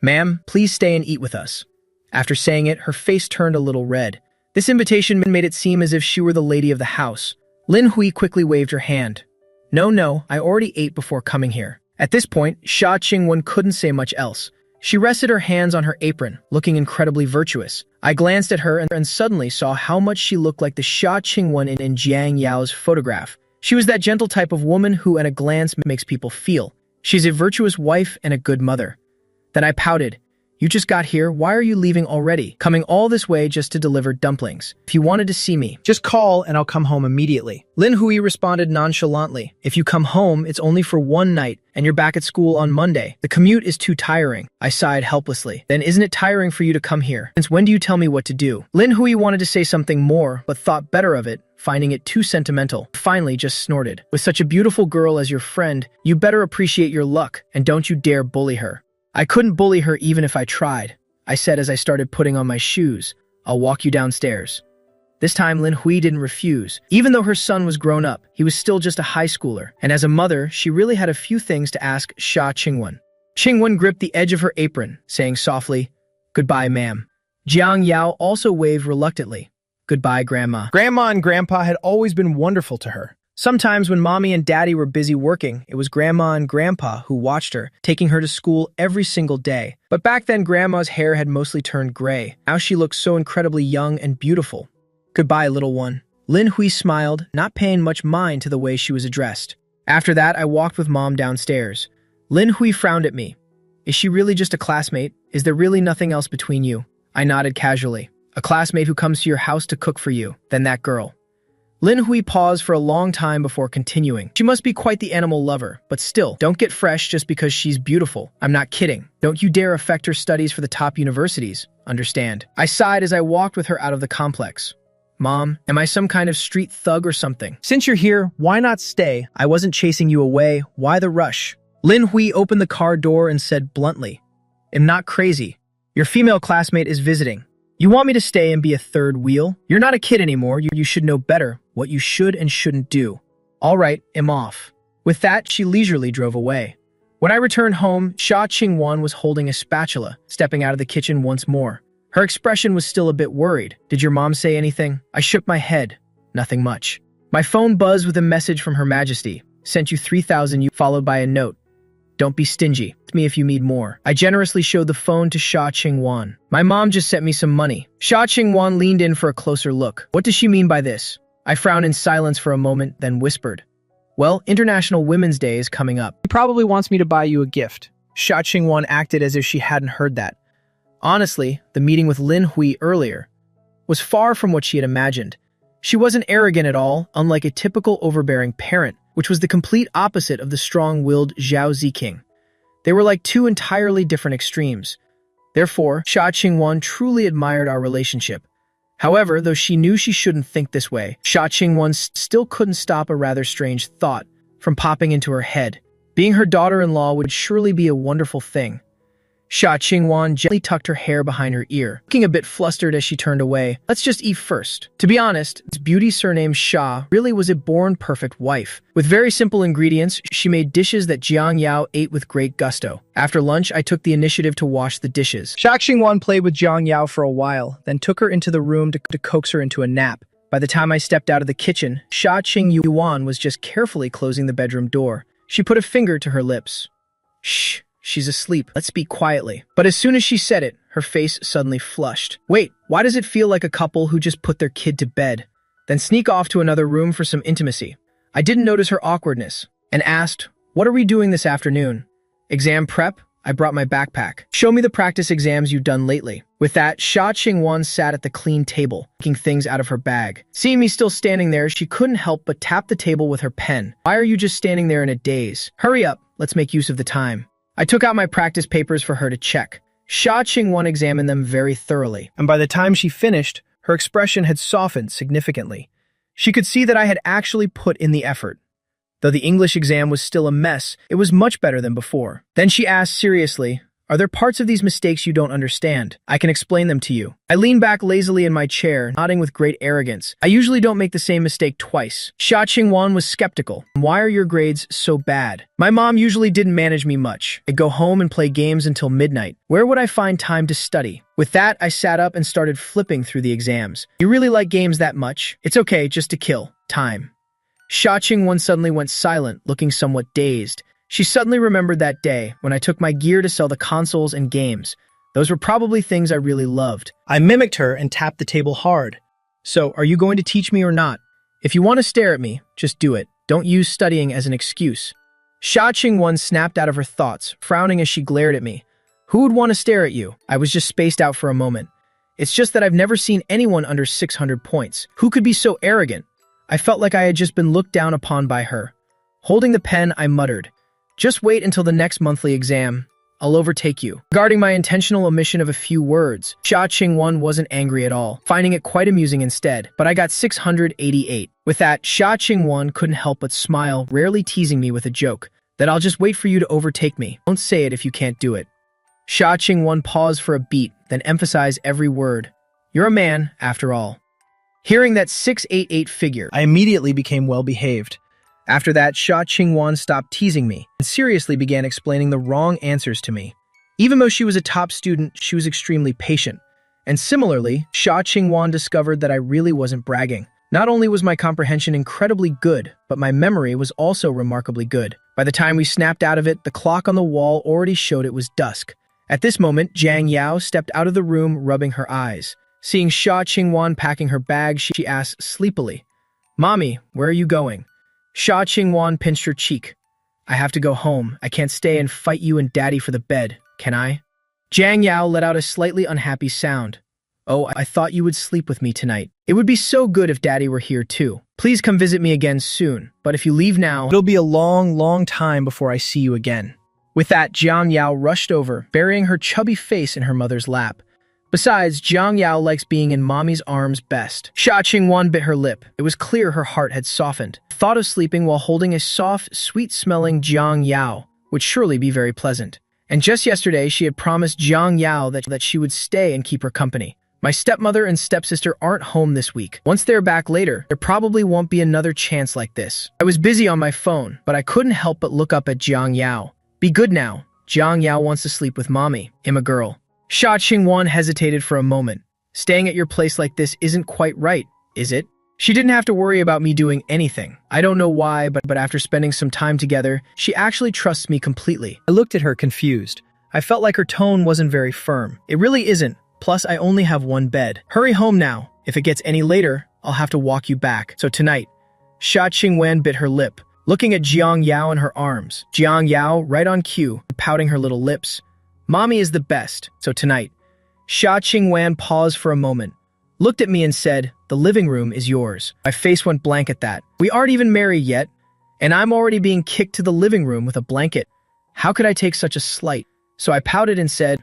B: "Ma'am, please stay and eat with us." After saying it, her face turned a little red. This invitation made it seem as if she were the lady of the house. Lin Hui quickly waved her hand. No, I already ate before coming here. At this point, Sha Qingwen couldn't say much else. She rested her hands on her apron, looking incredibly virtuous. I glanced at her and suddenly saw how much she looked like the Sha Qingwen in Jiang Yao's photograph. She was that gentle type of woman who at a glance makes people feel. She's a virtuous wife and a good mother. Then I pouted. You just got here, why are you leaving already? Coming all this way just to deliver dumplings. If you wanted to see me,
C: Just call and I'll come home immediately.
B: Lin Hui responded nonchalantly. If you come home, it's only for one night, and you're back at school on Monday. The commute is too tiring. I sighed helplessly. Then isn't it tiring for you to come here? Since when do you tell me what to do? Lin Hui wanted to say something more, but thought better of it, finding it too sentimental. Finally just snorted. With such a beautiful girl as your friend, you better appreciate your luck, and don't you dare bully her. I couldn't bully her even if I tried, I said as I started putting on my shoes. I'll walk you downstairs. This time, Lin Hui didn't refuse. Even though her son was grown up, he was still just a high schooler, and as a mother, she really had a few things to ask Sha Qingwen. Qingwen gripped the edge of her apron, saying softly, "Goodbye, ma'am." Jiang Yao also waved reluctantly. "Goodbye, Grandma."
C: Grandma and Grandpa had always been wonderful to her.
B: Sometimes when Mommy and Daddy were busy working, it was Grandma and Grandpa who watched her, taking her to school every single day. But back then, Grandma's hair had mostly turned gray. Now she looked so incredibly young and beautiful. "Goodbye, little one." Lin Hui smiled, not paying much mind to the way she was addressed. After that, I walked with Mom downstairs. Lin Hui frowned at me. "Is she really just a classmate? Is there really nothing else between you?" I nodded casually. "A classmate who comes to your house to cook for you, then that girl." Lin Hui paused for a long time before continuing. "She must be quite the animal lover, but still, don't get fresh just because she's beautiful. I'm not kidding. Don't you dare affect her studies for the top universities. Understand?" I sighed as I walked with her out of the complex. "Mom, am I some kind of street thug or something?"
C: Since you're here, why not stay?
B: "I wasn't chasing you away. Why the rush?" Lin Hui opened the car door and said bluntly, "I'm not crazy. Your female classmate is visiting. You want me to stay and be a third wheel? You're not a kid anymore. You should know better what you should and shouldn't do. All right, I'm off." With that, she leisurely drove away. When I returned home, Sha Qingwen was holding a spatula, stepping out of the kitchen once more. Her expression was still a bit worried. "Did your mom say anything?" I shook my head. "Nothing much." My phone buzzed with a message from Her Majesty. "Sent you 3,000 yuan," followed by a note. "Don't be stingy. With me if you need more." I generously showed the phone to Sha Qingwen. "My mom just sent me some money." Sha Qingwen leaned in for a closer look. "What does she mean by this?" I frowned in silence for a moment, then whispered, "Well, International Women's Day is coming up."
C: He probably wants me to buy you a gift. Sha Qingwen acted as if she hadn't heard that.
B: Honestly, the meeting with Lin Hui earlier was far from what she had imagined. She wasn't arrogant at all, unlike a typical overbearing parent, which was the complete opposite of the strong-willed Zhao Ziqing. They were like two entirely different extremes. Therefore, Sha Qingwen truly admired our relationship. However, though she knew she shouldn't think this way, Sha Qingwen still couldn't stop a rather strange thought from popping into her head. Being her daughter-in-law would surely be a wonderful thing. Sha Qingwen gently tucked her hair behind her ear, looking a bit flustered as she turned away. "Let's just eat first." To be honest, this beauty surnamed Sha really was a born-perfect wife. With very simple ingredients, she made dishes that Jiang Yao ate with great gusto. After lunch, I took the initiative to wash the dishes.
C: Sha Qingwen played with Jiang Yao for a while, then took her into the room to coax her into a nap.
B: By the time I stepped out of the kitchen, Sha Qingwen was just carefully closing the bedroom door. She put a finger to her lips. "Shh. She's asleep. Let's speak quietly." But as soon as she said it, her face suddenly flushed. "Wait, why does it feel like a couple who just put their kid to bed, then sneak off to another room for some intimacy?" I didn't notice her awkwardness, and asked, "What are we doing this afternoon?" "Exam prep?" I brought my backpack. "Show me the practice exams you've done lately." With that, Sha Qingwen sat at the clean table, taking things out of her bag. Seeing me still standing there, she couldn't help but tap the table with her pen. "Why are you just standing there in a daze? Hurry up, let's make use of the time." I took out my practice papers for her to check.
A: Sha Qingwan examined them very thoroughly.
B: And by the time she finished, her expression had softened significantly. She could see that I had actually put in the effort. Though the English exam was still a mess, it was much better than before. Then she asked seriously, "Are there parts of these mistakes you don't understand? I can explain them to you." I leaned back lazily in my chair, nodding with great arrogance. I usually don't make the same mistake twice. Sha Qingwan was skeptical. "Why are your grades so bad?" My mom usually didn't manage me much. I'd go home and play games until midnight. Where would I find time to study? With that, I sat up and started flipping through the exams. "You really like games that much? It's okay, just to kill time." Sha Qingwan suddenly went silent, looking somewhat dazed. She suddenly remembered that day when I took my gear to sell the consoles and games. Those were probably things I really loved. I mimicked her and tapped the table hard. "So, are you going to teach me or not? If you want to stare at me, just do it. Don't use studying as an excuse." Sha Qingwan snapped out of her thoughts, frowning as she glared at me. "Who would want to stare at you?" I was just spaced out for a moment. "It's just that I've never seen anyone under 600 points. Who could be so arrogant?" I felt like I had just been looked down upon by her. Holding the pen, I muttered, "Just wait until the next monthly exam. I'll overtake you." Regarding my intentional omission of a few words, Sha Qingwan wasn't angry at all, finding it quite amusing instead, but I got 688. With that, Sha Qingwan couldn't help but smile, rarely teasing me with a joke, that "I'll just wait for you to overtake me. Don't say it if you can't do it." Sha Qingwan paused for a beat, then emphasized every word. "You're a man, after all." Hearing that 688 figure, I immediately became well-behaved. After that, Sha Qingwan stopped teasing me and seriously began explaining the wrong answers to me. Even though she was a top student, she was extremely patient. And similarly, Sha Qingwan discovered that I really wasn't bragging. Not only was my comprehension incredibly good, but my memory was also remarkably good. By the time we snapped out of it, the clock on the wall already showed it was dusk. At this moment, Jiang Yao stepped out of the room, rubbing her eyes. Seeing Sha Qingwan packing her bag, she asked sleepily, "Mommy, where are you going?" Sha Qingwan pinched her cheek. "I have to go home. I can't stay and fight you and Daddy for the bed, can I?" Jiang Yao let out a slightly unhappy sound. "Oh, I thought you would sleep with me tonight. It would be so good if Daddy were here too. Please come visit me again soon, but if you leave now, it'll be a long, long time before I see you again." With that, Jiang Yao rushed over, burying her chubby face in her mother's lap. Besides, Jiang Yao likes being in mommy's arms best. Sha Qingwan bit her lip. It was clear her heart had softened. Thought of sleeping while holding a soft, sweet-smelling Jiang Yao would surely be very pleasant. And just yesterday, she had promised Jiang Yao that she would stay and keep her company. My stepmother and stepsister aren't home this week. Once they're back later, there probably won't be another chance like this. I was busy on my phone, but I couldn't help but look up at Jiang Yao. "Be good now. Jiang Yao wants to sleep with mommy. I'm a girl." Sha Qingwan hesitated for a moment. "Staying at your place like this isn't quite right, is it?" She didn't have to worry about me doing anything. I don't know why, but after spending some time together, she actually trusts me completely. I looked at her confused. I felt like her tone wasn't very firm. It really isn't. Plus, I only have one bed. Hurry home now. If it gets any later, I'll have to walk you back. So tonight, Sha Qingwan bit her lip, looking at Jiang Yao in her arms. Jiang Yao, right on cue, pouting her little lips. "Mommy is the best, so tonight." Sha Qingwan paused for a moment, looked at me and said, "The living room is yours." My face went blank at that. We aren't even married yet, and I'm already being kicked to the living room with a blanket. How could I take such a slight? So I pouted and said,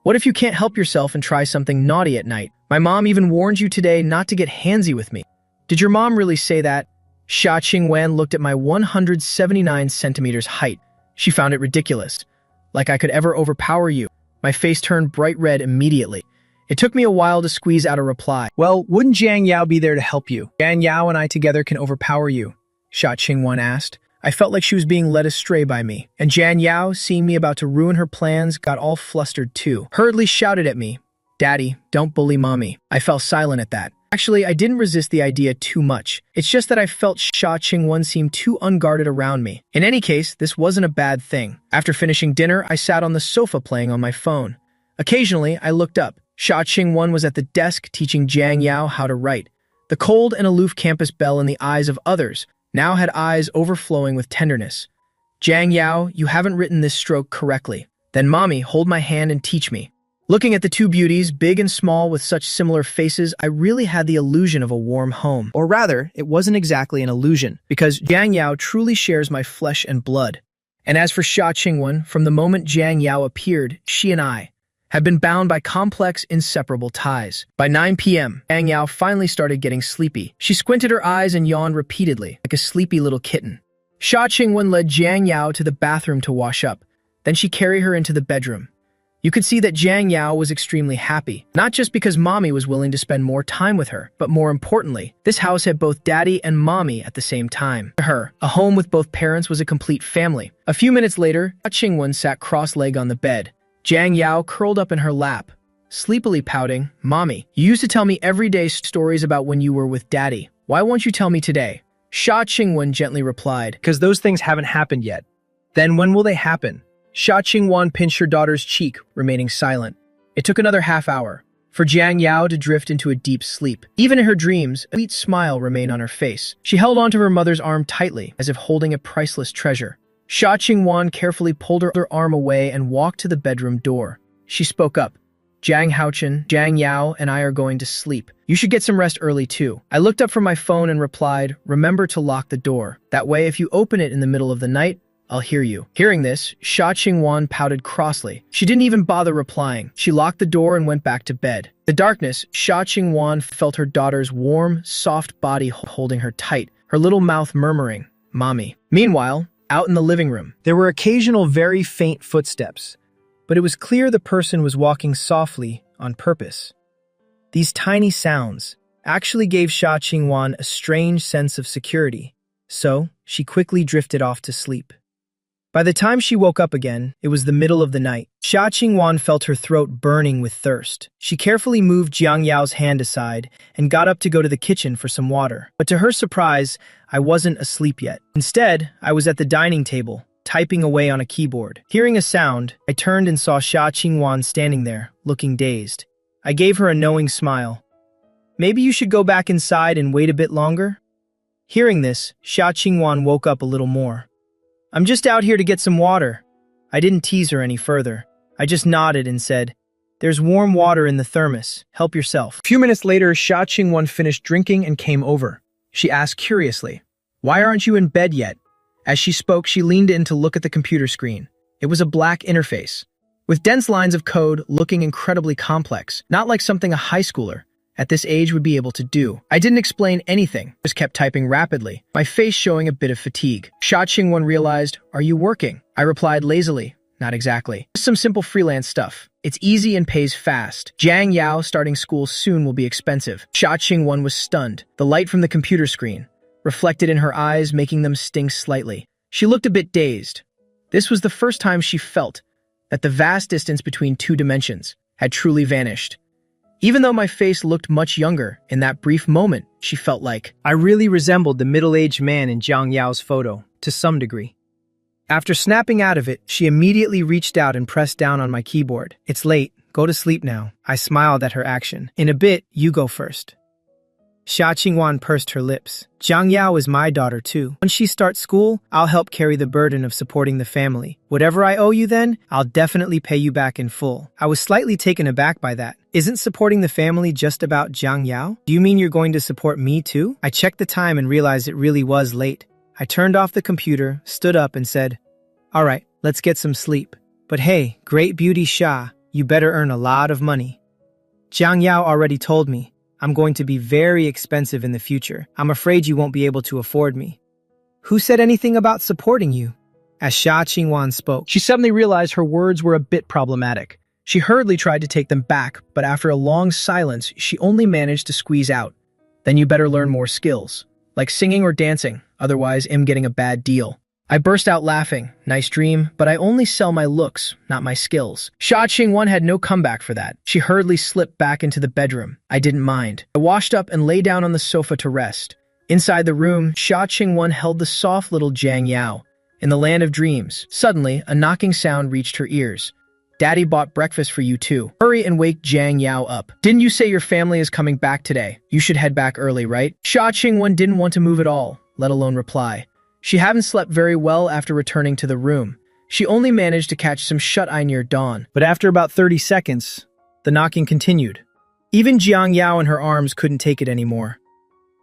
B: "What if you can't help yourself and try something naughty at night? My mom even warned you today not to get handsy with me." "Did your mom really say that?" Sha Qingwan looked at my 179 centimeters height. She found it ridiculous. Like I could ever overpower you. My face turned bright red immediately. It took me a while to squeeze out a reply. "Well, wouldn't Jiang Yao be there to help you? Jiang Yao and I together can overpower you," Sha Qingwan asked. I felt like she was being led astray by me. And Jiang Yao, seeing me about to ruin her plans, got all flustered too. Hurriedly shouted at me, "Daddy, don't bully mommy." I fell silent at that. Actually, I didn't resist the idea too much. It's just that I felt Sha Qingwan seemed too unguarded around me. In any case, this wasn't a bad thing. After finishing dinner, I sat on the sofa playing on my phone. Occasionally, I looked up. Sha Qingwan was at the desk teaching Jiang Yao how to write. The cold and aloof campus belle in the eyes of others now had eyes overflowing with tenderness. "Jiang Yao, you haven't written this stroke correctly. Then mommy, hold my hand and teach me." Looking at the two beauties, big and small with such similar faces, I really had the illusion of a warm home. Or rather, it wasn't exactly an illusion, because Jiang Yao truly shares my flesh and blood. And as for Sha Qingwan, from the moment Jiang Yao appeared, she and I
A: had been bound by complex, inseparable ties. By 9 p.m., Jiang Yao finally started getting sleepy. She squinted her eyes and yawned repeatedly, like a sleepy little kitten. Sha Qingwen led Jiang Yao to the bathroom to wash up. Then she carried her into the bedroom. You could see that Jiang Yao was extremely happy, not just because mommy was willing to spend more time with her, but more importantly, this house had both daddy and mommy at the same time. To her, a home with both parents was a complete family. A few minutes later, Qingwen sat cross-legged on the bed. Jiang Yao curled up in her lap, sleepily pouting, "Mommy, you used to tell me every day stories about when you were with daddy. Why won't you tell me today?" Sha Qingwen gently replied,
C: "Because those things haven't happened yet." "Then when will they happen?" Sha Qingwen pinched her daughter's cheek, remaining silent. It took another half hour for Jiang Yao to drift into a deep sleep. Even in her dreams, a sweet smile remained on her face. She held onto her mother's arm tightly, as if holding a priceless treasure. Sha Qingwen carefully pulled her arm away and walked to the bedroom door. She spoke up. "Jiang Haochen, Jiang Yao, and I are going to sleep. You should get some rest early too." I looked up from my phone and replied, "Remember to lock the door. That way, if you open it in the middle of the night, I'll hear you." Hearing this, Sha Qingwen pouted crossly. She didn't even bother replying. She locked the door and went back to bed. In the darkness, Sha Qingwen felt her daughter's warm, soft body holding her tight, her little mouth murmuring, "Mommy." Meanwhile, out in the living room, there were occasional very faint footsteps, but it was clear the person was walking softly on purpose. These tiny sounds actually gave Sha Qingwen a strange sense of security, so she quickly drifted off to sleep. By the time she woke up again, it was the middle of the night. Sha Qingwen felt her throat burning with thirst. She carefully moved Jiang Yao's hand aside and got up to go to the kitchen for some water. But to her surprise, I wasn't asleep yet. Instead, I was at the dining table, typing away on a keyboard. Hearing a sound, I turned and saw Sha Qingwen standing there, looking dazed. I gave her a knowing smile. "Maybe you should go back inside and wait a bit longer?" Hearing this, Sha Qingwen woke up a little more. "I'm just out here to get some water." I didn't tease her any further. I just nodded and said, "There's warm water in the thermos. Help yourself." A few minutes later, Sha Qingwen finished drinking and came over. She asked curiously, "Why aren't you in bed yet?" As she spoke, she leaned in to look at the computer screen. It was a black interface, with dense lines of code looking incredibly complex, not like something a high schooler at this age would be able to do. I didn't explain anything, just kept typing rapidly, my face showing a bit of fatigue. Sha Qingwen realized, "Are you working?" I replied lazily, "Not exactly. Just some simple freelance stuff. It's easy and pays fast. Jiang Yao starting school soon will be expensive." Sha Qingwen was stunned. The light from the computer screen reflected in her eyes, making them sting slightly. She looked a bit dazed. This was the first time she felt that the vast distance between two dimensions had truly vanished. Even though my face looked much younger, in that brief moment, she felt like I really resembled the middle-aged man in Jiang Yao's photo, to some degree. After snapping out of it, she immediately reached out and pressed down on my keyboard. "It's late. Go to sleep now." I smiled at her action. "In a bit, you go first." Sha Qingwen pursed her lips. "Jiang Yao is my daughter too. When she starts school, I'll help carry the burden of supporting the family. Whatever I owe you then, I'll definitely pay you back in full." I was slightly taken aback by that. Isn't supporting the family just about Jiang Yao? Do you mean you're going to support me too? I checked the time and realized it really was late. I turned off the computer, stood up and said, "All right, let's get some sleep. But hey, great beauty Sha, you better earn a lot of money. Jiang Yao already told me I'm going to be very expensive in the future. I'm afraid you won't be able to afford me." "Who said anything about supporting you?" As Sha Qingwen spoke, she suddenly realized her words were a bit problematic. She hurriedly tried to take them back, but after a long silence, she only managed to squeeze out, "Then you better learn more skills, like singing or dancing, otherwise I'm getting a bad deal." I burst out laughing. Nice dream, but I only sell my looks, not my skills. Sha Qingwen had no comeback for that. She hurriedly slipped back into the bedroom. I didn't mind. I washed up and lay down on the sofa to rest. Inside the room, Sha Qingwen held the soft little Jiang Yao. In the land of dreams, suddenly, a knocking sound reached her ears. "Daddy bought breakfast for you too. Hurry and wake Jiang Yao up. Didn't you say your family is coming back today? You should head back early, right?" Sha Qingwen didn't want to move at all, let alone reply. She hadn't slept very well after returning to the room. She only managed to catch some shut-eye near dawn. But after about 30 seconds, the knocking continued. Even Jiang Yao in her arms couldn't take it anymore.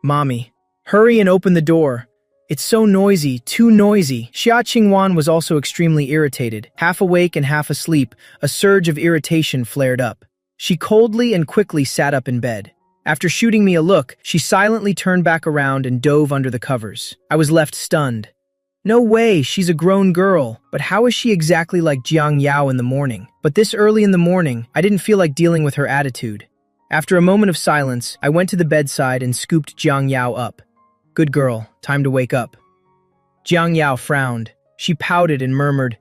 C: "Mommy, hurry and open the door."
B: It's so noisy, too noisy. Xia Qingwan was also extremely irritated. Half awake and half asleep, a surge of irritation flared up. She coldly and quickly sat up in bed. After shooting me a look, she silently turned back around and dove under the covers. I was left stunned. No way, she's a grown girl. But how is she exactly like Jiang Yao in the morning? But this early in the morning, I didn't feel like dealing with her attitude. After a moment of silence, I went to the bedside and scooped Jiang Yao up. Good girl, time to wake up. Jiang Yao frowned. She pouted and murmured,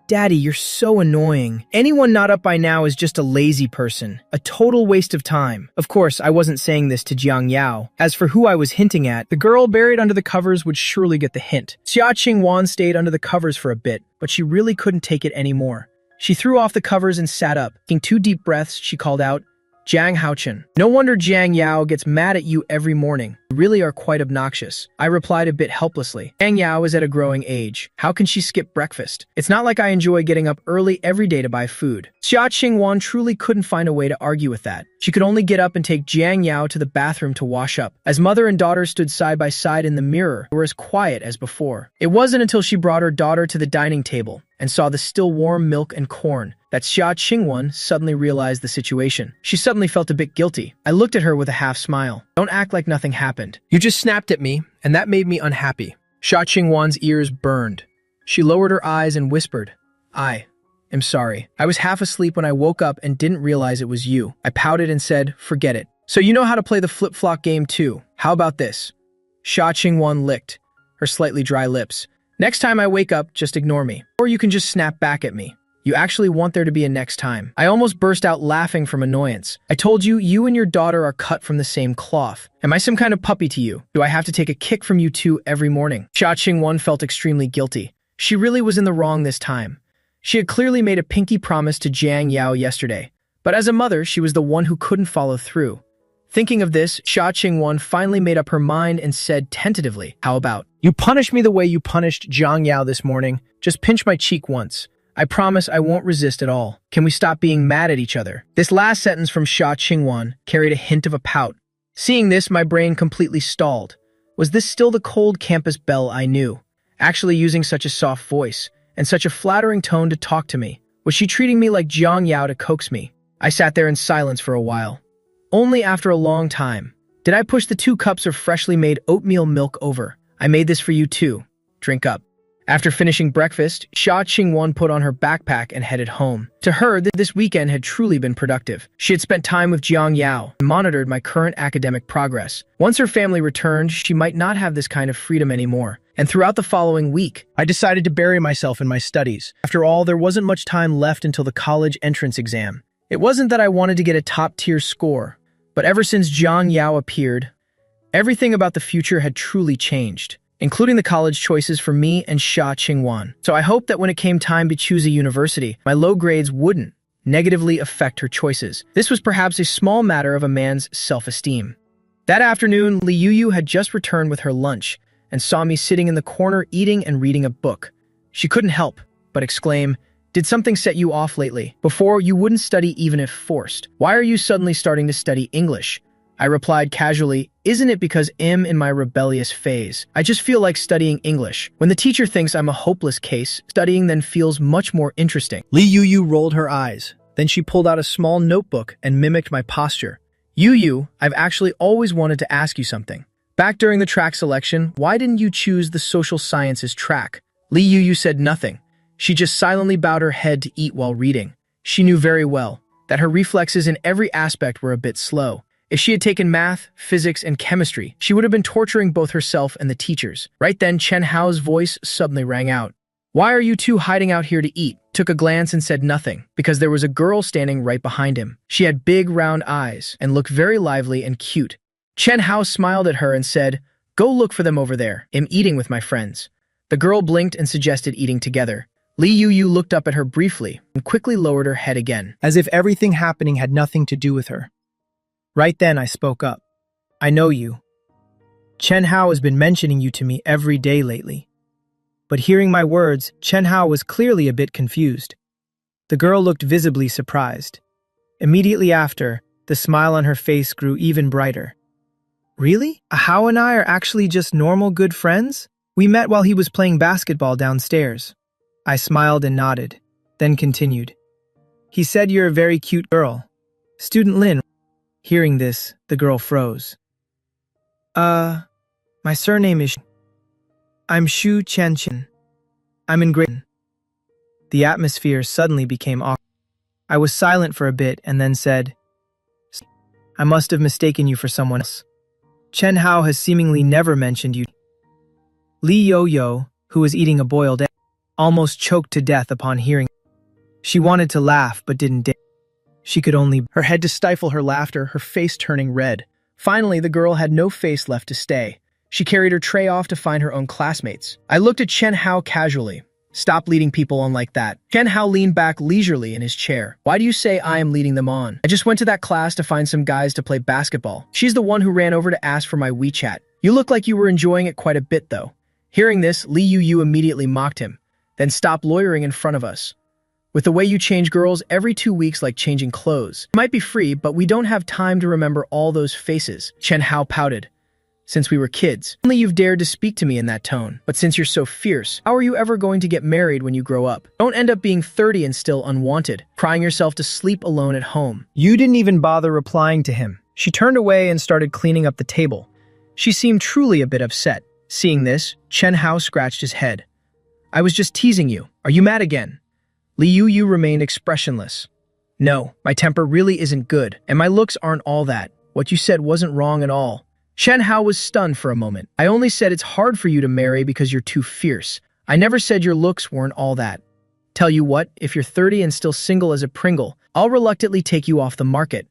B: Daddy, you're so annoying. Anyone not up by now is just a lazy person. A total waste of time. Of course, I wasn't saying this to Jiang Yao. As for who I was hinting at, the girl buried under the covers would surely get the hint. Xia Qingwan stayed under the covers for a bit, but she really couldn't take it anymore. She threw off the covers and sat up. Taking 2 deep breaths, she called out, Jiang Haochen. No wonder Jiang Yao gets mad at you every morning. You really are quite obnoxious. I replied a bit helplessly. Jiang Yao is at a growing age. How can she skip breakfast? It's not like I enjoy getting up early every day to buy food. Xia Qingwan truly couldn't find a way to argue with that. She could only get up and take Jiang Yao to the bathroom to wash up. As mother and daughter stood side by side in the mirror, they were as quiet as before. It wasn't until she brought her daughter to the dining table and saw the still warm milk and corn that Xia Qingwan suddenly realized the situation. She suddenly felt a bit guilty. I looked at her with a half smile. Don't act like nothing happened. You just snapped at me, and that made me unhappy. Xia Qingwan's ears burned. She lowered her eyes and whispered, I am sorry. I was half asleep when I woke up and didn't realize it was you. I pouted and said, forget it. So you know how to play the flip-flop game too. How about this? Xia Qingwan licked her slightly dry lips. Next time I wake up, just ignore me. Or you can just snap back at me. You actually want there to be a next time. I almost burst out laughing from annoyance. I told you, you and your daughter are cut from the same cloth. Am I some kind of puppy to you? Do I have to take a kick from you two every morning? Xia Qingwan felt extremely guilty. She really was in the wrong this time. She had clearly made a pinky promise to Jiang Yao yesterday. But as a mother, she was the one who couldn't follow through. Thinking of this, Xia Qingwan finally made up her mind and said tentatively, how about, you punish me the way you punished Jiang Yao this morning. Just pinch my cheek once. I promise I won't resist at all. Can we stop being mad at each other? This last sentence from Xia Qingwan carried a hint of a pout. Seeing this, my brain completely stalled. Was this still the cold campus belle I knew? Actually using such a soft voice and such a flattering tone to talk to me? Was she treating me like Jiang Yao to coax me? I sat there in silence for a while. Only after a long time did I push the 2 cups of freshly made oatmeal milk over. I made this for you too. Drink up. After finishing breakfast, Xia Qingwan put on her backpack and headed home. To her, this weekend had truly been productive. She had spent time with Jiang Yao and monitored my current academic progress. Once her family returned, she might not have this kind of freedom anymore. And throughout the following week, I decided to bury myself in my studies. After all, there wasn't much time left until the college entrance exam. It wasn't that I wanted to get a top-tier score, but ever since Jiang Yao appeared, everything about the future had truly changed, including the college choices for me and Xia Qingwan. So I hoped that when it came time to choose a university, my low grades wouldn't negatively affect her choices. This was perhaps a small matter of a man's self-esteem. That afternoon, Li Yuyu had just returned with her lunch and saw me sitting in the corner eating and reading a book. She couldn't help but exclaim, did something set you off lately? Before, you wouldn't study even if forced. Why are you suddenly starting to study English? I replied casually, isn't it because I'm in my rebellious phase? I just feel like studying English. When the teacher thinks I'm a hopeless case, studying then feels much more interesting. Li Yuyu rolled her eyes. Then she pulled out a small notebook and mimicked my posture. Yuyu, I've actually always wanted to ask you something. Back during the track selection, why didn't you choose the social sciences track? Li Yuyu said nothing. She just silently bowed her head to eat while reading. She knew very well that her reflexes in every aspect were a bit slow. If she had taken math, physics, and chemistry, she would have been torturing both herself and the teachers. Right then, Chen Hao's voice suddenly rang out. Why are you two hiding out here to eat? Took a glance and said nothing, because there was a girl standing right behind him. She had big, round eyes and looked very lively and cute. Chen Hao smiled at her and said, go look for them over there. I'm eating with my friends. The girl blinked and suggested eating together. Li Yuyu looked up at her briefly and quickly lowered her head again,
C: as if everything happening had nothing to do with her. Right then, I spoke up. I know you. Chen Hao has been mentioning you to me every day lately. But hearing my words, Chen Hao was clearly a bit confused. The girl looked visibly surprised. Immediately after, the smile on her face grew even brighter. Really? Hao and I are actually just normal good friends? We met while he was playing basketball downstairs. I smiled and nodded, then continued. He said you're a very cute girl. Student Lin. Hearing this, the girl froze. My surname is I'm Shu Chen. I'm in grade. The atmosphere suddenly became awkward. I was silent for a bit and then said, I must have mistaken you for someone else. Chen Hao has seemingly never mentioned you. Li Yo-Yo, who was eating a boiled egg, almost choked to death upon hearing. She wanted to laugh but didn't dare. She could only
B: her head to stifle her laughter, her face turning red. Finally, the girl had no face left to stay. She carried her tray off to find her own classmates. I looked at Chen Hao casually. Stop leading people on like that. Chen Hao leaned back leisurely in his chair. Why do you say I am leading them on? I just went to that class to find some guys to play basketball. She's the one who ran over to ask for my WeChat. You look like you were enjoying it quite a bit, though. Hearing this, Li Yu immediately mocked him. Then stop loitering in front of us. With the way you change girls every 2 weeks like changing clothes. It might be free, but we don't have time to remember all those faces. Chen Hao pouted. Since we were kids, only you've dared to speak to me in that tone. But since you're so fierce, how are you ever going to get married when you grow up? Don't end up being 30 and still unwanted, crying yourself to sleep alone at home.
C: You didn't even bother replying to him. She turned away and started cleaning up the table. She seemed truly a bit upset. Seeing this, Chen Hao scratched his head. I was just teasing you. Are you mad again? Li Yu remained expressionless. No, my temper really isn't good, and my looks aren't all that. What you said wasn't wrong at all. Chen Hao was stunned for a moment. I only said it's hard for you to marry because you're too fierce. I never said your looks weren't all that. Tell you what, if you're 30 and still single as a Pringle, I'll reluctantly take you off the market.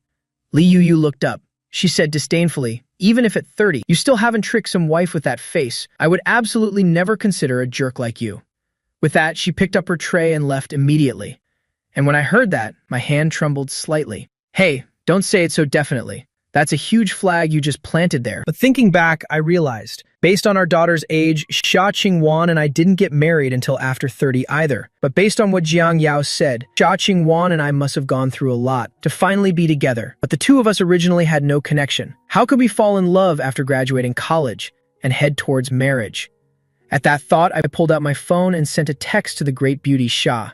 C: Li Yu looked up. She said disdainfully, even if at 30, you still haven't tricked some wife with that face, I would absolutely never consider a jerk like you. With that, she picked up her tray and left immediately. And when I heard that, my hand trembled slightly. Hey, don't say it so definitely. That's a huge flag you just planted there.
B: But thinking back, I realized, based on our daughter's age, Xia Qingwan and I didn't get married until after 30 either. But based on what Jiang Yao said, Xia Qingwan and I must have gone through a lot to finally be together. But the two of us originally had no connection. How could we fall in love after graduating college and head towards marriage? At that thought, I pulled out my phone and sent a text to the great beauty Xia.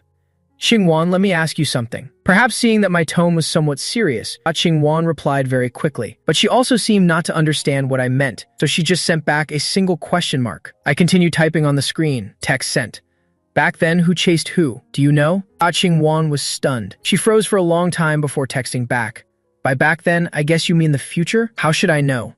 B: Qingwan, let me ask you something. Perhaps seeing that my tone was somewhat serious, Qingwan replied very quickly, but she also seemed not to understand what I meant, so she just sent back a single question mark. I continued typing on the screen. Text sent. Back then, who chased who? Do you know? Qingwan was stunned. She froze for a long time before texting back. By back then, I guess you mean the future? How should I know?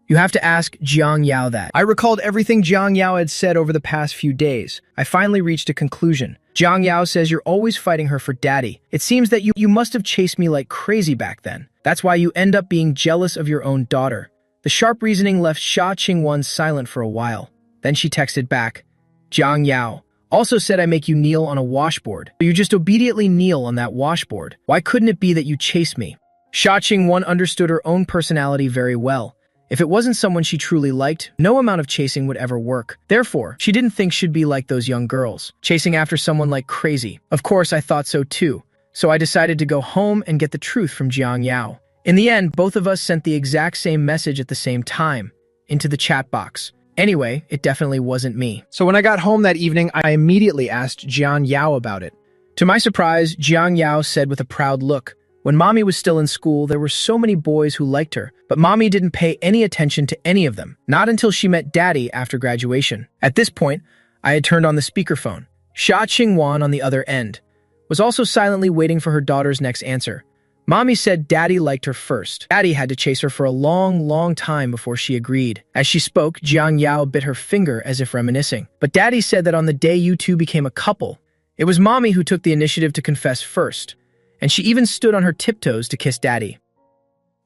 B: You have to ask Jiang Yao that. I recalled everything Jiang Yao had said over the past few days. I finally reached a conclusion. Jiang Yao says you're always fighting her for daddy. It seems that you must have chased me like crazy back then. That's why you end up being jealous of your own daughter. The sharp reasoning left Xia Qingwan silent for a while. Then she texted back. Jiang Yao also said I make you kneel on a washboard. You just obediently kneel on that washboard. Why couldn't it be that you chased me? Xia Qingwan understood her own personality very well. If it wasn't someone she truly liked, no amount of chasing would ever work. Therefore, she didn't think she'd be like those young girls, chasing after someone like crazy. Of course, I thought so too. So I decided to go home and get the truth from Jiang Yao. In the end, both of us sent the exact same message at the same time, into the chat box. Anyway, it definitely wasn't me. So when I got home that evening, I immediately asked Jiang Yao about it. To my surprise, Jiang Yao said with a proud look, when Mommy was still in school, there were so many boys who liked her, but Mommy didn't pay any attention to any of them, not until she met Daddy after graduation. At this point, I had turned on the speakerphone. Xia Qingwan on the other end was also silently waiting for her daughter's next answer. Mommy said Daddy liked her first. Daddy had to chase her for a long time before she agreed. As she spoke, Jiang Yao bit her finger as if reminiscing. But Daddy said that on the day you two became a couple, it was Mommy who took the initiative to confess first. And she even stood on her tiptoes to kiss Daddy.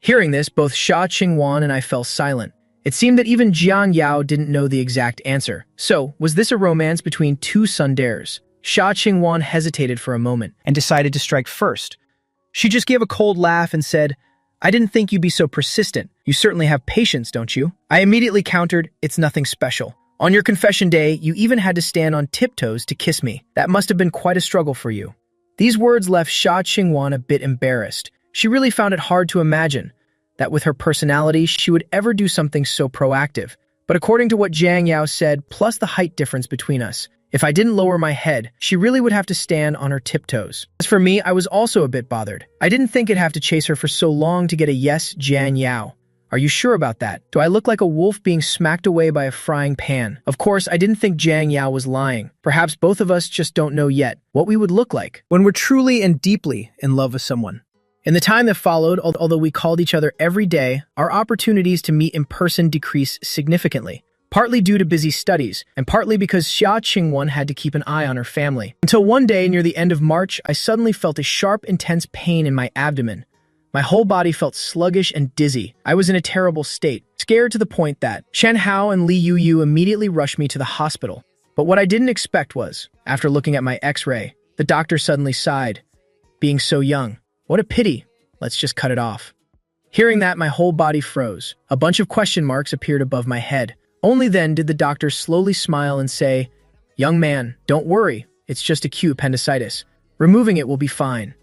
B: Hearing this, both Xia Qingwan and I fell silent. It seemed that even Jiang Yao didn't know the exact answer. So, was this a romance between two tsunderes? Xia Qingwan hesitated for a moment and decided to strike first. She just gave a cold laugh and said, I didn't think you'd be so persistent. You certainly have patience, don't you? I immediately countered, it's nothing special. On your confession day, you even had to stand on tiptoes to kiss me. That must have been quite a struggle for you. These words left Xia Qingwan a bit embarrassed. She really found it hard to imagine that with her personality, she would ever do something so proactive. But according to what Jiang Yao said, plus the height difference between us, if I didn't lower my head, she really would have to stand on her tiptoes. As for me, I was also a bit bothered. I didn't think I'd have to chase her for so long to get a yes, Jiang Yao. Are you sure about that? Do I look like a wolf being smacked away by a frying pan? Of course, I didn't think Jiang Yao was lying. Perhaps both of us just don't know yet what we would look like
C: when we're truly and deeply in love with someone.
B: In the time that followed, although we called each other every day, our opportunities to meet in person decreased significantly, partly due to busy studies, and partly because Xia Qingwan had to keep an eye on her family. Until one day near the end of March, I suddenly felt a sharp, intense pain in my abdomen. My whole body felt sluggish and dizzy. I was in a terrible state, scared to the point that Shen Hao and Li Yu immediately rushed me to the hospital. But what I didn't expect was, after looking at my x-ray, the doctor suddenly sighed. Being so young, what a pity. Let's just cut it off. Hearing that, my whole body froze. A bunch of question marks appeared above my head. Only then did the doctor slowly smile and say, "Young man, don't worry. It's just acute appendicitis. Removing it will be fine."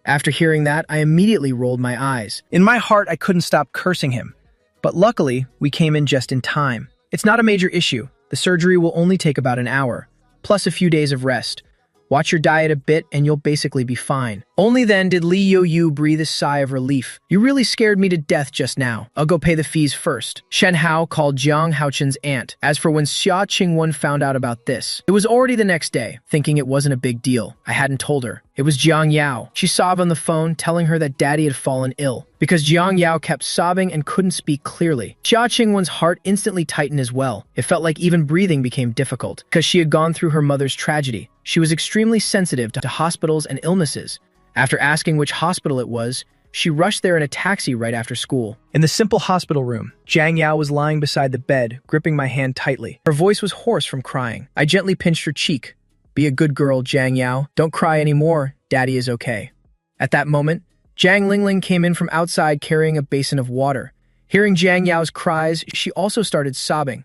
B: After hearing that, I immediately rolled my eyes.
C: In my heart, I couldn't stop cursing him. But luckily, we came in just in time.
B: It's not a major issue. The surgery will only take about an hour, plus a few days of rest. Watch your diet a bit and you'll basically be fine. Only then did Li Yu breathe a sigh of relief. You really scared me to death just now. I'll go pay the fees first. Shen Hao called Jiang Haochen's aunt. As for when Xia Qingwan found out about this, it was already the next day, thinking it wasn't a big deal. I hadn't told her. It was Jiang Yao. She sobbed on the phone, telling her that daddy had fallen ill. Because Jiang Yao kept sobbing and couldn't speak clearly, Xia Qingwan's heart instantly tightened as well. It felt like even breathing became difficult, because she had gone through her mother's tragedy. She was extremely sensitive to hospitals and illnesses. After asking which hospital it was, she rushed there in a taxi right after school.
C: In the simple hospital room, Jiang Yao was lying beside the bed, gripping my hand tightly.
B: Her voice was hoarse from crying. I gently pinched her cheek. "Be a good girl, Jiang Yao. Don't cry anymore. Daddy is okay." At that moment, Jiang Lingling came in from outside carrying a basin of water. Hearing Jiang Yao's cries, she also started sobbing.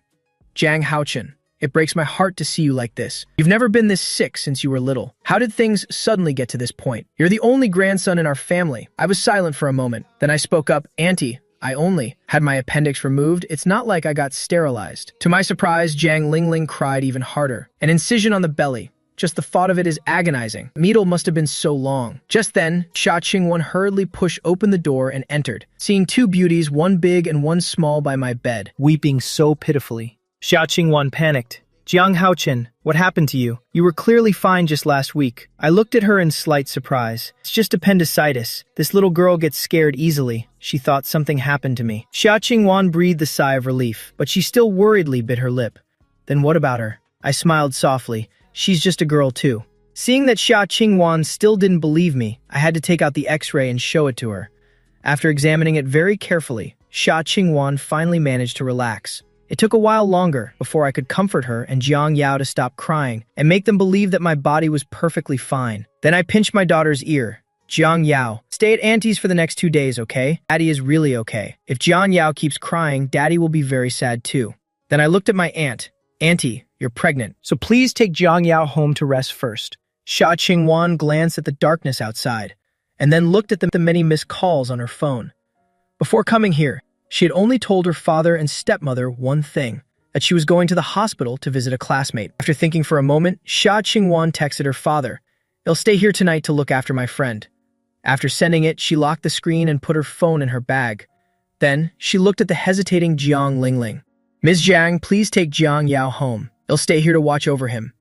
B: "Jiang Haochen, it breaks my heart to see you like this. You've never been this sick since you were little. How did things suddenly get to this point? You're the only grandson in our family." I was silent for a moment. Then I spoke up, "Auntie, I only had my appendix removed. It's not like I got sterilized." To my surprise, Jiang Lingling cried even harder. An incision on the belly. Just the thought of it is agonizing. The needle must have been so long. Just then, Xia Qingwan hurriedly pushed open the door and entered, seeing two beauties, one big and one small, by my bed,
C: weeping so pitifully. Xia Qingwan panicked. "Jiang Haochen, what happened to you? You were clearly fine just last week." I looked at her in slight surprise. "It's just appendicitis. This little girl gets scared easily. She thought something happened to me." Xia Qingwan breathed a sigh of relief, but she still worriedly bit her lip. "Then what about her?" I smiled softly. "She's just a girl too." Seeing that Xia Qingwan still didn't believe me, I had to take out the x-ray and show it to her. After examining it very carefully, Xia Qingwan finally managed to relax. It took a while longer before I could comfort her and Jiang Yao to stop crying and make them believe that my body was perfectly fine. Then I pinched my daughter's ear. "Jiang Yao, stay at Auntie's for the next 2 days, okay? Daddy is really okay. If Jiang Yao keeps crying, Daddy will be very sad too." Then I looked at my aunt. "Auntie, you're pregnant, so please take Jiang Yao home to rest first." Xia Qingwan glanced at the darkness outside, and then looked at the many missed calls on her phone. Before coming here, she had only told her father and stepmother one thing, that she was going to the hospital to visit a classmate. After thinking for a moment, Xia Qingwan texted her father, "I'll stay here tonight to look after my friend." After sending it, she locked the screen and put her phone in her bag. Then, she looked at the hesitating Jiang Lingling. "Ms. Jiang, please take Jiang Yao home. I'll stay here to watch over him."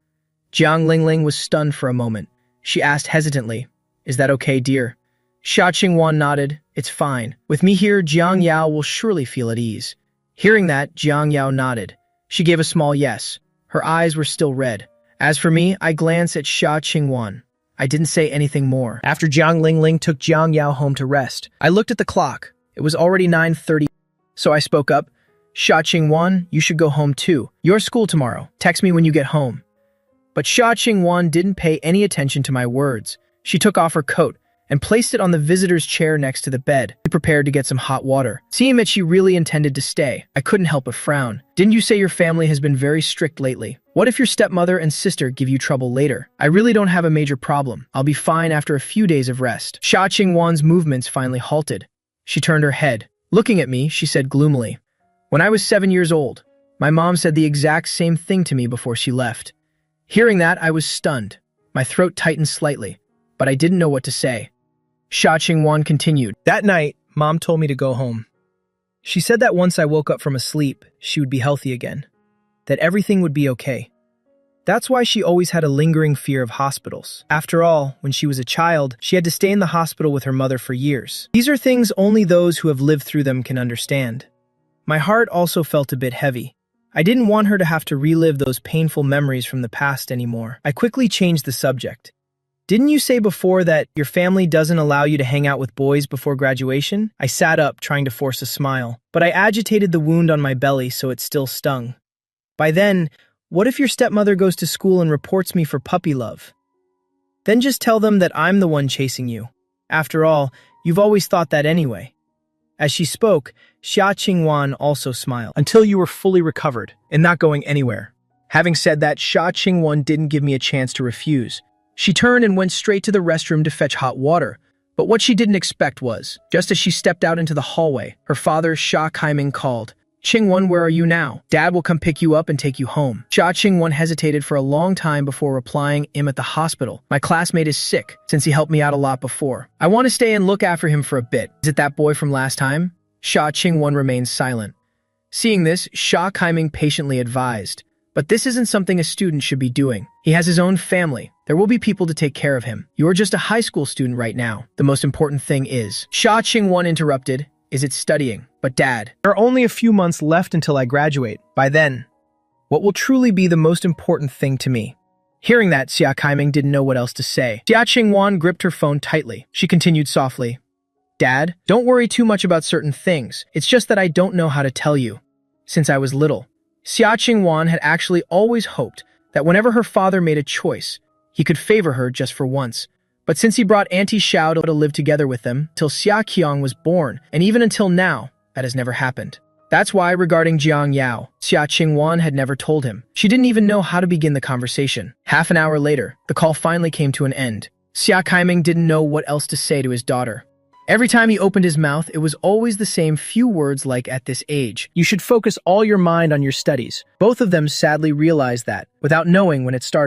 C: Jiang Lingling was stunned for a moment. She asked hesitantly, "Is that okay, dear?" Xia Qingwan nodded. "It's fine. With me here, Jiang Yao will surely feel at ease." Hearing that, Jiang Yao nodded. She gave a small yes. Her eyes were still red. As for me, I glanced at Xia Qingwan. I didn't say anything more. After Jiang Lingling took Jiang Yao home to rest, I looked at the clock. It was already 9:30, so I spoke up. "Xia Qingwan, you should go home too. Your school tomorrow. Text me when you get home." But Xia Qingwan didn't pay any attention to my words. She took off her coat and placed it on the visitor's chair next to the bed. She prepared to get some hot water. Seeing that she really intended to stay, I couldn't help but frown. "Didn't you say your family has been very strict lately? What if your stepmother and sister give you trouble later? I really don't have a major problem. I'll be fine after a few days of rest." Xia Qingwan's movements finally halted. She turned her head. Looking at me, she said gloomily, "When I was 7 years old,
A: My mom said the exact same thing to me before she left. Hearing that, I was stunned. My throat tightened slightly, but I didn't know what to say. Xia Qingwan continued.
C: That night, Mom told me to go home. She said that once I woke up from a sleep, she would be healthy again, that everything would be okay. That's why she always had a lingering fear of hospitals. After all, when she was a child, she had to stay in the hospital with her mother for years. These are things only those who have lived through them can understand. My heart also felt a bit heavy. I didn't want her to have to relive those painful memories from the past anymore. I quickly changed the subject. Didn't you say before that your family doesn't allow you to hang out with boys before graduation? I sat up, trying to force a smile, but I agitated the wound on my belly so it still stung. By then, what if your stepmother goes to school and reports me for puppy love? Then just tell them that I'm the one chasing you. After all, you've always thought that anyway. As she spoke, Xia Qingwan also smiled.
A: Until you were fully recovered and not going anywhere. Having said that, Xia Qingwan didn't give me a chance to refuse. She turned and went straight to the restroom to fetch hot water. But what she didn't expect was, just as she stepped out into the hallway, her father, Xia Kaiming, called, "Qingwan, where are you now? Dad will come pick you up and take you home." Xia Qingwan hesitated for a long time before replying, "I'm at the hospital. My classmate is sick, since he helped me out a lot before. I want to stay and look after him for a bit. Is it that boy from last time?" Xia Qingwan remained silent. Seeing this, Xia Kaiming patiently advised, "But this isn't something a student should be doing. He has his own family. There will be people to take care of him. You're just a high school student right now. The most important thing is..." Xia Qingwan interrupted, "Is it studying? But Dad,
C: there are only a few months left until I graduate. By then, what will truly be the most important thing to me?"
A: Hearing that, Xia Kaiming didn't know what else to say. Xia Qingwan gripped her phone tightly. She continued softly, "Dad, don't worry too much about certain things. It's just that I don't know how to tell you. Since I was little." Xia Qingwan had actually always hoped that whenever her father made a choice, he could favor her just for once. But since he brought Auntie Xiao to live together with them till Xia Qiang was born, and even until now, that has never happened. That's why, regarding Jiang Yao, Xia Qingwan had never told him. She didn't even know how to begin the conversation. Half an hour later, the call finally came to an end. Xia Kaiming didn't know what else to say to his daughter. Every time he opened his mouth, it was always the same few words like, "At this age, you should focus all your mind on your studies." Both of them sadly realized that, without knowing when it started.